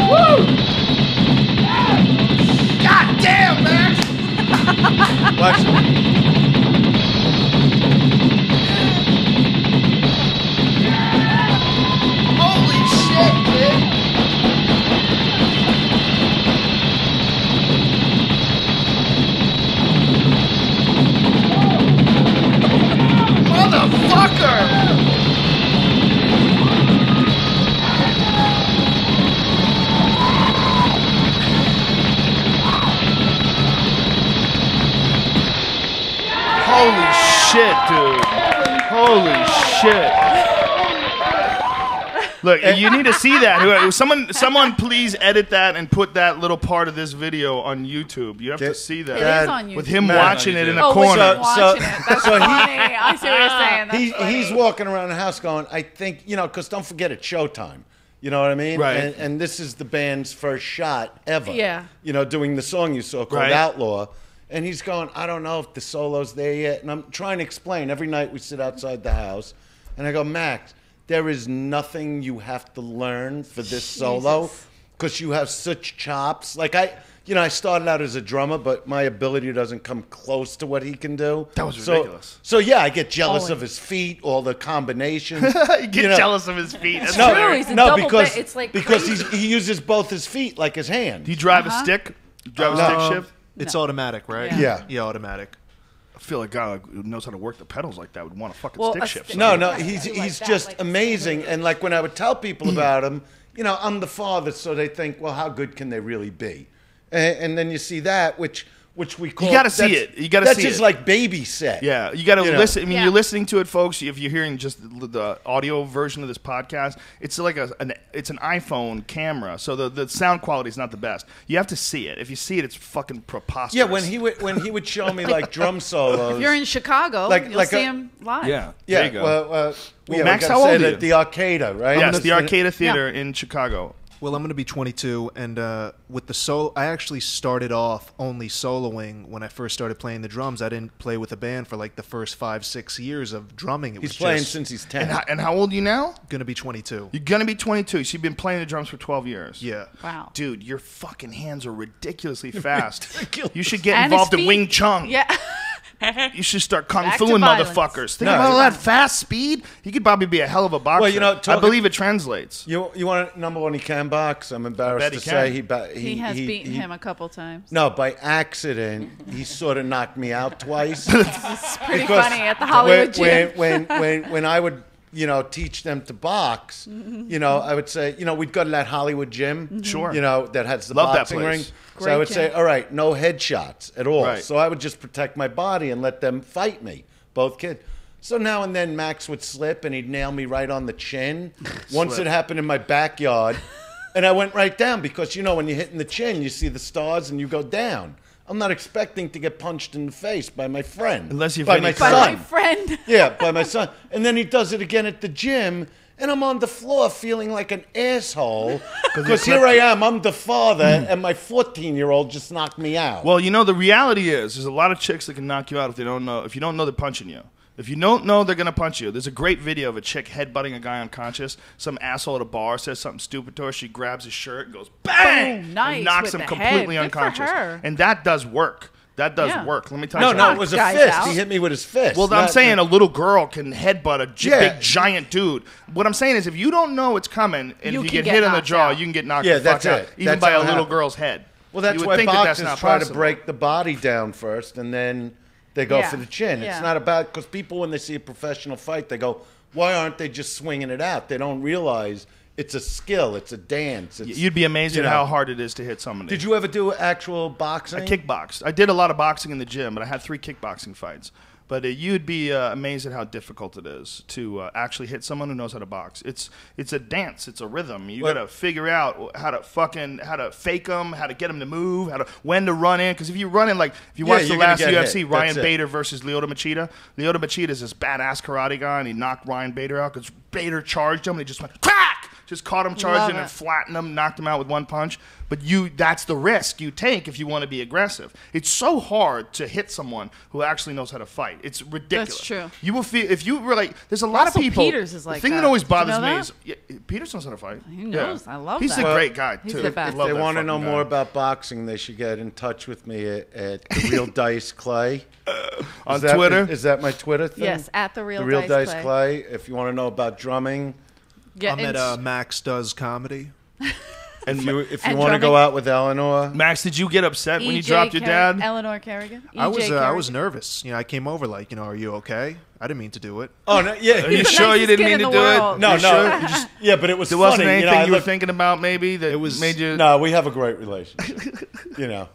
Woo! God damn, Max. Watch it. Holy shit, kid. Motherfucker! Holy shit, dude. Holy shit. Look, you need to see that. Someone please edit that and put that little part of this video on YouTube. You have to see that. It is on YouTube. With him watching it in a with corner. him watching it. That's funny. I see what you're saying. That's funny. He's walking around the house going, I think, because don't forget it's showtime. You know what I mean? Right. And this is the band's first shot ever. Yeah. Doing the song you saw called Right. Outlaw. And he's going, I don't know if the solo's there yet. And I'm trying to explain. Every night we sit outside the house. And I go, Max, there is nothing you have to learn for this solo, because you have such chops. Like I started out as a drummer, but my ability doesn't come close to what he can do. That was ridiculous. So yeah, I get jealous of his feet, all the combinations. You get jealous of his feet. That's true. hilarious. He's a double because bit. It's like because crazy. he uses both his feet like his hand. Do you drive a stick? Do you drive a stick shift? It's automatic, right? Yeah. automatic. I feel like a guy who knows how to work the pedals like that would want a fucking Well, stick a shift. stick- No, Like he's that, just like amazing. And like when I would tell people about him, I'm the father, so they think, well, how good can they really be? And then you see that, which we call... You got to see it. You got to see it. That's just like babysit. Yeah, you got to listen. I mean, Yeah. you're listening to it, folks. If you're hearing just the audio version of this podcast, it's like it's an iPhone camera, so the sound quality is not the best. You have to see it. If you see it, it's fucking preposterous. Yeah, when he would show me like drum solos. If you're in Chicago, you'll see him live. Yeah, yeah, there you go. Well, Max, we gotta how say old are that you? the Arcada, right? Yes, the Arcada Theater in Chicago. Well, I'm going to be 22, and with the solo, I actually started off only soloing when I first started playing the drums. I didn't play with a band for like the first 5-6 years of drumming. He's playing since he's 10. And how old are you now? Going to be 22. You're gonna be 22. So you've been playing the drums for 12 years. Yeah. Wow. Dude, your fucking hands are ridiculously fast. Ridiculous. You should get And involved his in feet. Wing Chun. Yeah. You should start kung Back to fuing violence. motherfuckers. Think No, about all you're that fast speed. You could probably be a hell of a boxer. Well, you know, I talking- believe it translates. You want to, number one, he can box. I'm embarrassed bet to he say can. He has beaten him a couple times. No, by accident, he sort of knocked me out twice. It's pretty Because funny at the Hollywood gym. when I would, teach them to box, I would say, we'd go to that Hollywood gym, Sure. that has the Love that boxing place. ring. So Great I would gym. say, all right, no headshots at all. Right. So I would just protect my body and let them fight me, both kids. So now and then Max would slip and he'd nail me right on the chin. Once it happened in my backyard, and I went right down because, when you're hitting the chin, you see the stars and you go down. I'm not expecting to get punched in the face by my friend. Unless you're by Vinny my By son. my friend. Yeah, by my son. And then he does it again at the gym, and I'm on the floor feeling like an asshole because here I am, I'm the father, and my 14-year-old just knocked me out. Well, the reality is, there's a lot of chicks that can knock you out if you don't know they're punching you. If you don't know they're going to punch you. There's a great video of a chick headbutting a guy unconscious. Some asshole at a bar says something stupid to her. She grabs his shirt and goes, bang! Boom, nice, and knocks with him the completely head. Good for unconscious. her. And that does work. That does Yeah. work. Let me tell you no, something. it was a Guys fist. out. He hit me with his fist. Well, I'm not- saying a little girl can headbutt a Yeah. big giant dude. What I'm saying is, if you don't know it's coming, and You if you can get get hit on the knocked jaw, out. you can get knocked Yeah, the fuck that's out, it. even That's by how a it little happens. girl's head. Well, that's You would why think that that's boxers not try to possible. break the body down first, and then they go Yeah. for the chin. Yeah. It's not about, because people, when they see a professional fight, they go, why aren't they just swinging it out? They don't realize it's a skill. It's a dance. It's, You'd be amazed you at know. how hard it is to hit somebody. Did you ever do actual boxing? I kickboxed. I did a lot of boxing in the gym, but I had 3 kickboxing fights. But you'd be amazed at how difficult it is to actually hit someone who knows how to box. It's a dance. It's a rhythm. You got to figure out how to fake them, how to get them to move, when to run in. Because if you run in, if you watch the you're gonna last get UFC, hit. Ryan That's it. Bader versus Lyoto Machida. Lyoto Machida is this badass karate guy, and he knocked Ryan Bader out because Bader charged him, and he just went crack. Just caught him charging Love and it. flattened him, knocked him out with one punch. But that's the risk you take if you want to be aggressive. It's so hard to hit someone who actually knows how to fight. It's ridiculous. That's true. You will feel, if you were there's a lot Russell of people. Peters is like the thing that. that always Did you bothers know me that? is Peters knows how to fight. He knows. I love He's that. a great guy, He's too. the best. If Love they that want to know fucking more guy. about boxing, they should get in touch with me at The Real Dice Clay. On Is that- Twitter. Is that my Twitter thing? Yes, at The Real The Real Dice Dice Clay. Clay. If you want to know about drumming, Get I'm in- at Max Does Comedy. if you And want to go drumming. out with Eleanor, Max, did you get upset when you EJ dropped your dad? Eleanor Kerrigan. I was EJ I was Kerrigan. nervous. I came over are you okay? I didn't mean to do it. oh no, yeah, Are you the sure you nicest didn't kid mean in to the do world. it? no, You sure? no, yeah, but it was There wasn't funny. anything I you were looked- thinking about maybe that It was- made you. No, we have a great relationship. you know.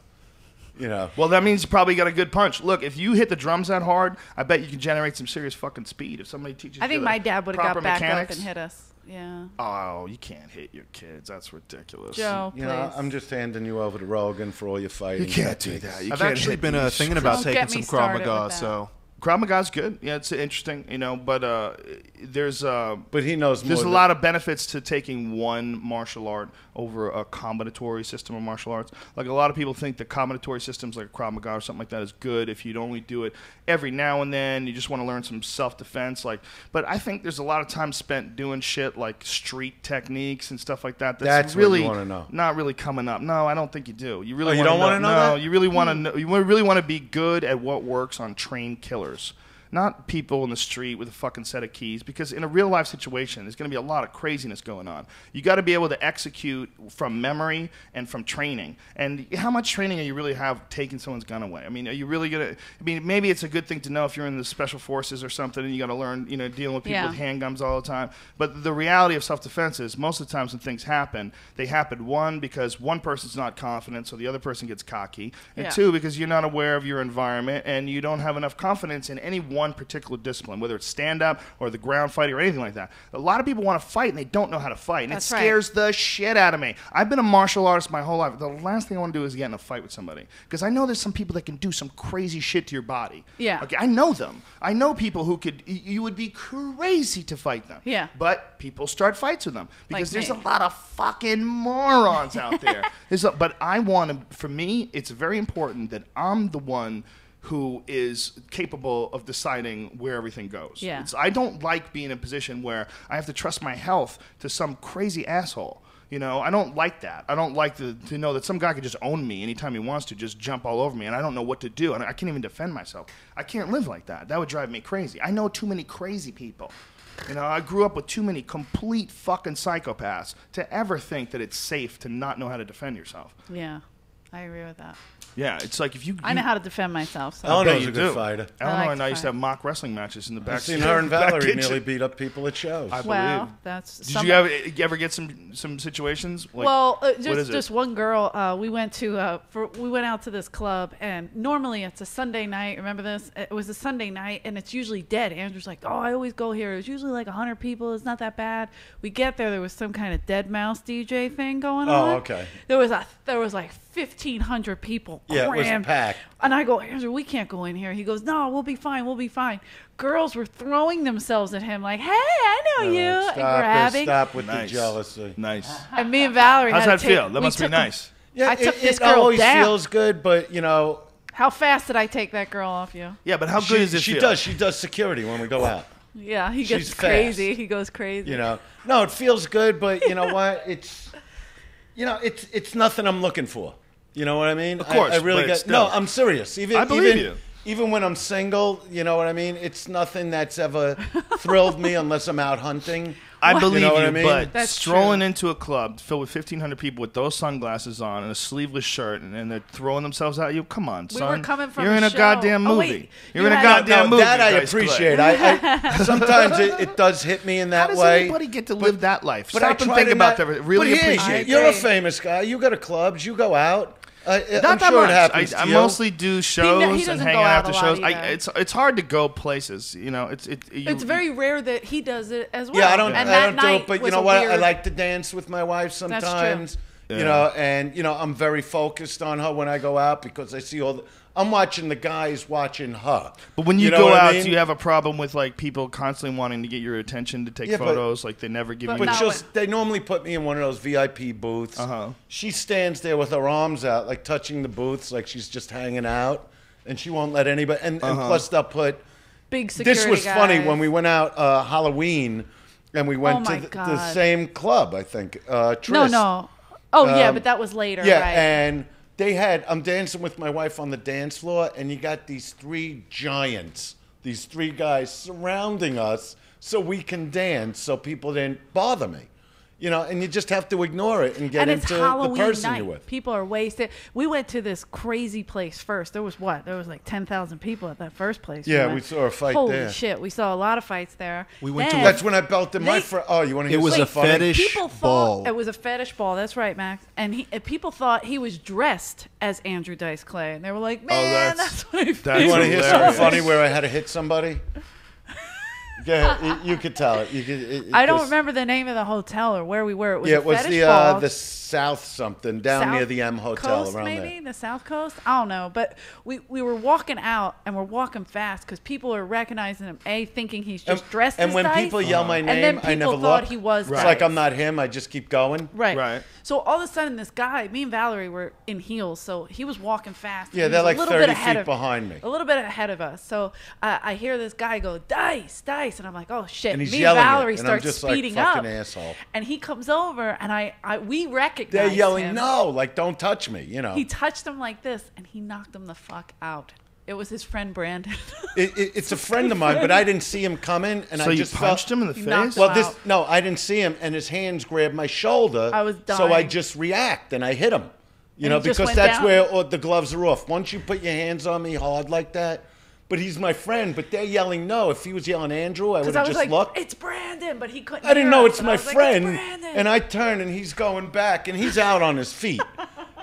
Well, that means you probably got a good punch. Look, if you hit the drums that hard, I bet you can generate some serious fucking speed. If somebody teaches I you think the my dad would have proper got back mechanics. up and hit us. Yeah. Oh, you can't hit your kids. That's ridiculous. Joe, You please. know, I'm just handing you over to Rogan for all your fighting. You can't do techniques. that. You I've can't actually hit been these. thinking about Don't taking get some me Krav started Maga, with that. so Krav Maga's good. Yeah, it's interesting, but there's But he knows more. there's a than- lot of benefits to taking one martial art over a combinatory system of martial arts. Like a lot of people think the combinatory systems like Krav Maga or something like that is good if you'd only do it every now and then. You just want to learn some self-defense. But I think there's a lot of time spent doing shit like street techniques and stuff like that. That's what really you wanna know. not really coming up. No, I don't think you do. You really Oh, you wanna don't wanna know No, that? you really want to know. You really want to be good at what works on trained killers. not people in the street with a fucking set of keys, because in a real life situation, there's going to be a lot of craziness going on. You got to be able to execute from memory and from training. And how much training are you really have taking someone's gun away? I mean, are you really going to, I mean, maybe it's a good thing to know if you're in the special forces or something and you got to learn, you know, dealing with people with handguns all the time. But the reality of self-defense is most of the times when things happen, they happen, one, because one person's not confident, so the other person gets cocky, and two, because you're not aware of your environment and you don't have enough confidence in any one particular discipline, whether it's stand-up or the ground fighting or anything like that. A lot of people want to fight and they don't know how to fight, and it scares the shit out of me. I've been a martial artist my whole life. The last thing I want to do is get in a fight with somebody, because I know there's some people that can do some crazy shit to your body. Yeah. Okay, I know them. I know people who could, you would be crazy to fight them. Yeah. But people start fights with them because Like there's me. a lot of fucking morons out there. But I want to, for me, it's very important that I'm the one who is capable of deciding where everything goes. Yeah. I don't like being in a position where I have to trust my health to some crazy asshole. You know, I don't like that. I don't like to know that some guy could just own me anytime he wants to, just jump all over me, and I don't know what to do. And I can't even defend myself. I can't live like that. That would drive me crazy. I know too many crazy people. You know, I grew up with too many complete fucking psychopaths to ever think that it's safe to not know how to defend yourself. Yeah, I agree with that. Yeah, it's like if you... I know how to defend myself. So. Eleanor's you a good do. fighter. Eleanor and I to used to have mock wrestling matches in the back. I've seen her and Valerie nearly beat up people at shows. I Well, believe. that's. Did you ever get some situations? Like, Well, what is it? just one girl. We went out to this club, and normally it's a Sunday night. Remember this? It was a Sunday night, and it's usually dead. Andrew's like, "Oh, I always go here. It's usually like 100 people. It's not that bad." We get there was some kind of dead mouse DJ thing going on. Oh, okay. There was like 1,500 people. Yeah, it was crammed. packed. And I go, "Andrew, we can't go in here." He goes, "No, we'll be fine. We'll be fine." Girls were throwing themselves at him like, "Hey, I know you," and grabbing. Stop with Nice. the jealousy. Nice. And me and Valerie How's had that to take, feel? That we must be took nice. Yeah, I took this it girl always down. feels good, but you know. How fast did I take that girl off you? Yeah, but how good is this She feel? does. She does security when we go out. Yeah, he gets She's crazy. fast. He goes crazy. You know, no, it feels good, but you know what? It's nothing I'm looking for. You know what I mean? Of course, I really but get. still. No, I'm serious. I believe you. Even when I'm single, you know what I mean? It's nothing that's ever thrilled me unless I'm out hunting. I believe You know what you, I mean? but That's strolling true. into a club filled with 1,500 people with those sunglasses on and a sleeveless shirt, and they're throwing themselves at you. Come on, We son. were coming from You're a in a show. goddamn Oh, movie. wait. You're You in a had- goddamn movie. That I Dice Clay. appreciate. I sometimes it does hit me in How that does way. anybody get to live that life? But I Stop and try think to about not- that. Really but here, appreciate you're that. a famous guy. You go to clubs. You go out. I'm Not that sure much. it happens I to you. mostly do shows and doesn't hang go out out after a lot shows. either. It's hard to go places. You know, It's very rare that he does it as well. Yeah, I don't. And I that don't do night it. But you was know a what? I weird- like to dance with my wife true. sometimes. Yeah. You know, and you know, I'm very focused on her when I go out because I see all the. I'm watching the guys watching her. But when you know go what I out, mean? do you have a problem with like people constantly wanting to get your attention to take Yeah, but- photos? Like they never give But you. But No, she'll, they normally put me in one of those VIP booths. Uh-huh. She stands there with her arms out, like touching the booths, like she's just hanging out, and she won't let anybody. And plus, they'll put. big security This was guys. funny when we went out Halloween, and we went Oh to my the God. same club. I think. Tris. No. Oh yeah, but that was later. Yeah, right. and they had. I'm dancing with my wife on the dance floor, and you got these three giants, these three guys surrounding us, so we can dance, so people didn't bother me. You know, and you just have to ignore it and get and it's into the Halloween person night. you're with. People are wasted. We went to this crazy place first. There was like 10,000 people at that first place. Yeah, went. we saw a fight Holy there. shit, we saw a lot of fights there. We went to Then- That's when I belted my They- friend. Oh, you want to It hear was something a funny? fetish People thought ball. it was a fetish ball. That's right, Max. And people thought he was dressed as Andrew Dice Clay, and they were like, "Man, that's- that's my that's favorite." You want to hear hilarious. something funny where I had to hit somebody? Yeah, you could tell it. You could. I don't remember the name of the hotel or where we were. It was Yeah, a it was fetish ball. the South something down near South the M Hotel Coast, around maybe there. the South Coast. I don't know, but we were walking out and we're walking fast because people are recognizing him. Thinking he's just dressed and as when Dice, people yell my and then name, people I never thought look. he was. It's Dice. like I'm not him. I just keep going. Right. Right. So all of a sudden, this guy, me and Valerie were in heels, so he was walking fast. Yeah, He they're was like a little 30 bit ahead feet of, behind me. A little bit ahead of us. So I hear this guy go, Dice, and I'm like, oh shit. And he's me and yelling it, Valerie and I'm start just like, speeding fucking up, asshole. and he comes over, and we recognize They're yelling, him. "No! Like, don't touch me!" You know. He touched him like this, and he knocked him the fuck out. It was his friend Brandon. It's a friend of mine, but I didn't see him coming, and So I you just punched him in the You knocked face? him Well, out. no, I didn't see him, and his hands grabbed my shoulder. I was So I dying. just react, and I hit him. You And know, he just because went that's down. where the gloves are off. Once you put your hands on me hard like that, but he's my friend, but they're yelling no. If he was yelling Andrew, I would Because I have was just like, looked. it's Brandon, but he couldn't I didn't hear know us, it's and my I was like, friend, Brandon. and I turn, and he's going back, and he's out on his feet.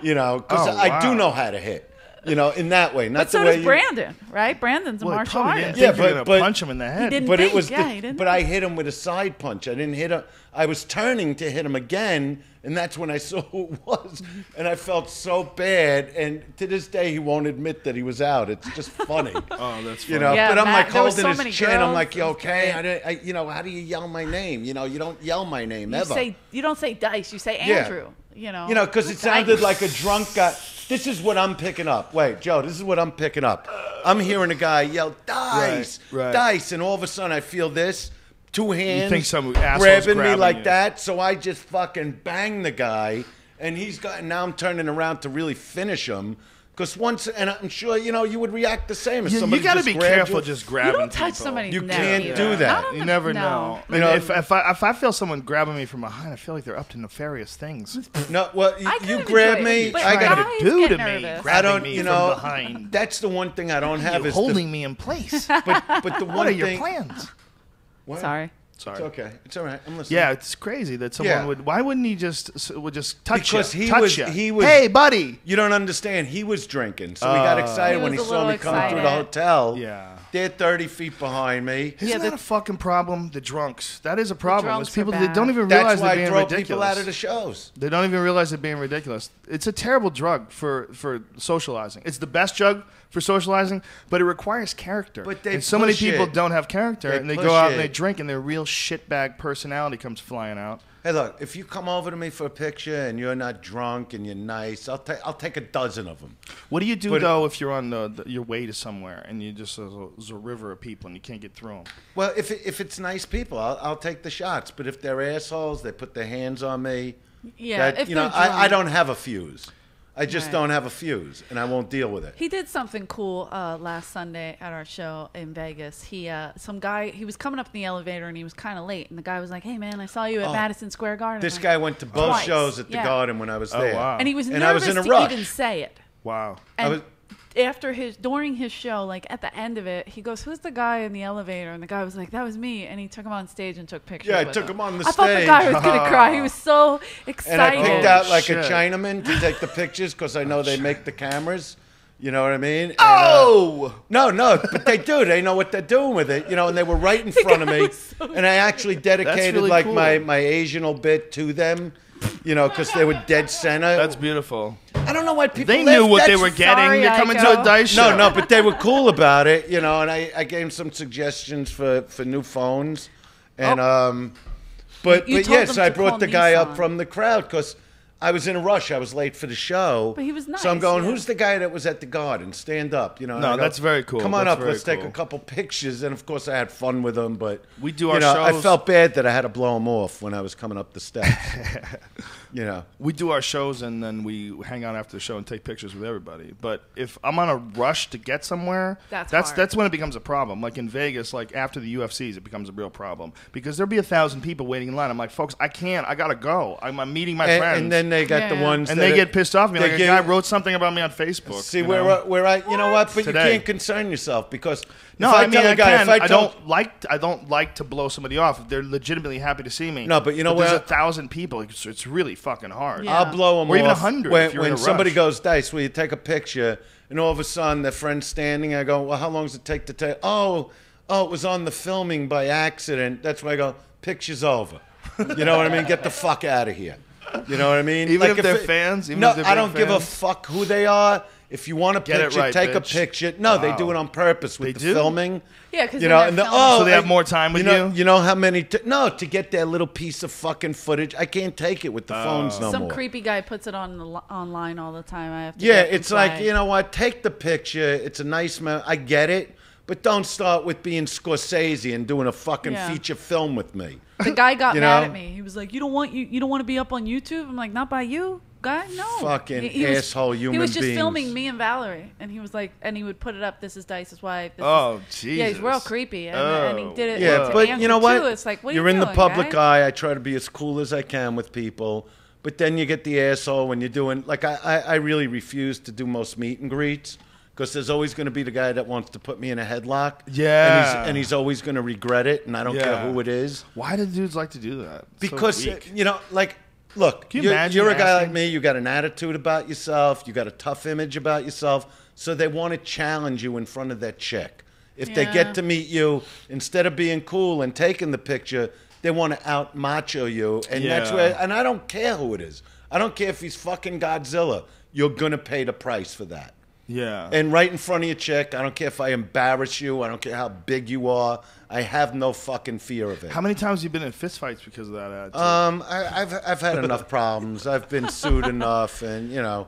You know, because Oh, I do wow. know how to hit. You know, in that way, not But so the way does you. Brandon, right? Brandon's a Well, he martial probably artist. didn't Yeah, think you were but- gonna punch him in the head. didn't But it think, was, yeah, he didn't but I hit him with a side punch. I didn't hit him. I was turning to hit him again, and that's when I saw who it was, and I felt so bad. And to this day, he won't admit that he was out. It's just funny, Oh, that's funny. you know. Yeah, but I'm Matt, like there were holding so his many chin. I'm girls. like, you It was okay? great. You know, how do you yell my name? You know, you don't yell my name ever. You don't say Dice, you say Yeah. Andrew. You know, Because it sounded like a drunk guy. This is what I'm picking up. Wait, Joe, this is what I'm picking up. I'm hearing a guy yell, Dice, Right. Dice, and all of a sudden I feel this, two hands think some asshole's grabbing me grabbing like you. that, so I just fucking bang the guy, and now I'm turning around to really finish him. Because and I'm sure, you would react the same if You somebody got to just be grabbed careful you. just you grabbing don't touch people. somebody's You neck can't either. do that. Not on You the- never no. know. You know, if I feel someone grabbing me from behind, I feel like they're up to nefarious things. No, well, I you kind of grab enjoy it, me, but I Trying got guys to do get to me, nervous. I grabbing don't, me you from know, behind. that's the one thing I don't have You're is holding me in place. but the one What are thing. your plans? What? Sorry. Sorry. It's okay. It's all right. I'm listening. Yeah, it's crazy that someone Yeah. would. Why wouldn't he would just touch Because you? he touch was- you. he was- Hey, buddy. You don't understand. He was drinking, so he got excited He when he was a saw me little come through the excited. hotel. Yeah. They're 30 feet behind me. Isn't Yeah, that the- a fucking problem? The drunks. That is a problem. drunks It's people are that don't bad. even realize That's why they're I being throw ridiculous. people out of the shows. They don't even realize they're being ridiculous. It's a terrible drug for socializing. It's the best drug for socializing, but it requires character. But they and so many push people it. don't have character, They and they push go out and it. they drink, and their real shitbag personality comes flying out. Hey, look, if you come over to me for a picture and you're not drunk and you're nice, I'll take a dozen of them. What do you do But- though if you're on your way to somewhere and you just there's a river of people and you can't get through them? Well, if it's nice people, I'll take the shots. But if they're assholes, they put their hands on me. Yeah, that, if you know, they're I drunk. don't have a fuse. I just Right. don't have a fuse, and I won't deal with it. He did something cool last Sunday at our show in Vegas. Some guy, he was coming up in the elevator and he was kind of late. And the guy was like, "Hey man, I saw you at Madison Square Garden." This I'm guy like, went to both Twice. shows at the Yeah. Garden when I was Oh, there. wow. and he was And I was nervous in a to rush. even say it. Wow. And during his show, like at the end of it, he goes, "Who's the guy in the elevator?" And the guy was like, "That was me." And he took him on stage and took pictures. Yeah, I with took him on the I thought the stage. guy was gonna cry. He was so And excited. I picked out like Shit. a Chinaman to take the pictures because I know they make the cameras. You know what I mean? And, Oh! no, but they do. They know what they're doing with it. You know, and they were right in front of guy me. was so And I actually dedicated really like cool. my Asianal bit to them. You know, because they were dead center. That's beautiful. I don't know why people. They laugh. knew what they That's- were getting. Sorry, You're coming to Iko. a dice show. No, but they were cool about it, you know, and I gave them some suggestions for new phones. And but You but told yeah, them so I to brought call the guy up Nissan. from the crowd because I was in a rush. I was late for the show. But he was So I'm nice, going, yeah. who's the guy that was at the Garden? Stand up, you know. and No, I go, that's very cool. Come on That's up, very let's take a cool. couple pictures. And of course, I had fun with him, but We do you our know, I shows- felt bad that I had to blow him off when I was coming up the steps. You know. We do our shows and then we hang out after the show and take pictures with everybody. But if I'm on a rush to get somewhere, That's hard. that's when it becomes a problem. Like in Vegas, like after the UFCs, it becomes a real problem because there'll be 1,000 people waiting in line. I'm like, folks, I can't. I gotta go. I'm meeting my friends. And then they got the Yeah. ones And that they are- get pissed off at me. they Like a give- guy wrote something about me on Facebook. See you where know? you know what? But Today. you can't concern yourself because No, if I I mean tell a I guy, can. if I told, I don't like to blow somebody off if they're legitimately happy to see me. No, but you know there's what? 1,000 people. It's really fucking hard. Yeah. I'll blow them Or even off 100 when, if you're in when a somebody rush. goes, Dice, will you take a picture? And all of a sudden, their friend's standing. I go, well, how long does it take to take? Oh, it was on the filming by accident. That's why I go, picture's over. You know what I mean? Get the fuck out of here. You know what I mean? Even if they're fans? Even no, if they're I big don't give a fans? fuck who they are. If you want a Get it picture, right, take a bitch. picture. No, they do it on purpose with They the do? filming. Yeah, 'cause you when know, they're and the, filming- So they have more time with you? You know how many? No, to get that little piece of fucking footage, I can't take it with the phones no Some more. creepy guy puts it online all the time. I have to Yeah, get it's like, flagged. you know what? Take the picture. It's a nice I get it, but don't start with being Scorsese and doing a fucking Yeah. feature film with me. The guy got You mad know? at me. He was like, "You don't want to be up on YouTube." I'm like, "Not by you. guy? No. Fucking He was- asshole human He was just beings. filming me and Valerie, and he was like, and he would put it up. This is Dice's wife. This Oh, is, Jesus. Yeah, he's real creepy, and he did it. Yeah, to but answer you know what? Too. It's like, what are you're you in the doing, public guy? eye. I try to be as cool as I can with people. But then you get the asshole when you're doing, like, I really refuse to do most meet and greets because there's always going to be the guy that wants to put me in a headlock. Yeah. And he's always going to regret it, and I don't care who it is. Why do dudes like to do that? It's Because, so weak. you know, like, look, Can you imagine you're a guy asking- like me. You got an attitude about yourself. You got a tough image about yourself. So they want to challenge you in front of that chick. If they Yeah. get to meet you, instead of being cool and taking the picture, they want to out macho you. And that's Yeah. where, and I don't care who it is. I don't care if he's fucking Godzilla. You're going to pay the price for that. Yeah. And right in front of your chick, I don't care if I embarrass you. I don't care how big you are. I have no fucking fear of it. How many times have you been in fistfights because of that attitude? I've had enough problems. I've been sued enough, and you know.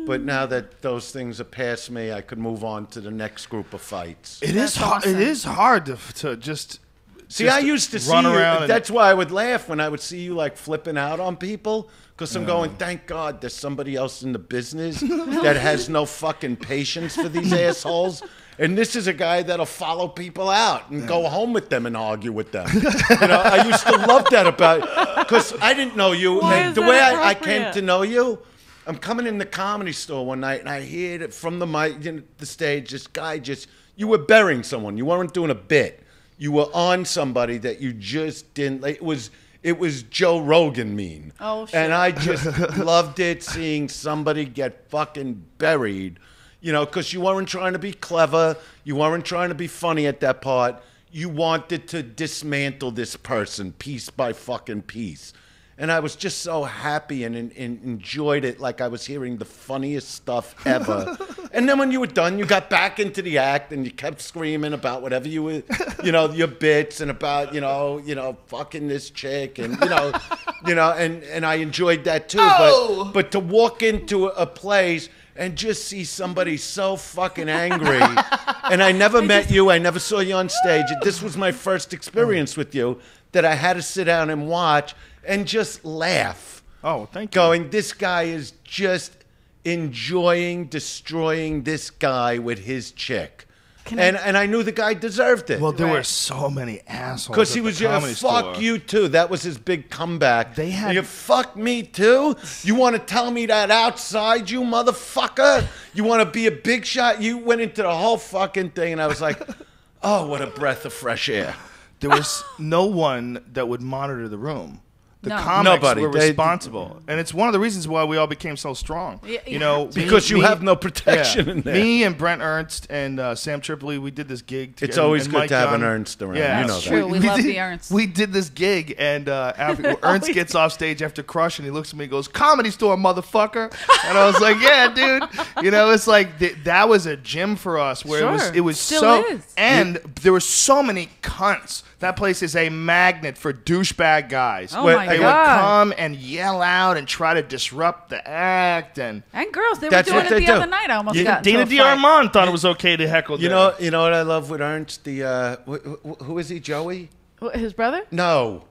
But now that those things are past me, I could move on to the next group of fights. It is That's hard. awesome. It is hard to just See, just I used to see run you. around. That's why I would laugh when I would see you like flipping out on people. Because I'm going, thank God there's somebody else in the business that has no fucking patience for these assholes. And this is a guy that'll follow people out and go home with them and argue with them. You know, I used to love that about, because I didn't know you. Why And is the that way I came appropriate? to know you, I'm coming in the comedy store one night and I hear it from the mic, the stage, this guy just, you were burying someone. You weren't doing a bit. You were on somebody that you just didn't, like, it was Joe Rogan mean. Oh, shit. And I just loved it, seeing somebody get fucking buried, you know, because you weren't trying to be clever. You weren't trying to be funny at that part. You wanted to dismantle this person piece by fucking piece. And I was just so happy and enjoyed it like I was hearing the funniest stuff ever. And then when you were done, you got back into the act and you kept screaming about whatever you were, you know, your bits and about, you know, fucking this chick and, and I enjoyed that too. But to walk into a place and just see somebody so fucking angry, and I never met you, I never saw you on stage. This was my first experience with you that I had to sit down and watch and just laugh. Oh, thank you. Going, this guy is just enjoying destroying this guy with his chick. And I knew the guy deserved it. Well, there were Right. so many assholes. Because he at was, the comedy fuck store. you too. That was his big comeback. They had- You fuck me too? You want to tell me that outside, you motherfucker? You want to be a big shot? You went into the whole fucking thing, and I was like, oh, what a breath of fresh air. There was no one that would monitor the room. The No. comics Nobody. were They- responsible, and it's one of the reasons why we all became so strong. Yeah, You know, Because you have no protection in there. Me and Brent Ernst and Sam Tripoli, we did this gig together. It's always and good Mike to have Gunn. an Ernst around. Yeah, You know That's that. true. We love did- the Ernst. We did this gig, and after, Ernst gets off stage after Crush, and he looks at me and goes, "Comedy Store, motherfucker!" And I was like, "Yeah, dude." You know, it's like that was a gym for us, where Sure. it was Still so, is. and there were so many cunts. That place is a magnet for douchebag guys. Oh, Where my they God. would come and yell out and try to disrupt the act, and And girls, they That's were what doing they it the do. other night. I almost Dina got into a fight. D'Armond thought it was okay to heckle. You them. know what I love with Ernst? The who is he? Joey? His brother? No,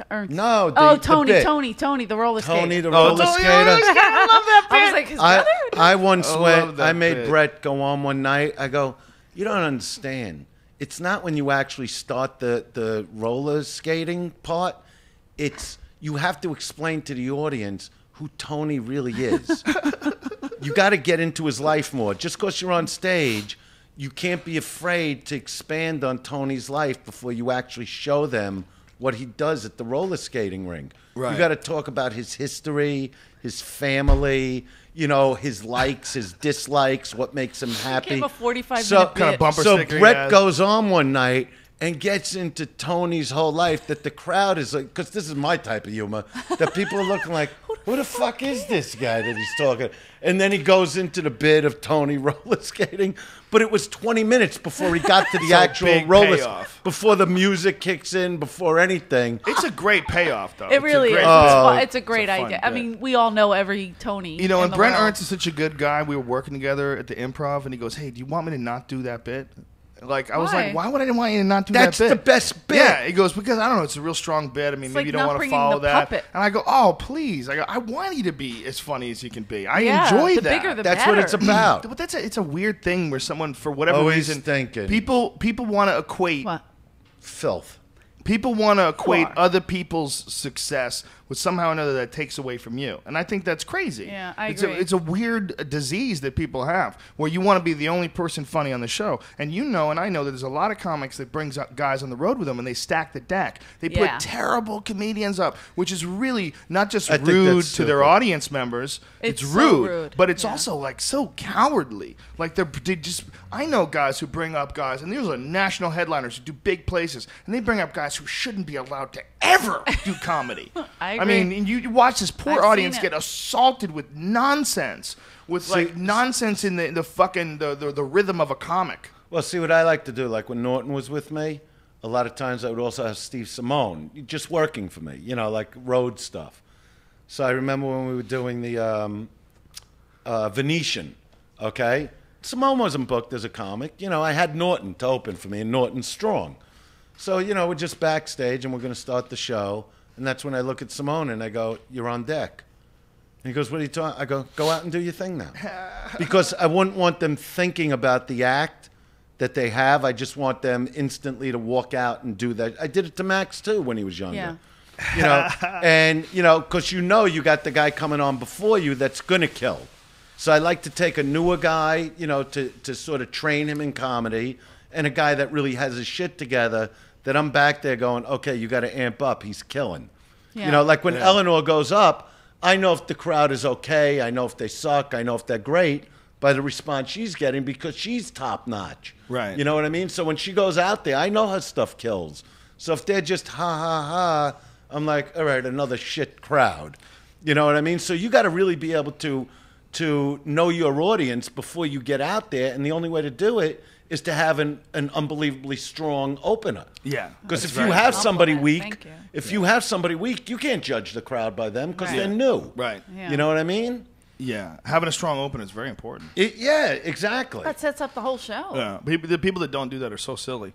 Ernst. no. Oh, the Tony, bit. Tony, the roller skater. Tony, the Oh, roller Tony, skater. I love that I was like, his brother? I once I went. love that I made bit. Brett go on one night. I go, you don't understand. It's not when you actually start the roller skating part. It's you have to explain to the audience who Tony really is. You got to get into his life more. Just because you're on stage, you can't be afraid to expand on Tony's life before you actually show them what he does at the roller skating rink. Right. You got to talk about his history, his family, you know, his likes, his dislikes, what makes him happy. gave a 45-minute Kinda bit. bumper So sticker he Brett has. goes on one night and gets into Tony's whole life that the crowd is like, because this is my type of humor, that people are looking like, who the fuck is this guy that he's talking? And then he goes into the bit of Tony roller skating, but it was 20 minutes before he got to the It's a actual big roller, payoff. before the music kicks in, before anything. It's a great payoff, though. It really is. It's It's a great fun idea. I bit. mean, we all know every Tony. You know, in and the Brent world. Ernst is such a good guy. We were working together at the Improv, and he goes, "Hey, do you want me to not do that bit?" Like, I was Why? like, why would I want you to not do That's that bit? the best bit. Yeah, he goes, because I don't know, it's a real strong bit. I mean, It's maybe like you don't not want to bringing follow the that. puppet. And I go, oh, please. I go, I want you to be as funny as you can be. I Yeah, enjoy the that. bigger the That's what it's better. about. But it's a weird thing where someone, for whatever Always reason, thinking. people want to equate. What? Filth. People want to equate Sure. other people's success with somehow or another that takes away from you. And I think that's crazy. Yeah, I it's agree. It's a weird disease that people have where you want to be the only person funny on the show. And you know, and I know that there's a lot of comics that brings up guys on the road with them and they stack the deck. They put Yeah. terrible comedians up, which is really not just I think rude that's to their stupid. audience members. It's It's so rude, rude. but it's Yeah. also like so cowardly. Like they just, I know guys who bring up guys, and these are national headliners who do big places, and they bring up guys who shouldn't be allowed to ever do comedy. I agree. mean, and you watch this poor I've audience seen get it. assaulted with nonsense, with like nonsense in the fucking the rhythm of a comic. Well, see what I like to do, like when Norton was with me, a lot of times I would also have Steve Simone just working for me, like road stuff. So I remember when we were doing the Venetian, okay? Simone wasn't booked as a comic. I had Norton to open for me, and Norton's strong. So, we're just backstage, and we're going to start the show. And that's when I look at Simone, and I go, you're on deck. And he goes, what are you talking? I go, go out and do your thing now. Because I wouldn't want them thinking about the act that they have. I just want them instantly to walk out and do that. I did it to Max, too, when he was younger. Yeah. And, because you got the guy coming on before you that's going to kill. So I like to take a newer guy, to sort of train him in comedy, and a guy that really has his shit together that I'm back there going, okay, you got to amp up. He's killing. Yeah. Like when Eleanor goes up, I know if the crowd is okay. I know if they suck. I know if they're great by the response she's getting because she's top notch. Right. You know what I mean? So when she goes out there, I know her stuff kills. So if they're just ha, ha, ha, I'm like, all right, another shit crowd. You know what I mean? So you got to really be able to know your audience before you get out there. And the only way to do it is to have an unbelievably strong opener. Yeah. Because That's if you right. have somebody Compliment. weak, Thank you. if you have somebody weak, you can't judge the crowd by them because Right. they're new. Right. Yeah. You know what I mean? Yeah, having a strong opener is very important. Yeah, exactly. That sets up the whole show. Yeah, the people that don't do that are so silly.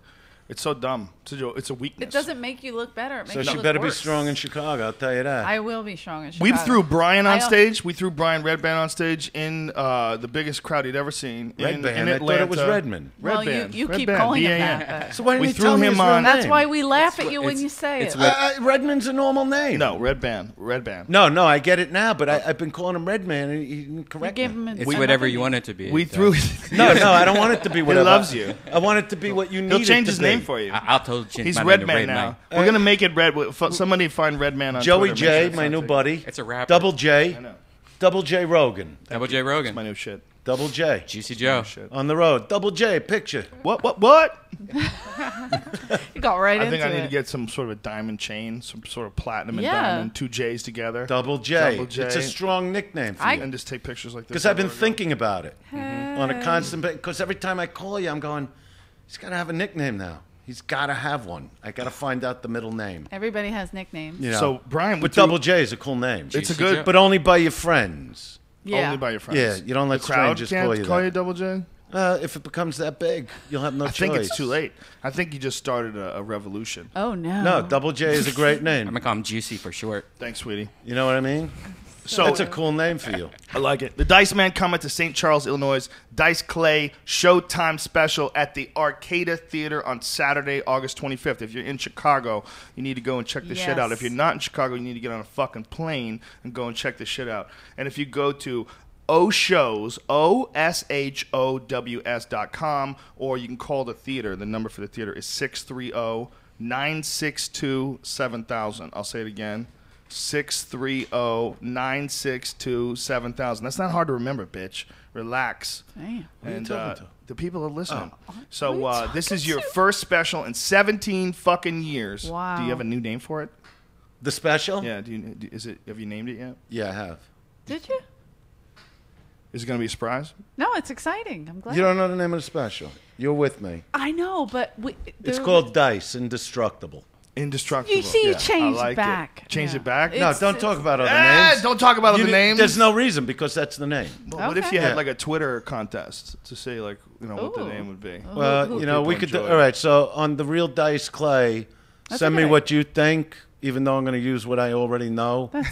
It's so dumb. It's a weakness. It doesn't make you look better. It makes So you she look better be worse. strong in Chicago, I'll tell you that. I will be strong in Chicago. We threw Brian on I don't- stage. We threw Brian Redband on stage in the biggest crowd he'd ever seen Red in Band. in I Atlanta. thought it was Redmond. Well, Redband. you keep Redband, calling him B-A-N. that. But So why didn't We you threw tell me him his real on- that's name? why we laugh at you when it's- you say it's it. Redmond's a normal name. No, Redband. No, I get it now, but I've been calling him Redman, and he didn't You correct gave me. him It's another whatever you name. want it to be. We so. threw. No, I don't want it to be whatever. loves you. I want it to be what you need. He'll change it to his be. name for you. I'll totally change He's my name to Redman Redman. now. We're gonna make it Red. Somebody find Redman on Joey Twitter. Make J, sure it's my not new taken. buddy. It's a rapper. Double J. I know. Double J Rogan. Double J It's Rogan. my new shit. Double J. Juicy Joe. Shit. On the road. Double J, picture. What? You got right I into think I need it. to get some sort of a diamond chain, some sort of platinum and Yeah. diamond, two J's together. Double J. Double J. It's a strong nickname for I- you. And just take pictures like this. Because I've been over and thinking about it on a constant basis. Because every time I call you, I'm going, he's got to have a nickname now. He's got to have one. I got to find out the middle name. Everybody has nicknames. You know? So, Brian, but we threw- Double J is a cool name. It's a Juicy good, Joe. But only by your friends. Yeah. only by your friends. Yeah, you don't let the crowd strangers can't call you that. Double J. If it becomes that big, you'll have no I choice. think it's too late. I think you just started a revolution. Oh no. No, Double J is a great I'm name. gonna call him Juicy for short. Thanks, sweetie. You know what I mean? So That's a cool name for you. I like it. The Dice Man coming to St. Charles, Illinois. Dice Clay Showtime special at the Arcada Theater on Saturday, August 25th. If you're in Chicago, you need to go and check this shit out. Yes. If you're not in Chicago, you need to get on a fucking plane and go and check this shit out. And if you go to OShows, OSHOWS.com, or you can call the theater. The number for the theater is 630-962-7000. I'll say it again. 630-962-7000. That's not hard to remember, bitch. Relax. Damn. And talking to? the people are listening. Who So are you this is talking your to? first special in 17 fucking years. Wow. Do you have a new name for it? The special? Yeah. Have you named it yet? Yeah, I have. Did you? Is it going to be a surprise? No, it's exciting. I'm glad. You don't know the name of the special. You're with me. I know, but It's called Dice, Indestructible. Indestructible. You see, you I changed like back. Change Yeah. it back? No, don't talk about other names. Don't talk about other names. There's no reason because that's the name. Well, what if Okay. you had Yeah. like a Twitter contest to say what the Ooh. name would be? Well, you know, we people could do. enjoy All it. right, so on the Real Dice Clay, That's send me okay. what you think, even though I'm going to use what I already know. Then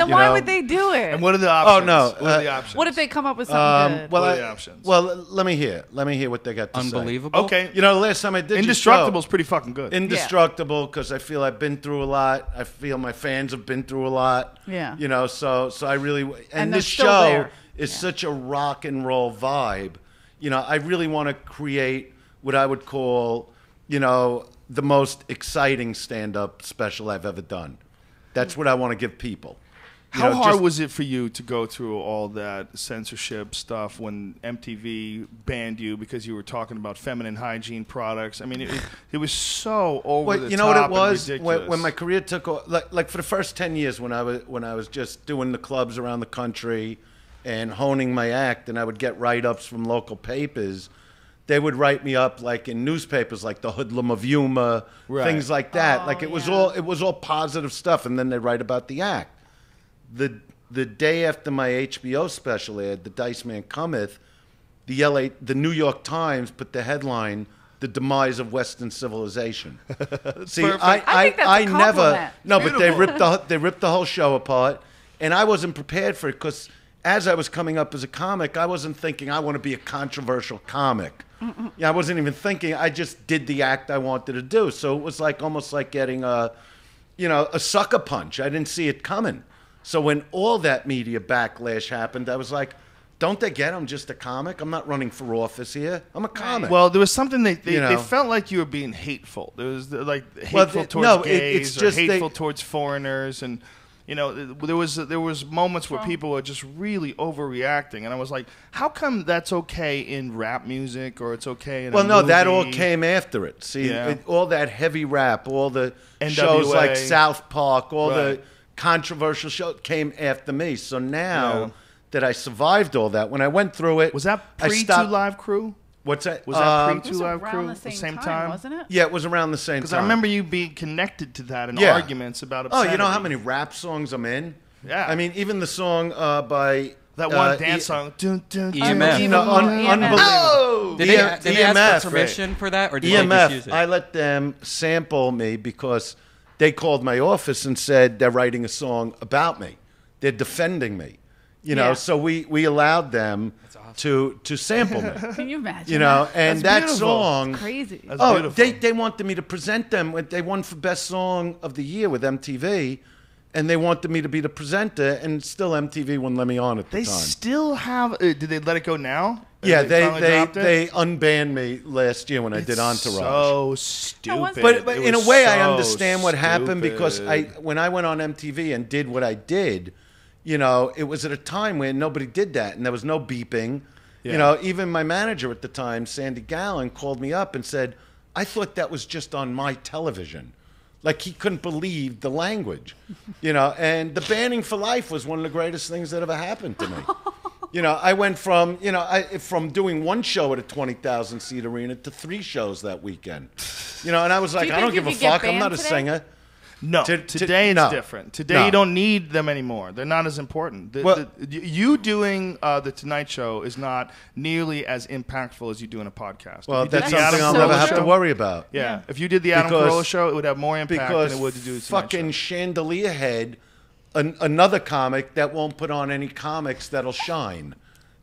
You why know. would they do it? And what are the options? no, What are the options? What if they come up with something good? Well, What are the options? well, let me hear what they got to Unbelievable. Okay. say. You know, the last time I did Indestructible's pretty fucking good. Indestructible, because I feel I've been through a lot. I feel my fans have been through a lot. Yeah. You know, so I really and they're this still show there. is such a rock and roll vibe. You know, I really want to create what I would call, you know, the most exciting stand-up special I've ever done. That's what I want to give people. You How know, hard just- was it for you to go through all that censorship stuff when MTV banned you because you were talking about feminine hygiene products? I mean, it was so over Well, the you know what top it was and ridiculous. when my career took off. Like for the first 10 years, when I was just doing the clubs around the country and honing my act, and I would get write-ups from local papers. They would write me up like in newspapers, like the Hoodlum of Yuma, Right. things like that. Oh, like it was yeah. all positive stuff, and then they write about the act. The day after my HBO special aired, The Dice Man Cometh, the New York Times put the headline, "The Demise of Western Civilization." See, I think that's a never compliment. no, but they ripped the whole show apart, and I wasn't prepared for it because as I was coming up as a comic, I wasn't thinking I want to be a controversial comic. Yeah, I wasn't even thinking. I just did the act I wanted to do. So it was like almost like getting a sucker punch. I didn't see it coming. So when all that media backlash happened, I was like, don't they get I'm just a comic? I'm not running for office here. I'm a comic. Well, there was something they You know. felt like you were being hateful. There was like Well, hateful the- towards no, gays it's or just hateful towards foreigners, and there was moments where people were just really overreacting, and I was like, how come that's okay in rap music or it's okay in Well, a no, that all movie? came after it. See, Yeah. all that heavy rap, all the NWA. shows like South Park, all the Right. controversial shows came after me. So now Yeah. that I survived all that, when I went through it, Was that I pre stopped- Two Live Crew? What's that? Was that pre It Two was Live around Crew the at the same same time? wasn't it? Yeah, it was around the same time. Because I remember you being connected to that in Yeah. arguments about Oh, obscenity. you know how many rap songs I'm in? Yeah. I mean, even the song by that one dance song? Dun, dun, dun, EMF. You know, unbelievable. Oh! Did they EMF, ask for permission for that, or did they just EMF, use it? I let them sample me because they called my office and said they're writing a song about me. They're defending me. You know, Yeah. so we allowed them to sample me. Can you imagine? You know, and That's that beautiful. song. Crazy. That's Oh, beautiful. they wanted me to present them. They won for Best Song of the Year with MTV, and they wanted me to be the presenter, and still MTV wouldn't let me on at the They time. still have. Did they let it go now? Yeah, finally dropped it? they unbanned me last year when I did Entourage. So stupid. But It in a was way, I so understand what happened because stupid. when I went on MTV and did what I did, you know, it was at a time when nobody did that and there was no beeping. Yeah. You know, even my manager at the time, Sandy Gallen, called me up and said, I thought that was just on my television. Like he couldn't believe the language, you know, and the banning for life was one of the greatest things that ever happened to me. You know, I went from, from doing one show at a 20,000 seat arena to 3 shows that weekend. You know, and I was like, you I don't think you give a could get fuck. I'm banned not a today? singer. No, To- today it's no. different. Today No. you don't need them anymore. They're not as important. Well- You doing the Tonight Show is not nearly as impactful as you doing a podcast. Well, If you did that's the something Adam I'll so never Carolla have to show- worry about. Yeah, if you did the Adam Because- Carolla show, it would have more impact than Because it would to do the Tonight fucking Show. Chandelier Head, another comic that won't put on any comics that'll shine.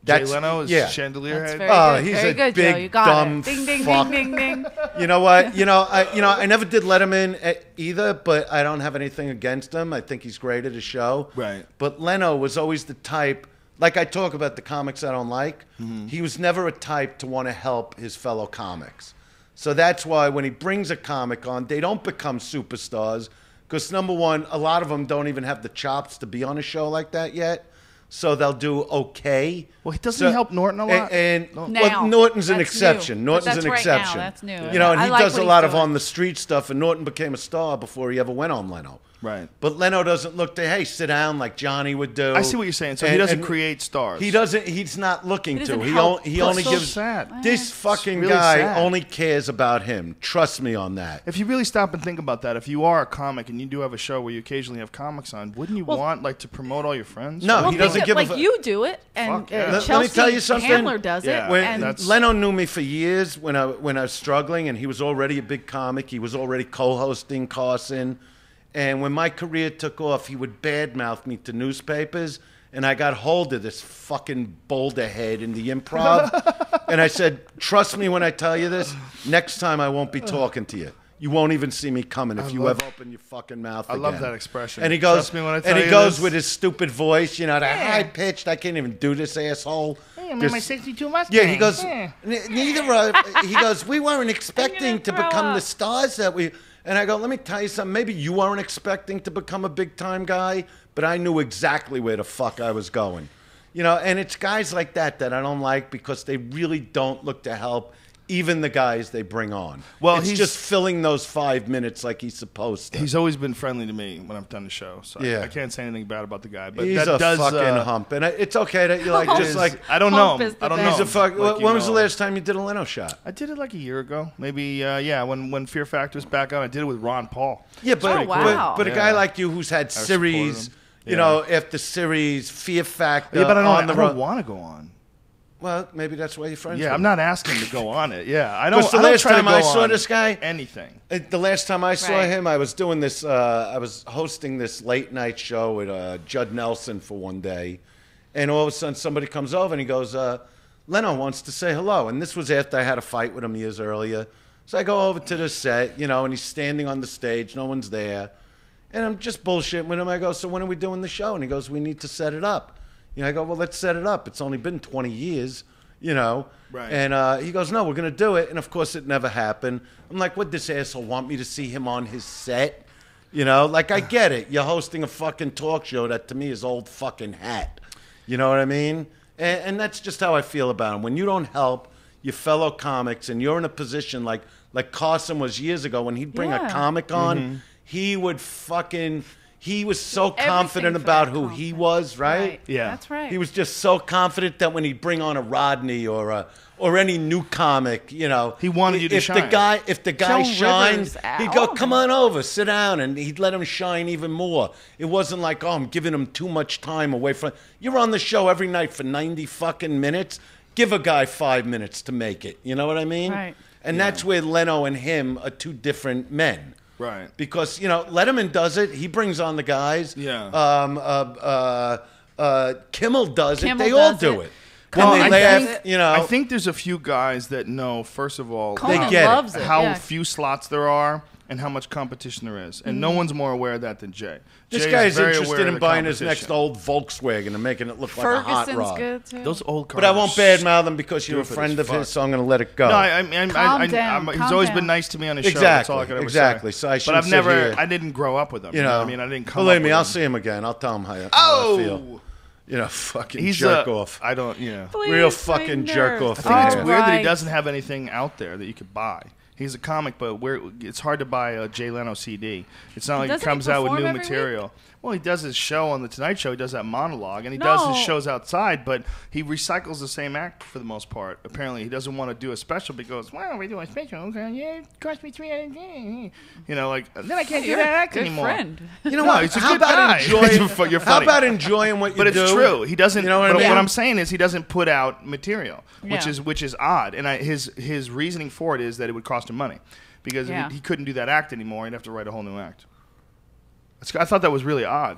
Jay Leno is yeah. Chandelier That's Head. very Oh, good. he's very a good, big, Joe. You got dumb it. Ding, ding, fuck. ding, ding, ding. You know what? I never did Letterman either, but I don't have anything against him. I think he's great at his show. Right. But Leno was always the type, like I talk about the comics I don't like, Mm-hmm. he was never a type to want to help his fellow comics. So that's why when he brings a comic on, they don't become superstars because, number one, a lot of them don't even have the chops to be on a show like that yet. So they'll do okay. Well, doesn't he help Norton a lot? Well, Now. Norton's an That's exception. new. Norton's But that's an right now. exception. That's new. You know, and I he like does what a he's lot of doing. on the street stuff. And Norton became a star before he ever went on Leno. Right. But Leno doesn't look to, hey, sit down like Johnny would do. I see what you're saying. So he doesn't create stars. He doesn't. He's not looking He to. doesn't He help. only so gives. sad. This fucking really guy sad. only cares about him. Trust me on that. If you really stop and think about that, if you are a comic and you do have a show where you occasionally have comics on, wouldn't you want like to promote all your friends? No, Well, he doesn't give a like you do it, and Fuck yeah. Chelsea Let me tell you something. Handler does Yeah. it. When and Leno knew me for years when I was struggling, and he was already a big comic. He was already co-hosting Carson, and when my career took off, he would badmouth me to newspapers, and I got hold of this fucking boulder head in the Improv, and I said, "Trust me when I tell you this. Next time I won't be talking to you. You won't even see me coming if you ever open your fucking mouth I again." love that expression. And he goes, Trust me when I tell and he you goes this. with his stupid voice, you know, the high pitched. I can't even do this, asshole. Hey, I'm This- in my 62 Mustang. yeah, he goes. Yeah. Neither. He goes. We weren't expecting to throw become the up. stars that we. And I go. Let me tell you something. Maybe you weren't expecting to become a big time guy, but I knew exactly where the fuck I was going. You know, and it's guys like that I don't like because they really don't look to help. Even the guys they bring on. Well, it's he's- just filling those 5 minutes like he's supposed to. He's always been friendly to me when I've done the show, so Yeah. I can't say anything bad about the guy. But He's that a does, fucking hump, and it's okay that you like just like. I don't know. Hump is the I don't thing. know. He's a fuck. Like, when you was the know. last time you did a Leno shot? I did it like a year ago, maybe. Yeah, when Fear Factor was back on, I did it with Ron Paul. Yeah, but Oh, wow. but a guy Yeah. like you who's had supported series, him. you Yeah. know, after series, Fear Factor Yeah, but I on the don't road. want to go on. Well, maybe that's why you're friends. Yeah, with I'm him. not asking to go on it. Yeah, I don't. Because the I don't last try to time go I saw on this guy, anything. The last time I saw Right. him, I was doing this. I was hosting this late night show with Judd Nelson for one day, and all of a sudden somebody comes over and he goes, "Leno wants to say hello." And this was after I had a fight with him years earlier. So I go over to the set, you know, and he's standing on the stage. No one's there, and I'm just bullshitting with him. I go, "So when are we doing the show?" And he goes, "We need to set it up." You know, I go, "Well, let's set it up. It's only been 20 years." You know, Right. And he goes, "No, we're going to do it." And of course, it never happened. I'm like, "Would this asshole want me to see him on his set?" You know, like I get it. You're hosting a fucking talk show that to me is old fucking hat. You know what I mean? And that's just how I feel about him. When you don't help your fellow comics and you're in a position like Carson was years ago when he'd bring a Yeah. comic on, he would fucking. He was so Everything confident for about that who he confidence. was, right? Yeah. That's right. He was just so confident that when he'd bring on a Rodney or any new comic, you know, He wanted you to if shine. If the guy Joan shined, Rivers, he'd go, oh. "Come on over, sit down," and he'd let him shine even more. It wasn't like, "Oh, I'm giving him too much time away from." You're on the show every night for 90 fucking minutes. Give a guy 5 minutes to make it. You know what I mean? Right. And that's where Leno and him are two different men. Right. Because, you know, Letterman does it. He brings on the guys. Yeah. Kimmel does Kimmel it. They all does do it. it. Well, And I they laugh, think- you know. I think there's a few guys that know, first of all, Conan get it. loves it. how yeah. few slots there are and how much competition there is. And no one's more aware of that than Jay. This Jay guy is is very interested aware in of the buying his competition. next old Volkswagen and making it look like a hot Ferguson's rod. good too. Those old cars. But I won't badmouth him because you're a Stupid friend as of fuck. his, so I'm going to let it go. No, Calm down, he's calm always down. been nice to me on his show. That's all I Exactly, could ever exactly. say. So I but shouldn't I've sit never, here. I didn't grow up with him. you know, what I mean? I didn't come believe up me, with I'll him. see him again. I'll tell him how I feel. You know, fucking He's jerk a, off. I don't, you know. Please, real my fucking jerk nerves. off. I think it's Yeah. weird that he Right. doesn't have anything out there that you could buy. He's a comic, but it's hard to buy a Jay Leno CD. It's not like he Doesn't he comes out with perform new every material. Well, he does his show on the Tonight Show. He does that monologue, and he does his No. shows outside. But he recycles the same act for the most part. Apparently, he doesn't want to do a special because, well, we do a special. Okay, yeah, it cost me $300. You know, like then I can't do You're that a act good anymore. friend. You know No, what? he's a How good about guy. enjoying? You're How funny. about enjoying what you But do? it's true. He doesn't. You know what I but mean? what I'm saying is he doesn't put out material, which Yeah. is odd. And his reasoning for it is that it would cost him money because Yeah. he couldn't do that act anymore. He'd have to write a whole new act. I thought that was really odd.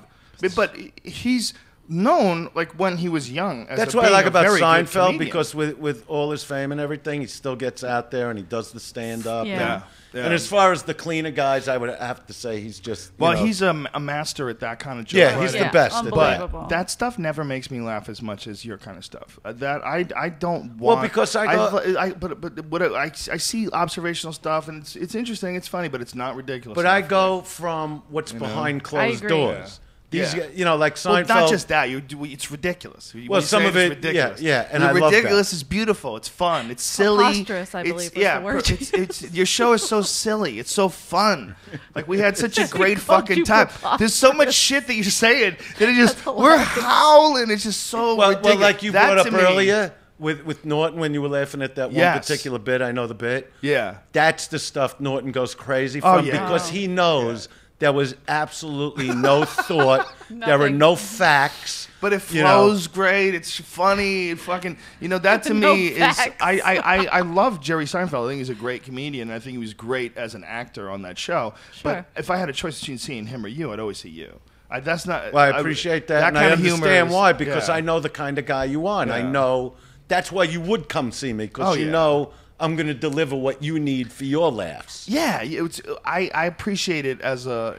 But he's known like when he was young. As That's a what I being like a about very good Seinfeld comedian. because with all his fame and everything, he still gets out there and he does the stand up. Yeah. Yeah. And as far as the cleaner guys, I would have to say he's just Well, you know, he's a master at that kind of joke. Yeah, he's right? the best at that. Unbelievable. That stuff never makes me laugh as much as your kind of stuff. That I don't Well, want. because I see observational stuff and it's interesting, it's funny, but it's not ridiculous. But enough I for go me. from what's You know? behind closed agree. doors. These, Yeah. you know, like Seinfeld. Well, not just that. It's ridiculous. Well, some of it, ridiculous. yeah, and the I love that. ridiculous is beautiful. It's fun. It's silly. Preposterous, I believe, was the word. It's your show is so silly. It's so fun. Like we had such a great called fucking you time. preposterous. There's so much shit that you're saying that it just we're howling. It's just so ridiculous. Well, like you That brought up to me- earlier with Norton when you were laughing at that one Yes. particular bit. I know the bit. Yeah. That's the stuff Norton goes crazy Oh, from yeah. because he knows there was absolutely no thought. There were Nothing. no facts. But it you know. flows great. It's funny. It fucking, that to No me is. facts. I love Jerry Seinfeld. I think he's a great comedian. I think he was great as an actor on that show. Sure. But if I had a choice between seeing him or you, I'd always see you. That's not. Well, I appreciate that, and I kind of humor understand is- why because yeah. I know the kind of guy you are. And I Yeah. know that's why you would come see me because Oh, you yeah. know I'm going to deliver what you need for your laughs. Yeah, I appreciate it as a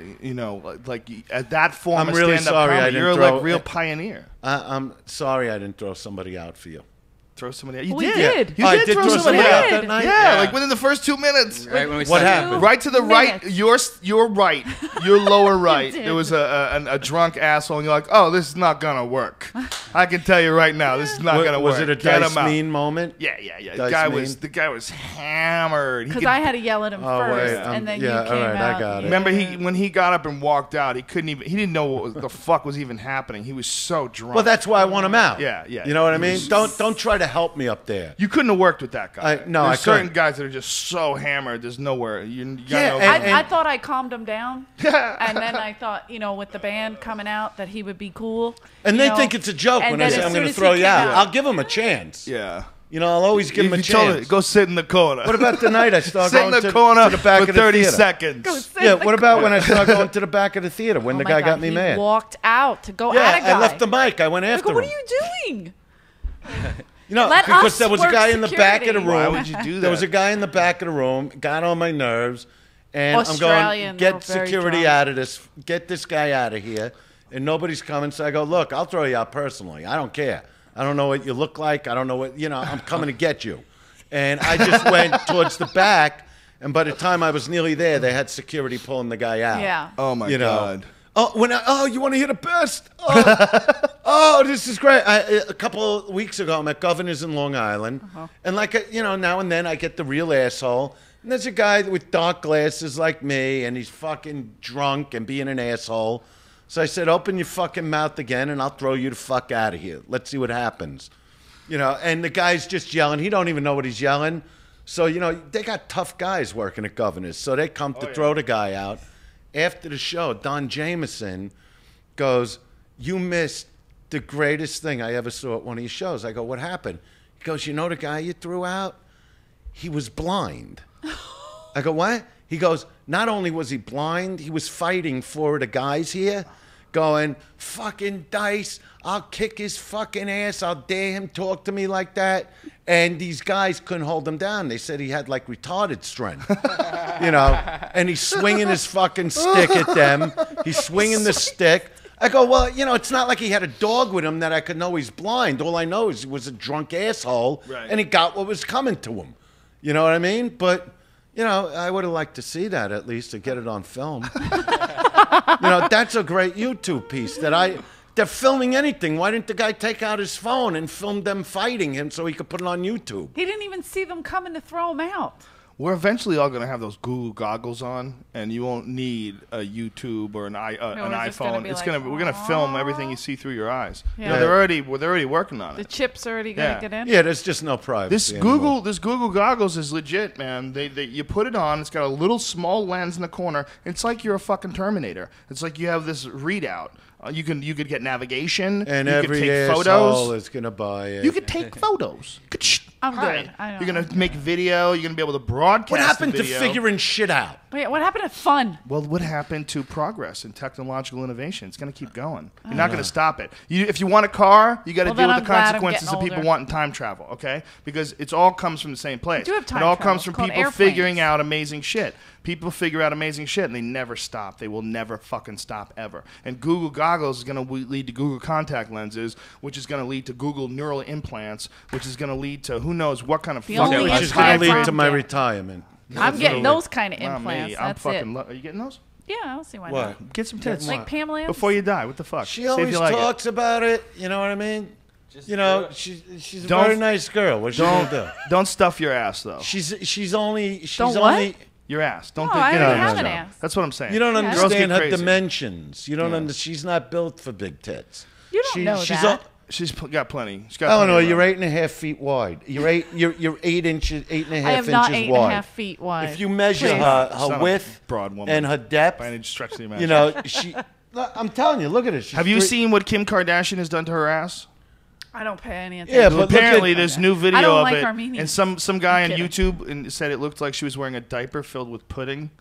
like as that form I'm of really stand-up sorry I comedy. didn't You're throw- like real pioneer. I'm sorry I didn't throw somebody out for you. Throw somebody out. You We did. did. You Oh, I did did throw throw somebody somebody out out that that night? Yeah, like within the first 2 minutes. Right when we What sat down. happened? Right to the right, Minutes. your right, your lower right. did. There was a drunk asshole, and you're like, "Oh, this is not gonna work." I can tell you right now, this is not gonna work. Was it a Get Dice him out. Mean moment? Yeah. The Dice guy was hammered. He Because could- I had to yell at him Oh, first, wait, and then yeah, you came all right, I out. got it. Remember, when he got up and walked out, he didn't know what the fuck was even happening. He was so drunk. Well, that's why I want him out. Yeah. You know what I mean? Don't try to help me up there. You couldn't have worked with that guy. No, There's I certain couldn't. guys that are just so hammered. There's nowhere. You gotta Yeah, know- and- I thought I calmed him down, and then I thought, with the band coming out, that he would be cool. And you they know? think it's a joke And when I then say as I'm soon going to as he throw you came out. out- I'll give him a chance. yeah. I'll always give him a You told chance. it, go sit in the corner. What about the night I start sit in going the to, corner to the back for of the 30 theater? seconds? Yeah, what about when I start going to the back of the theater when the Oh my guy God, got me he mad? walked out to go Yeah, at a guy. I left the mic. I went I after go, what him. are you doing? Because us there was a work guy in the back of the security. room. Why would you do that? There was a guy in the back of the room, got on my nerves, and I'm Australian, going, they were get very security drunk. out of this, get this guy out of here, and nobody's coming. So I go, look, I'll throw you out personally. I don't care. I don't know what you look like. I don't know what, I'm coming to get you. And I just went towards the back, and by the time I was nearly there, they had security pulling the guy out. Yeah. Oh my You know. God. Oh, you want to hear the best? Oh, this is great. A couple of weeks ago, I'm at Governor's in Long Island, and now and then I get the real asshole. And there's a guy with dark glasses like me, and he's fucking drunk and being an asshole. So I said, open your fucking mouth again, and I'll throw you the fuck out of here. Let's see what happens. And the guy's just yelling. He don't even know what he's yelling. So, they got tough guys working at Governor's. So they come to throw the guy out. After the show, Don Jameson goes, you missed the greatest thing I ever saw at one of your shows. I go, what happened? He goes, you know the guy you threw out? He was blind. I go, what? He goes, not only was he blind, he was fighting for the guys here, going, fucking Dice, I'll kick his fucking ass, I'll dare him talk to me like that. And these guys couldn't hold him down. They said he had like retarded strength, and he's swinging his fucking stick at them. He's swinging the stick. I go, well, it's not like he had a dog with him that I could know he's blind. All I know is he was a drunk asshole, Right. and he got what was coming to him. You know what I mean? But, I would have liked to see that at least to get it on film. That's a great YouTube piece they're filming anything. Why didn't the guy take out his phone and film them fighting him so he could put it on YouTube? He didn't even see them coming to throw him out. We're eventually all going to have those Google goggles on, and you won't need a YouTube or an we're just gonna iPhone. be It's like, gonna we're gonna film everything you see through your eyes. Yeah. They're already working on The it. chip's already going to Yeah. get in. Yeah, there's just no privacy anymore. This Google goggles is legit, man. They you put it on. It's got a little small lens in the corner. It's like you're a fucking Terminator. It's like you have this readout. You could get navigation. And you every could take asshole photos. is going to buy it. You could take photos. I'm Hi. good. I don't You're know. gonna make video. You're gonna be able to broadcast. What happened the to video. figuring shit out? Wait, what happened to fun? Well, what happened to progress and technological innovation? It's going to keep going. You're not going to stop it. If you want a car, you got to Well, deal then with the I'm glad I'm consequences of getting people older. wanting time travel, okay? Because it all comes from the same place. do have time it all travel. comes from It's called people airplanes. figuring out amazing shit. People figure out amazing shit, and they never stop. They will never fucking stop ever. And Google goggles is going to lead to Google contact lenses, which is going to lead to Google neural implants, which is going to lead to who knows what kind of The fucking only Which is implant going to lead I'm to my getting- retirement. I'm getting those kind of Not implants. me. I'm That's fucking. it. Are you getting those? Yeah, I don't see why What? not. Get some tits. Like Pamela Anderson. Before you die. What the fuck? She See if always you like it. talks about it. You know what I mean? Just You know, do it. she's a Don't- very nice girl. What's she gonna do? Don't stuff your ass though. She's only Don't what? only. Your ass. Don't No, think. I you already know, have an no. ass. That's what I'm saying. You don't Yeah. Girls get understand her crazy. dimensions. You don't Yeah. She's not built for big tits. You don't know she's that. She's got plenty. She's got Oh plenty no, of you're room. 8.5 feet wide. You're 8.5 I am inches not 8.5 wide. feet wide. If you measure Please. her She's not a width broad woman and her depth, by any stretch of the you imagination. know, I'm telling you, look at it. She's Have you 3 seen what Kim Kardashian has done to her ass? I don't pay any attention. Yeah, but look Apparently, at- there's new video I don't of like it, Armenians. and some guy on kidding. YouTube and said it looked like she was wearing a diaper filled with pudding.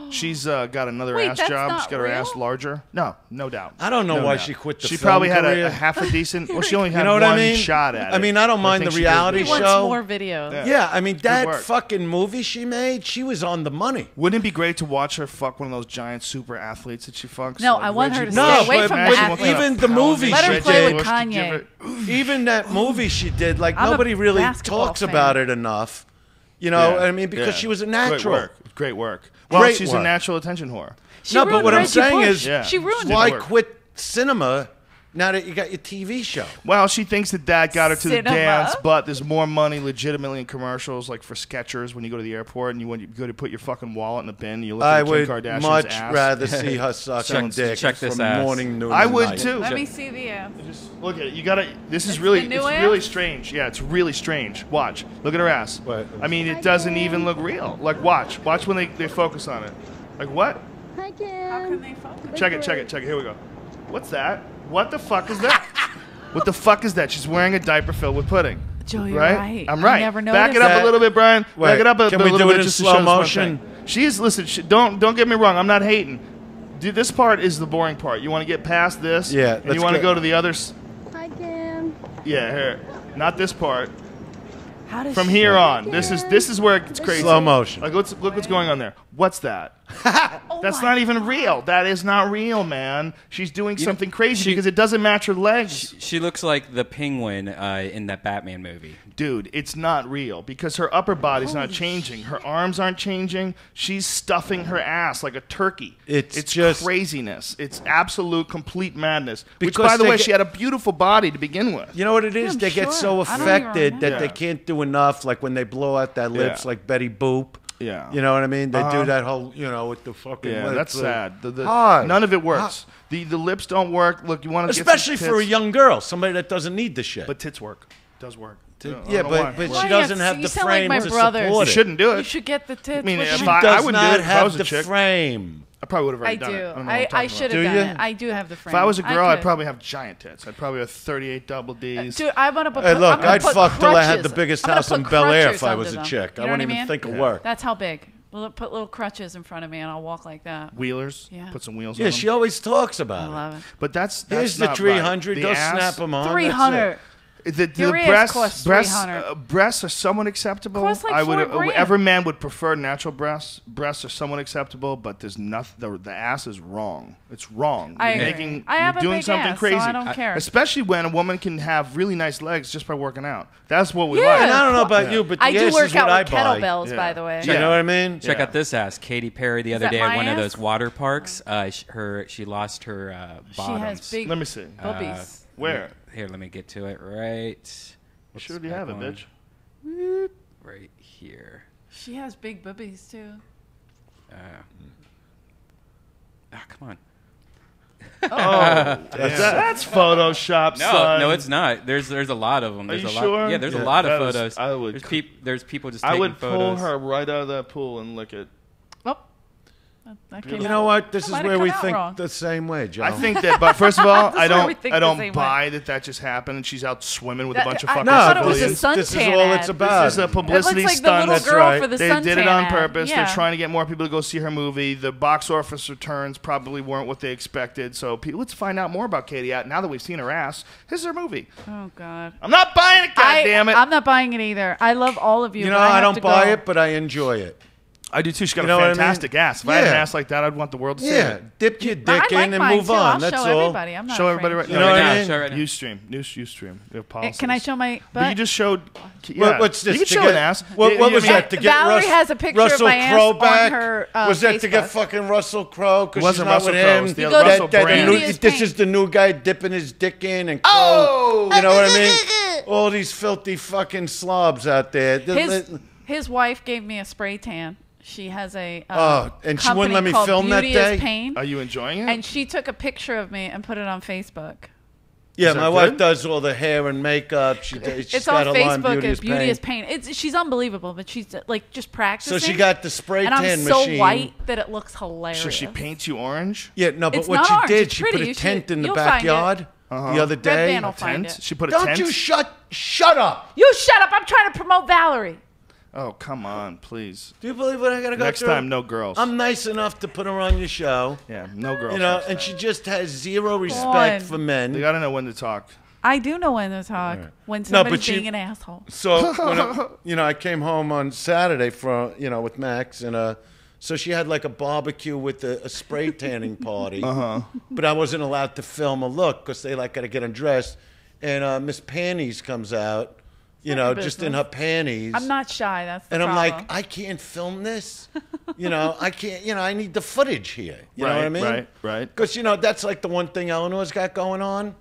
She's got another Wait, ass that's job. not She's got her ass real? larger. No doubt. I don't know No why doubt. she quit the She film probably had career. a half a decent. Well, she only had You know what one I mean? shot at it. I mean, I don't mind think the she did reality He good. wants show. more videos. Yeah. Yeah, I mean that work. fucking movie she made, she was on the money. Wouldn't it be great to watch her fuck one of those giant super athletes that she fucks? No, I want her to No, stay away but from when- the Imagine what kind of even the power movie Let her she play did, with Bush to give Kanye. her- even that movie she did, like I'm a nobody really basketball talks fan. about it enough. You know, Yeah, I mean, because yeah. she was a natural. Great work. Well, Great she's work. a natural attention whore. She No, but ruined what I'm Reggie saying Bush. is, Yeah. She ruined Didn't why it. work. quit cinema now that you got your TV show? Well, she thinks that got her to the Cinema. dance, but there's more money legitimately in commercials, like for Skechers when you go to the airport and you go to put your fucking wallet in the bin and you look I at Kim would Kardashian's much ass. rather see her sucking dick check this from ass. morning, noon, I and would night. too. Let me see the ass. Just look at it. You gotta. This is It's really. the new It's ass? really strange. Yeah, it's really strange. Watch. Look at her ass. What? I mean, it doesn't even look real. Like, watch. Watch when they focus on it. Like, what? Hi, Kim. How can they focus? Check it. Here we go. What's that? What the fuck is that? What the fuck is that? She's wearing a diaper filled with pudding. Joe, you're right? right. I'm I right. never Back it noticed up that. a little bit, Brian. Wait, Back it up a can we little do bit it in just to slow show this one motion? thing. She is. Listen. Don't get me wrong. I'm not hating. Dude, this part is the boring part. You want to get past this. Yeah, And let's you want to go- go to the others. Hi, Kim. Yeah, here. Not this part. How does From she- here on, this is where it gets crazy. Slow motion. Like, look what's going on there. What's that? Oh That's my not even real. That is not real, man. She's doing something crazy she- because it doesn't match her legs. She looks like the penguin in that Batman movie. Dude, it's not real because her upper body's not changing. Her arms aren't changing. She's stuffing her ass like a turkey. It's It's just- craziness. It's absolute, complete madness. Which, Because by the they way, get- she had a beautiful body to begin with. You know what it is? I'm They get sure. so I don't even affected that remember. they Yeah. can't do enough. Like when they blow out their lips, Yeah. like Betty Boop. Yeah. You know what I mean? They Uh-huh. do that whole, with the fucking Yeah, lips. that's sad. Hi. None of it works. The lips don't work. Look, you want to Especially for a young girl, somebody that doesn't need the shit. But tits work. Does work. I don't yeah, know why. but Why she do you doesn't have have to- the you sound like frame my to brothers. support You it. shouldn't do You it. should get the tits. I mean, with if She the- I does wouldn't do not it if I have was a the chick. frame. I probably would have I already done do. it. I don't know what I'm I talking should Do have done you? it. I do have the frame. If I was a girl, I'd could. probably have giant tits. I'd probably have 38 double Ds. Dude, I'm gonna put. Hey, look, I'm gonna I'd put fuck till I had crutches. the biggest I'm gonna house in put Bel Air crutches if I was under a them. chick. You I know what wouldn't even mean? think of Yeah. work. That's how big. Put little crutches in front of me, and I'll walk like that. Wheelers. Yeah. Put some wheels Yeah, on she them. always talks I about it. love it. But that's Here's the not 300. Right. Go The ass- snap them on. that's it. 300. The Your ass breasts, costs breasts, $300. breasts are somewhat acceptable. Costs like I would. $4 grand. Every man would prefer natural breasts. Breasts are somewhat acceptable, but there's nothing. The ass is wrong. It's wrong. I You're agree. making. I have you're a doing big something ass, so crazy. I don't care. Especially when a woman can have really nice legs just by working out. That's what we Yeah. like. And I don't know about you, but the I do ass work is what out I with buy. kettlebells, Yeah. by the way. Yeah. You know what I mean? Check Yeah. out this ass. Katy Perry the other that day at my one of ass? those water parks. She lost her She bottoms. has big Let me see. boobies. Where? Here, let me get to it. Right. You sure you have it, bitch? Right here. She has big boobies too. Come on. That's Photoshop, No, son. no, it's not. There's a lot of them. Are There's you a lot. sure? Yeah, there's Yeah, a lot of that is- photos. I would There's people just I taking would pull photos. her right out of that pool and lick it. Oh, that came You out- know what? This that is might have where we come out think wrong. the same way, Joe. I think that, but first of all, This is where we think I the don't same buy that just happened and she's out swimming with a That- bunch of I- fucking I thought it was a civilians. sun- this is suntan all ad. it's about. This is a It publicity looks like stunt. the little That's girl right. for the They suntan did it on ad. purpose. Yeah. They're trying to get more people to go see her movie. The box office returns probably weren't what they expected. So let's find out more about Katie out now that we've seen her ass. This is her movie. Oh God. I'm not buying it, goddammit. I'm not buying it either. I love all of you. You know, but I have don't to buy go. it, but I enjoy it. I do too. She's got You know a what I mean? fantastic ass. If I had an Yeah. ass like that, I'd want the world to see Yeah, it. dip your But I dick like in and mine move too. on. I'll That's show all. everybody. I'm not Show afraid. everybody right You now. know what Right I now, mean? show right now. Ustream. Ustream. We have policies. Can I show my But butt? you just showed. Yeah. What's this? You can to show get- an ass. What was Yeah, that? To get Valerie has a picture of Russell my ass Crowe on back? her, was that to get Facebook. fucking Russell Crowe? It Because she's wasn't not Russell with Crowe. him. It's the You go to Russell Brand. Beauty is This Pain. is the new guy dipping his dick in and Crowe. Oh! You know what I mean? All these filthy fucking slobs out there. His wife gave me a spray tan. She has a and she wouldn't company let me called film that Beauty day? is Pain. Are you enjoying it? And she took a picture of me and put it on Facebook. Yeah, Is that my wife good? does all the hair and makeup. She's It's got on a line, Facebook Beauty as is Beauty Pain. is Pain. She's unbelievable, but she's like just So practicing. she got the spray and tan I'm so machine. white that it looks hilarious. So she paints you orange? Yeah, no, but It's what not she orange, did, it's she pretty. put a You tent should- in the you'll find it. backyard the other day. Van will find Tent? it. She put a Don't tent? you shut up. You shut up! I'm trying to promote Valerie. Oh, come on, please. Do you believe what I gotta go Next through? time, no girls. I'm nice enough to put her on your show. Yeah, no girls. You know, next and time. she just has zero respect on. for They men. gotta know when to talk. I do know when to talk. When No, somebody's but she- being an asshole. So when I came home on Saturday from with Max, and so she had like a barbecue with a spray tanning party. But I wasn't allowed to film a look because they like got to get undressed. And Miss Panties comes out, your just in business. her panties. I'm not shy. That's the And I'm problem. like, I can't film this. I can't. I need the footage here. You know Right, what I mean? right. Because that's like the one thing Eleanor's got going on.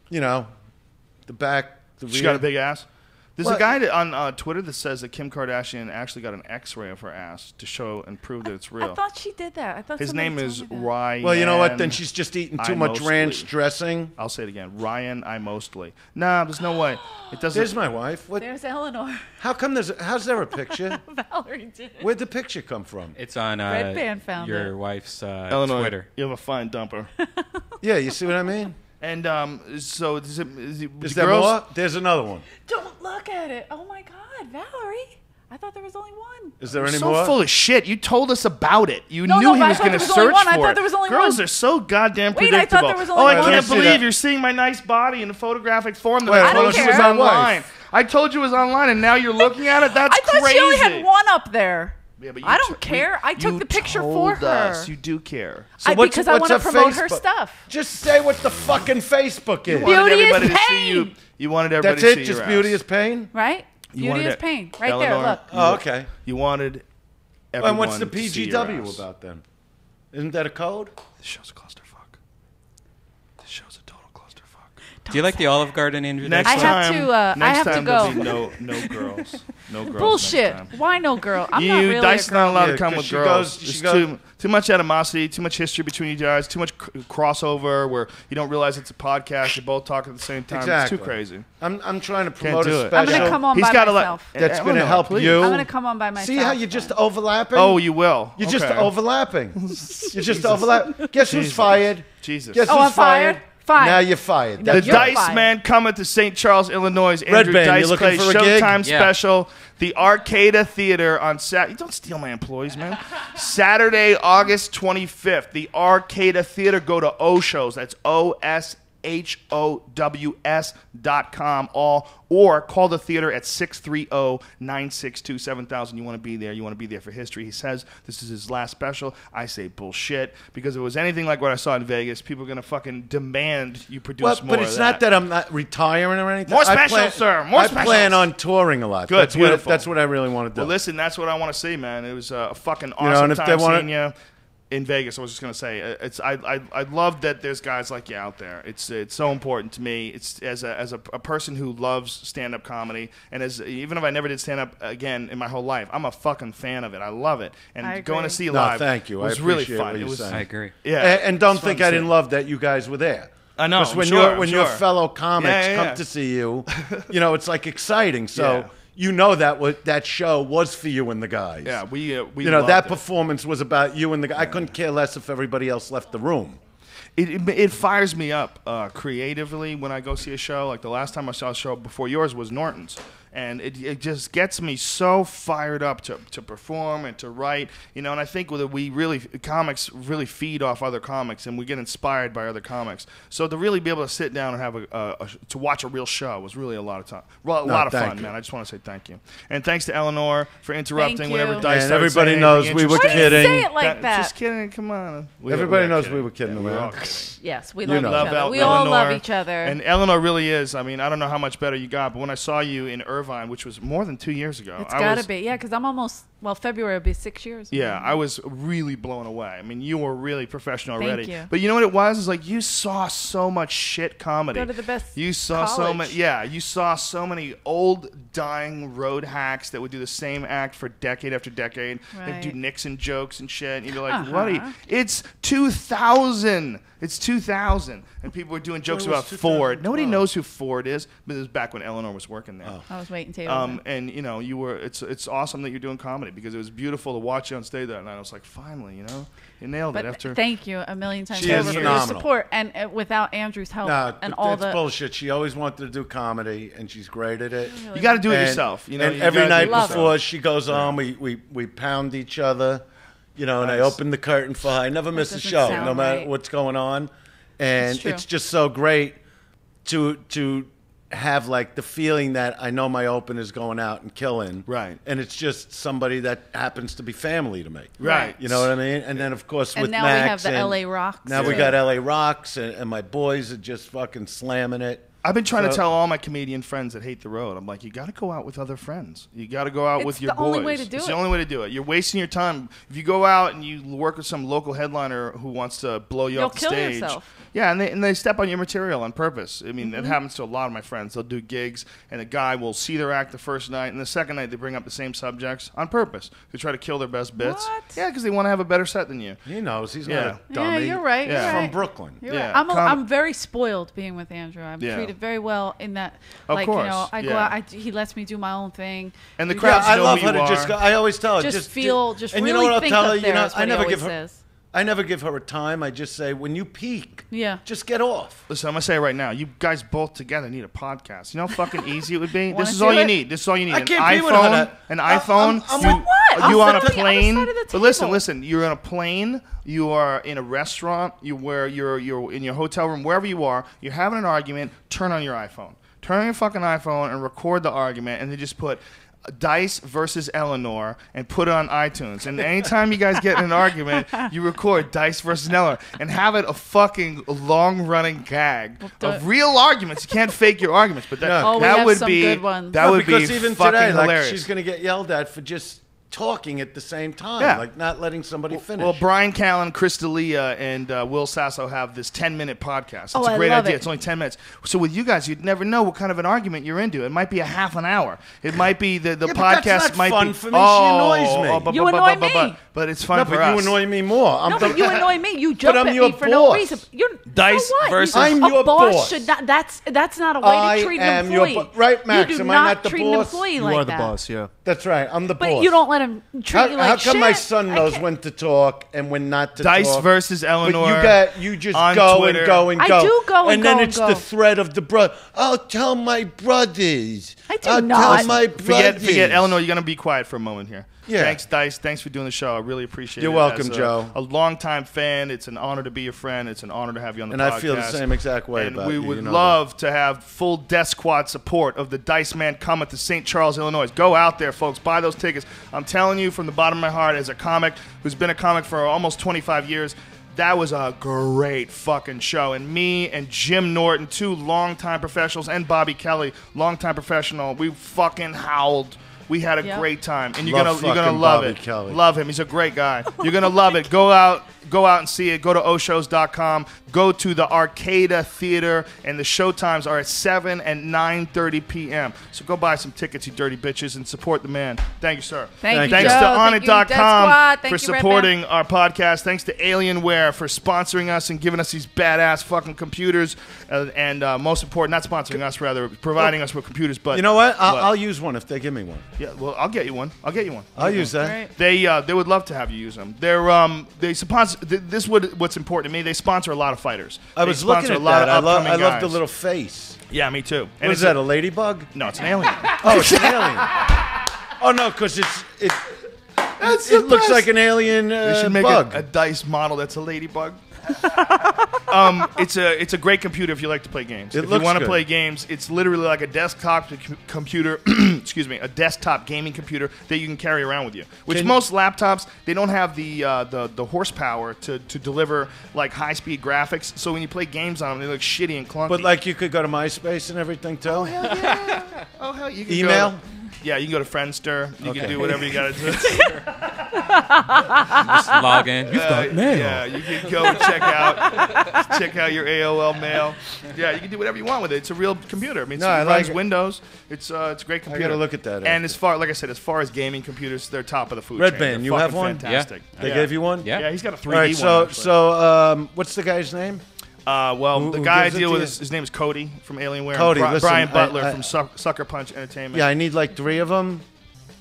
The back, the rear. She got a big ass. There's What? a guy on Twitter that says that Kim Kardashian actually got an X-ray of her ass to show and prove that it's real. I thought she did that. I thought His somebody name told is me that. Ryan. Well, you know what? Then she's just eating too much Mostly. ranch dressing. I'll say it again. Ryan I Mostly. Nah, there's no way. It doesn't. There's my wife. What? There's Eleanor. How come how's there a picture? Valerie did. Where'd the picture come from? It's on Red Band found your it. wife's Illinois, Twitter. you have a fine dumper. Yeah, you see what I mean? And so is Is the there girls? more? There's another one. Don't look at it. Oh my God, Valerie. I thought there was only one. Is there any So more? full of shit. You told us about it. You No, knew no, he but I was thought going to there was only search one. I for thought it. there was only Girls one. are so goddamn Wait, I thought predictable. there was only oh, I one. can't Let me see believe that. you're seeing my nice body in a photographic form that Wait, I I told don't you was care. online. I told you it was online, and now you're looking at it. That's I thought crazy. she only had one up there. Yeah, but I don't care. I took you the picture told for us. her. You do care. So what's- because I what's want to her promote her Facebook? stuff. Just say what the fucking Facebook is. You wanted Beauty is everybody to see pain. you. You wanted everybody That's to it? see Just your beauty ass. is pain? Right? You Beauty wanted is it- pain. Right Eleanor, there. Look. Oh, okay. You wanted everyone And what's the to see your PGW ass. about then? Isn't that a code? This show's a clusterfuck. This show's a total clusterfuck. Do you like the Olive Garden, Andrew? Next I have time, to, I next have to time go. there'll be no girls. No girls. Bullshit. next time. Why no girl? I'm not really Dice a not girl. allowed Yeah, to come 'cause with she girls. goes- she There's goes- too much animosity, too much history between you guys, too much crossover where you don't realize it's a podcast. You both talk at the same time. Exactly. It's too crazy. I'm trying to promote do a it. special I'm going to come on He's by gotta myself. that's going to Eleanor, help please. you. I'm going to come on by myself. See how you're just overlapping? Oh, you will. You're Okay. just overlapping. You're just overlapping. Guess who's Jesus. fired? Jesus. Guess Oh, who's I'm fired? Fine. Now you're fired. The That's You're Dice fired. Man coming to St. Charles, Illinois. Andrew Band, Dice you looking Clay for a gig? Showtime Yeah. special. The Arcada Theater on Saturday. Don't steal my employees, man. Saturday, August 25th. The Arcada Theater. Go to Oshows. That's OSHOWS.com. Or call the theater at 630-962-7000. You want to be there. You want to be there for history. He says this is his last special. I say bullshit because if it was anything like what I saw in Vegas, people are going to fucking demand you produce Well, more but it's of not that I'm not retiring or anything. More I specials, sir. More I plan specials. on touring a lot. Good, That's beautiful. that's what I really want to do. Well, listen, that's what I want to see, man. It was a fucking know, awesome and if they time wanna- seeing you in Vegas. I was just gonna say, I love that there's guys like you out there. It's so important to me. It's as a person who loves stand up comedy, and even if I never did stand up again in my whole life, I'm a fucking fan of it. I love it, and I going to agree. see you No, live. thank you. I Was really appreciate fun. what It you're was. saying. I agree. Yeah, And don't it's fun think to I see. didn't love that you guys were there. I know. Because I'm when sure, when I'm your sure. fellow comics Yeah. come to see you, it's like exciting. So Yeah. you know that show was for you and the guys. Yeah, we that loved it. performance was about you and the guys. I couldn't care less if everybody else left the room. It fires me up creatively when I go see a show. Like the last time I saw a show before yours was Norton's, and it just gets me so fired up to perform and to write, and I think that comics really feed off other comics, and we get inspired by other comics. So to really be able to sit down and have to watch a real show was really a lot of time, a lot of fun, man. I just want to say thank you, and thanks to Eleanor for interrupting whenever Dice. And everybody knows we were kidding. Say it like that. Just kidding. Come on. Everybody knows we were kidding around. Yes, we love each other. We Eleanor, all love each other. And Eleanor really is. I mean, I don't know how much better you got, but when I saw you in Irvine, which was more than 2 years ago, It's got to be, yeah, because I'm almost, February will be 6 years. Yeah, I was really blown away. I mean, you were really professional already. Thank you. But you know what it was? It's like you saw so much shit comedy. Go to the best You saw so many. Yeah, you saw so many old dying road hacks that would do the same act for decade after decade. They'd do Nixon jokes and shit. And you'd be like, what are you? It's 2000. It's 2000. And people were doing jokes about Ford. Nobody knows who Ford is, but it was back when Eleanor was working there. I was waiting to and you were. It's awesome that you're doing comedy because it was beautiful to watch you on stage that night. I was like, finally, you nailed it. After thank you a million times She is over for your phenomenal. support, and without Andrew's help and all it's bullshit. She always wanted to do comedy, and she's great at it. you got to do it yourself. And every night before she goes on, we pound each other. And I open the curtain for her. I never miss a show, no matter what's going on. And it's just so great to have like the feeling that I know my open is going out and killing. Right. And it's just somebody that happens to be family to me. Right. You know what I mean? And then, of course, and with now Max. we have the LA Rocks. Now we got LA Rocks, and my boys are just fucking slamming it. I've been trying to tell all my comedian friends that hate the road. I'm like, you got to go out with other friends. You got to go out with your boys. It's the only way to do it. It's the only way to do it. You're wasting your time. If you go out and you work with some local headliner who wants to blow you off the stage. You'll kill yourself. Yeah, and they step on your material on purpose. I mean, it happens to a lot of my friends. They'll do gigs, and a guy will see their act the first night, and the second night they bring up the same subjects on purpose to try to kill their best bits. What? Yeah, because they want to have a better set than you. He knows. He's not a dummy. Yeah, you're right. Yeah. You're He's right. from Brooklyn. You're Yeah. right. I'm very spoiled being with Andrew. I'm treated very well in that. Of like, course. I go out. He lets me do my own thing. And the crowds I know love who her you to just are. go. I always tell her. Just feel, just and really you know what I'll think tell up her? there is what he always says. I never give her a time. I just say, when you peak, just get off. Listen, I'm going to say it right now. You guys both together need a podcast. You know how fucking easy it would be? Wanna This is do all you it? need. This is all you need. I An can't be with her iPhone. that- An iPhone. I'll You on a sit on the other plane. side of the But listen, table. you're on a plane. You are in a restaurant. You're in your hotel room, wherever you are. You're having an argument. Turn on your iPhone. Turn on your fucking iPhone and record the argument, and then just put Dice versus Eleanor and put it on iTunes. And anytime you guys get in an argument, you record Dice versus Eleanor and have it a fucking long-running gag of real arguments. You can't fake your arguments, but that would be good ones. that would be because even fucking today, hilarious. like, she's going to get yelled at for just talking at the same time, Yeah. like not letting somebody finish. Well, Brian Callen, Chris D'Elia, and Will Sasso have this 10-minute podcast. It's Oh, a I great love idea. it. It's only 10 minutes. So with you guys, you'd never know what kind of an argument you're into. It might be a half an hour. It might be the but podcast that's not might fun be for me. She annoys me. You annoy me. But it's fun no, for but us. you annoy me more. No, but you annoy me. You jump I'm at your me for no boss. reason. You're Dice so what? versus- I'm a your boss. should not. That's not a way I to treat am an your employee. right, Max, You do am I not not the treat boss? an employee You like are the that. boss, yeah. That's right. I'm the boss. But you don't let him treat you like how come shit. my son I knows can't- when to talk and when not to Dice talk? versus But Eleanor. you just on go Twitter. and go and I go. do go and and then go it's and the go. threat of the brother. I'll tell my brothers. I do I'll not. tell my brothers. Forget Eleanor. You're gonna be quiet for a moment here. Yeah. Thanks, Dice. Thanks for doing the show. I really appreciate it. You're welcome, As Joe. A longtime fan. It's an honor to be your friend. It's an honor to have you on the And podcast. I feel the same exact way and about we you. would You know love to have full Death Squad support of the Dice Man coming to St. Charles, Illinois. Go out there, folks. Buy those tickets. I'm telling you from the bottom of my heart, as a comic who's been a comic for almost 25 years, that was a great fucking show. And me and Jim Norton, two longtime professionals, and Bobby Kelly, longtime professional, we fucking howled. We had a great time, and you're Love gonna fucking love Bobby it. Kelly. Love him. He's a great guy. You're gonna love it. Go out and see it. Go to oshows.com. Go to the Arcada Theater, and the show times are at 7 and 9:30 p.m. So go buy some tickets, you dirty bitches, and support the man. Thank you, sir. Thank you, Thanks Joe. to Thank you, Death Onnit.com Squad. Thank for you, supporting our podcast. Thanks to Alienware for sponsoring us and giving us these badass fucking computers. And most important, not sponsoring us, rather, providing us with computers. But You know what? What? I'll use one if they give me one. Yeah, well, I'll get you one. I'll use that. Right. They would love to have you use them. They sponsor. What's important to me. They sponsor a lot of fighters. I was looking at that. I love the little face. Yeah, me too. And What is that? A ladybug? No, it's an alien. Oh, it's an alien. Oh no, because it looks like an alien They should make bug. a dice model that's a ladybug. It's a great computer if you like to play games. It If looks you want to good. play games, it's literally like a desktop computer. Excuse me, a desktop gaming computer that you can carry around with you. Which most laptops they don't have the horsepower to deliver like high speed graphics. So when you play games on them, they look shitty and clunky. But like you could go to MySpace and everything too. oh hell yeah! Oh hell, you can Email? Yeah, you can go to Friendster. You Okay. can do whatever you got to do. Just log in. You've got mail. Yeah, you can go check out your AOL mail. Yeah, you can do whatever you want with it. It's a real computer. I mean, No, I it like runs it. Windows. It's a great computer. gotta look at that And after. like I said, as far as gaming computers, they're top of the food Red chain. Band, They're you have fucking one? Fantastic. They Yeah. gave you one? Yeah. Yeah, he's got a 3D All right, one. actually. what's the guy's name? Well, the who guy I gives it deal to with, you? his name is Cody from Alienware. Cody, and listen, Brian Butler I- from Sucker Punch Entertainment. Yeah, I need like 3 of them.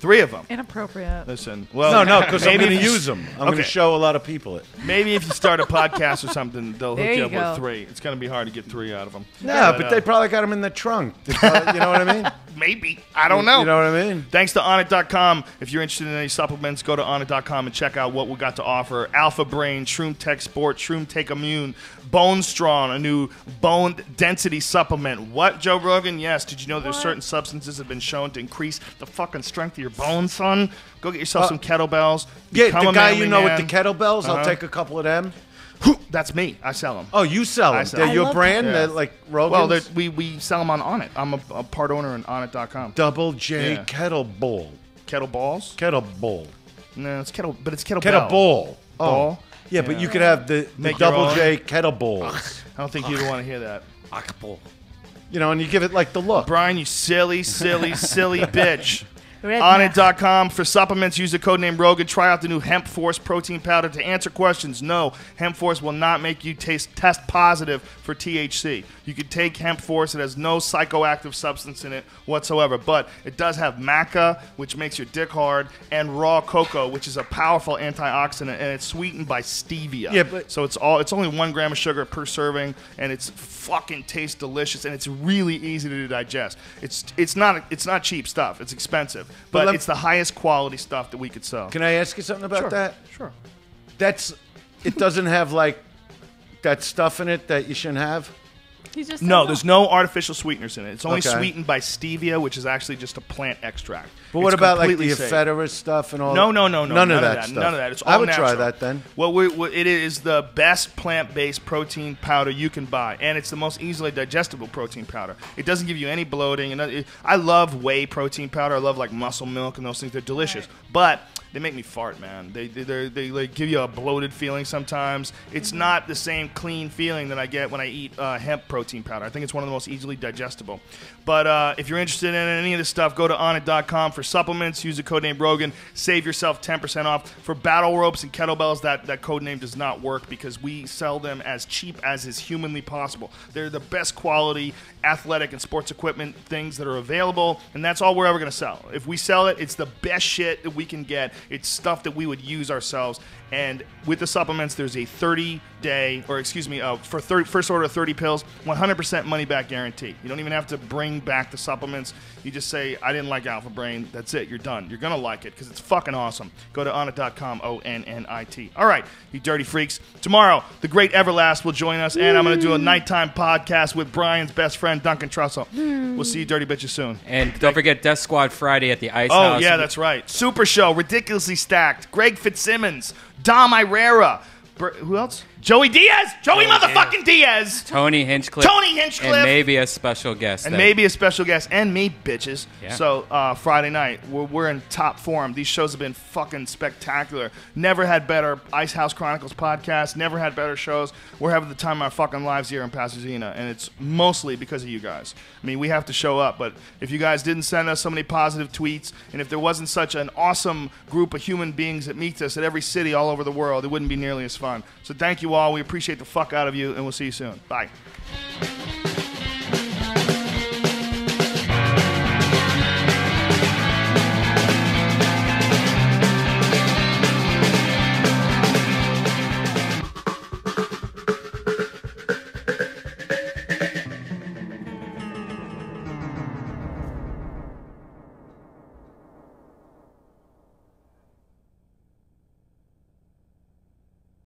3 of them. Inappropriate. Listen, well, No, because I'm maybe going to if you- use them. I'm going to Okay. show a lot of people it. Maybe if you start a podcast or something, they'll There hook you you up go. with 3. It's going to be hard to get 3 out of them. No, but they probably got them in the trunk. You know what I mean? maybe. I don't know. You know what I mean? Thanks to Onnit.com. If you're interested in any supplements, go to Onnit.com and check out what we got to offer. Alpha Brain, Shroom Tech Sport, Shroom Tech Immune, Bone Strong, a new bone density supplement. What, Joe Rogan? Yes. Did you know there's certain substances that have been shown to increase the fucking strength of your bones, son? Go get yourself some kettlebells. Yeah, Become the a guy manly you know man. with the kettlebells, I'll Uh-huh. take a couple of them. That's me. I sell them. Oh, you sell I them. sell They're them. your I love brand? that. They're Yeah. like Rogan's? Well, we sell them on Onnit. I'm a part owner on Onnit.com. Double J Yeah. Kettleball. Kettle balls? Kettleball. No, it's kettle, but it's kettlebell. Kettleball. Ball? Oh. Yeah, but you could have the Make your Double own. J Kettleballs. I don't think you'd want to hear that. You know, and you give it like the look. Brian, you silly bitch. Red Onnit.com for supplements. Use the code name Rogan. Try out the new Hemp Force protein powder to answer questions. No, Hemp Force will not make you test positive for THC. You can take Hemp Force. It has no psychoactive substance in it whatsoever, but it does have maca, which makes your dick hard, and raw cocoa, which is a powerful antioxidant, and it's sweetened by stevia. Yeah, but- so it's only 1 gram of sugar per serving, and it's fucking tastes delicious, and it's really easy to digest. It's not cheap stuff. It's expensive, but let- it's the highest quality stuff that we could sell. Can I ask you something about Sure. that? Sure. It doesn't have like that stuff in it that you shouldn't have? He just No, said there's no artificial sweeteners in it. It's only Okay. sweetened by stevia, which is actually just a plant extract. But what It's about like the completely safe. ephedra stuff and all No, that? no. None of that stuff. None of that. It's all I would natural. try that then. Well, it is the best plant-based protein powder you can buy, and it's the most easily digestible protein powder. It doesn't give you any bloating. And I love whey protein powder. I love like muscle milk and those things. They're delicious, but they make me fart, man. They like give you a bloated feeling sometimes. It's not the same clean feeling that I get when I eat hemp protein powder. I think it's one of the most easily digestible. But if you're interested in any of this stuff, go to Onnit.com for supplements. Use the code name Rogan. Save yourself 10% off. For battle ropes and kettlebells, that code name does not work because we sell them as cheap as is humanly possible. They're the best quality athletic and sports equipment things that are available, and that's all we're ever going to sell. If we sell it, it's the best shit that we can get. It's stuff that we would use ourselves. And with the supplements, there's a 30-day, or excuse me, first order of 30 pills, 100% money-back guarantee. You don't even have to bring back the supplements. You just say, I didn't like Alpha Brain. That's it. You're done. You're going to like it because it's fucking awesome. Go to Onnit.com, Onnit. All right, you dirty freaks. Tomorrow, the great Everlast will join us, and I'm going to do a nighttime podcast with Brian's best friend, Duncan Trussell. We'll see you dirty bitches soon. And don't forget Death Squad Friday at the Ice Oh, House. yeah, that's right. Super Show, Ridiculously Stacked, Greg Fitzsimmons, Dom Irera. Who else? Joey Diaz! Joey motherfucking Diaz! Tony Hinchcliffe. Tony Hinchcliffe! And maybe a special guest. And that- maybe a special guest, and me, bitches. Yeah. So Friday night, we're in top form. These shows have been fucking spectacular. Never had better Ice House Chronicles podcast. Never had better shows. We're having the time of our fucking lives here in Pasadena, and it's mostly because of you guys. I mean, we have to show up, but if you guys didn't send us so many positive tweets, and if there wasn't such an awesome group of human beings that meet us at every city all over the world, it wouldn't be nearly as fun. So thank you all. We appreciate the fuck out of you, and we'll see you soon. Bye.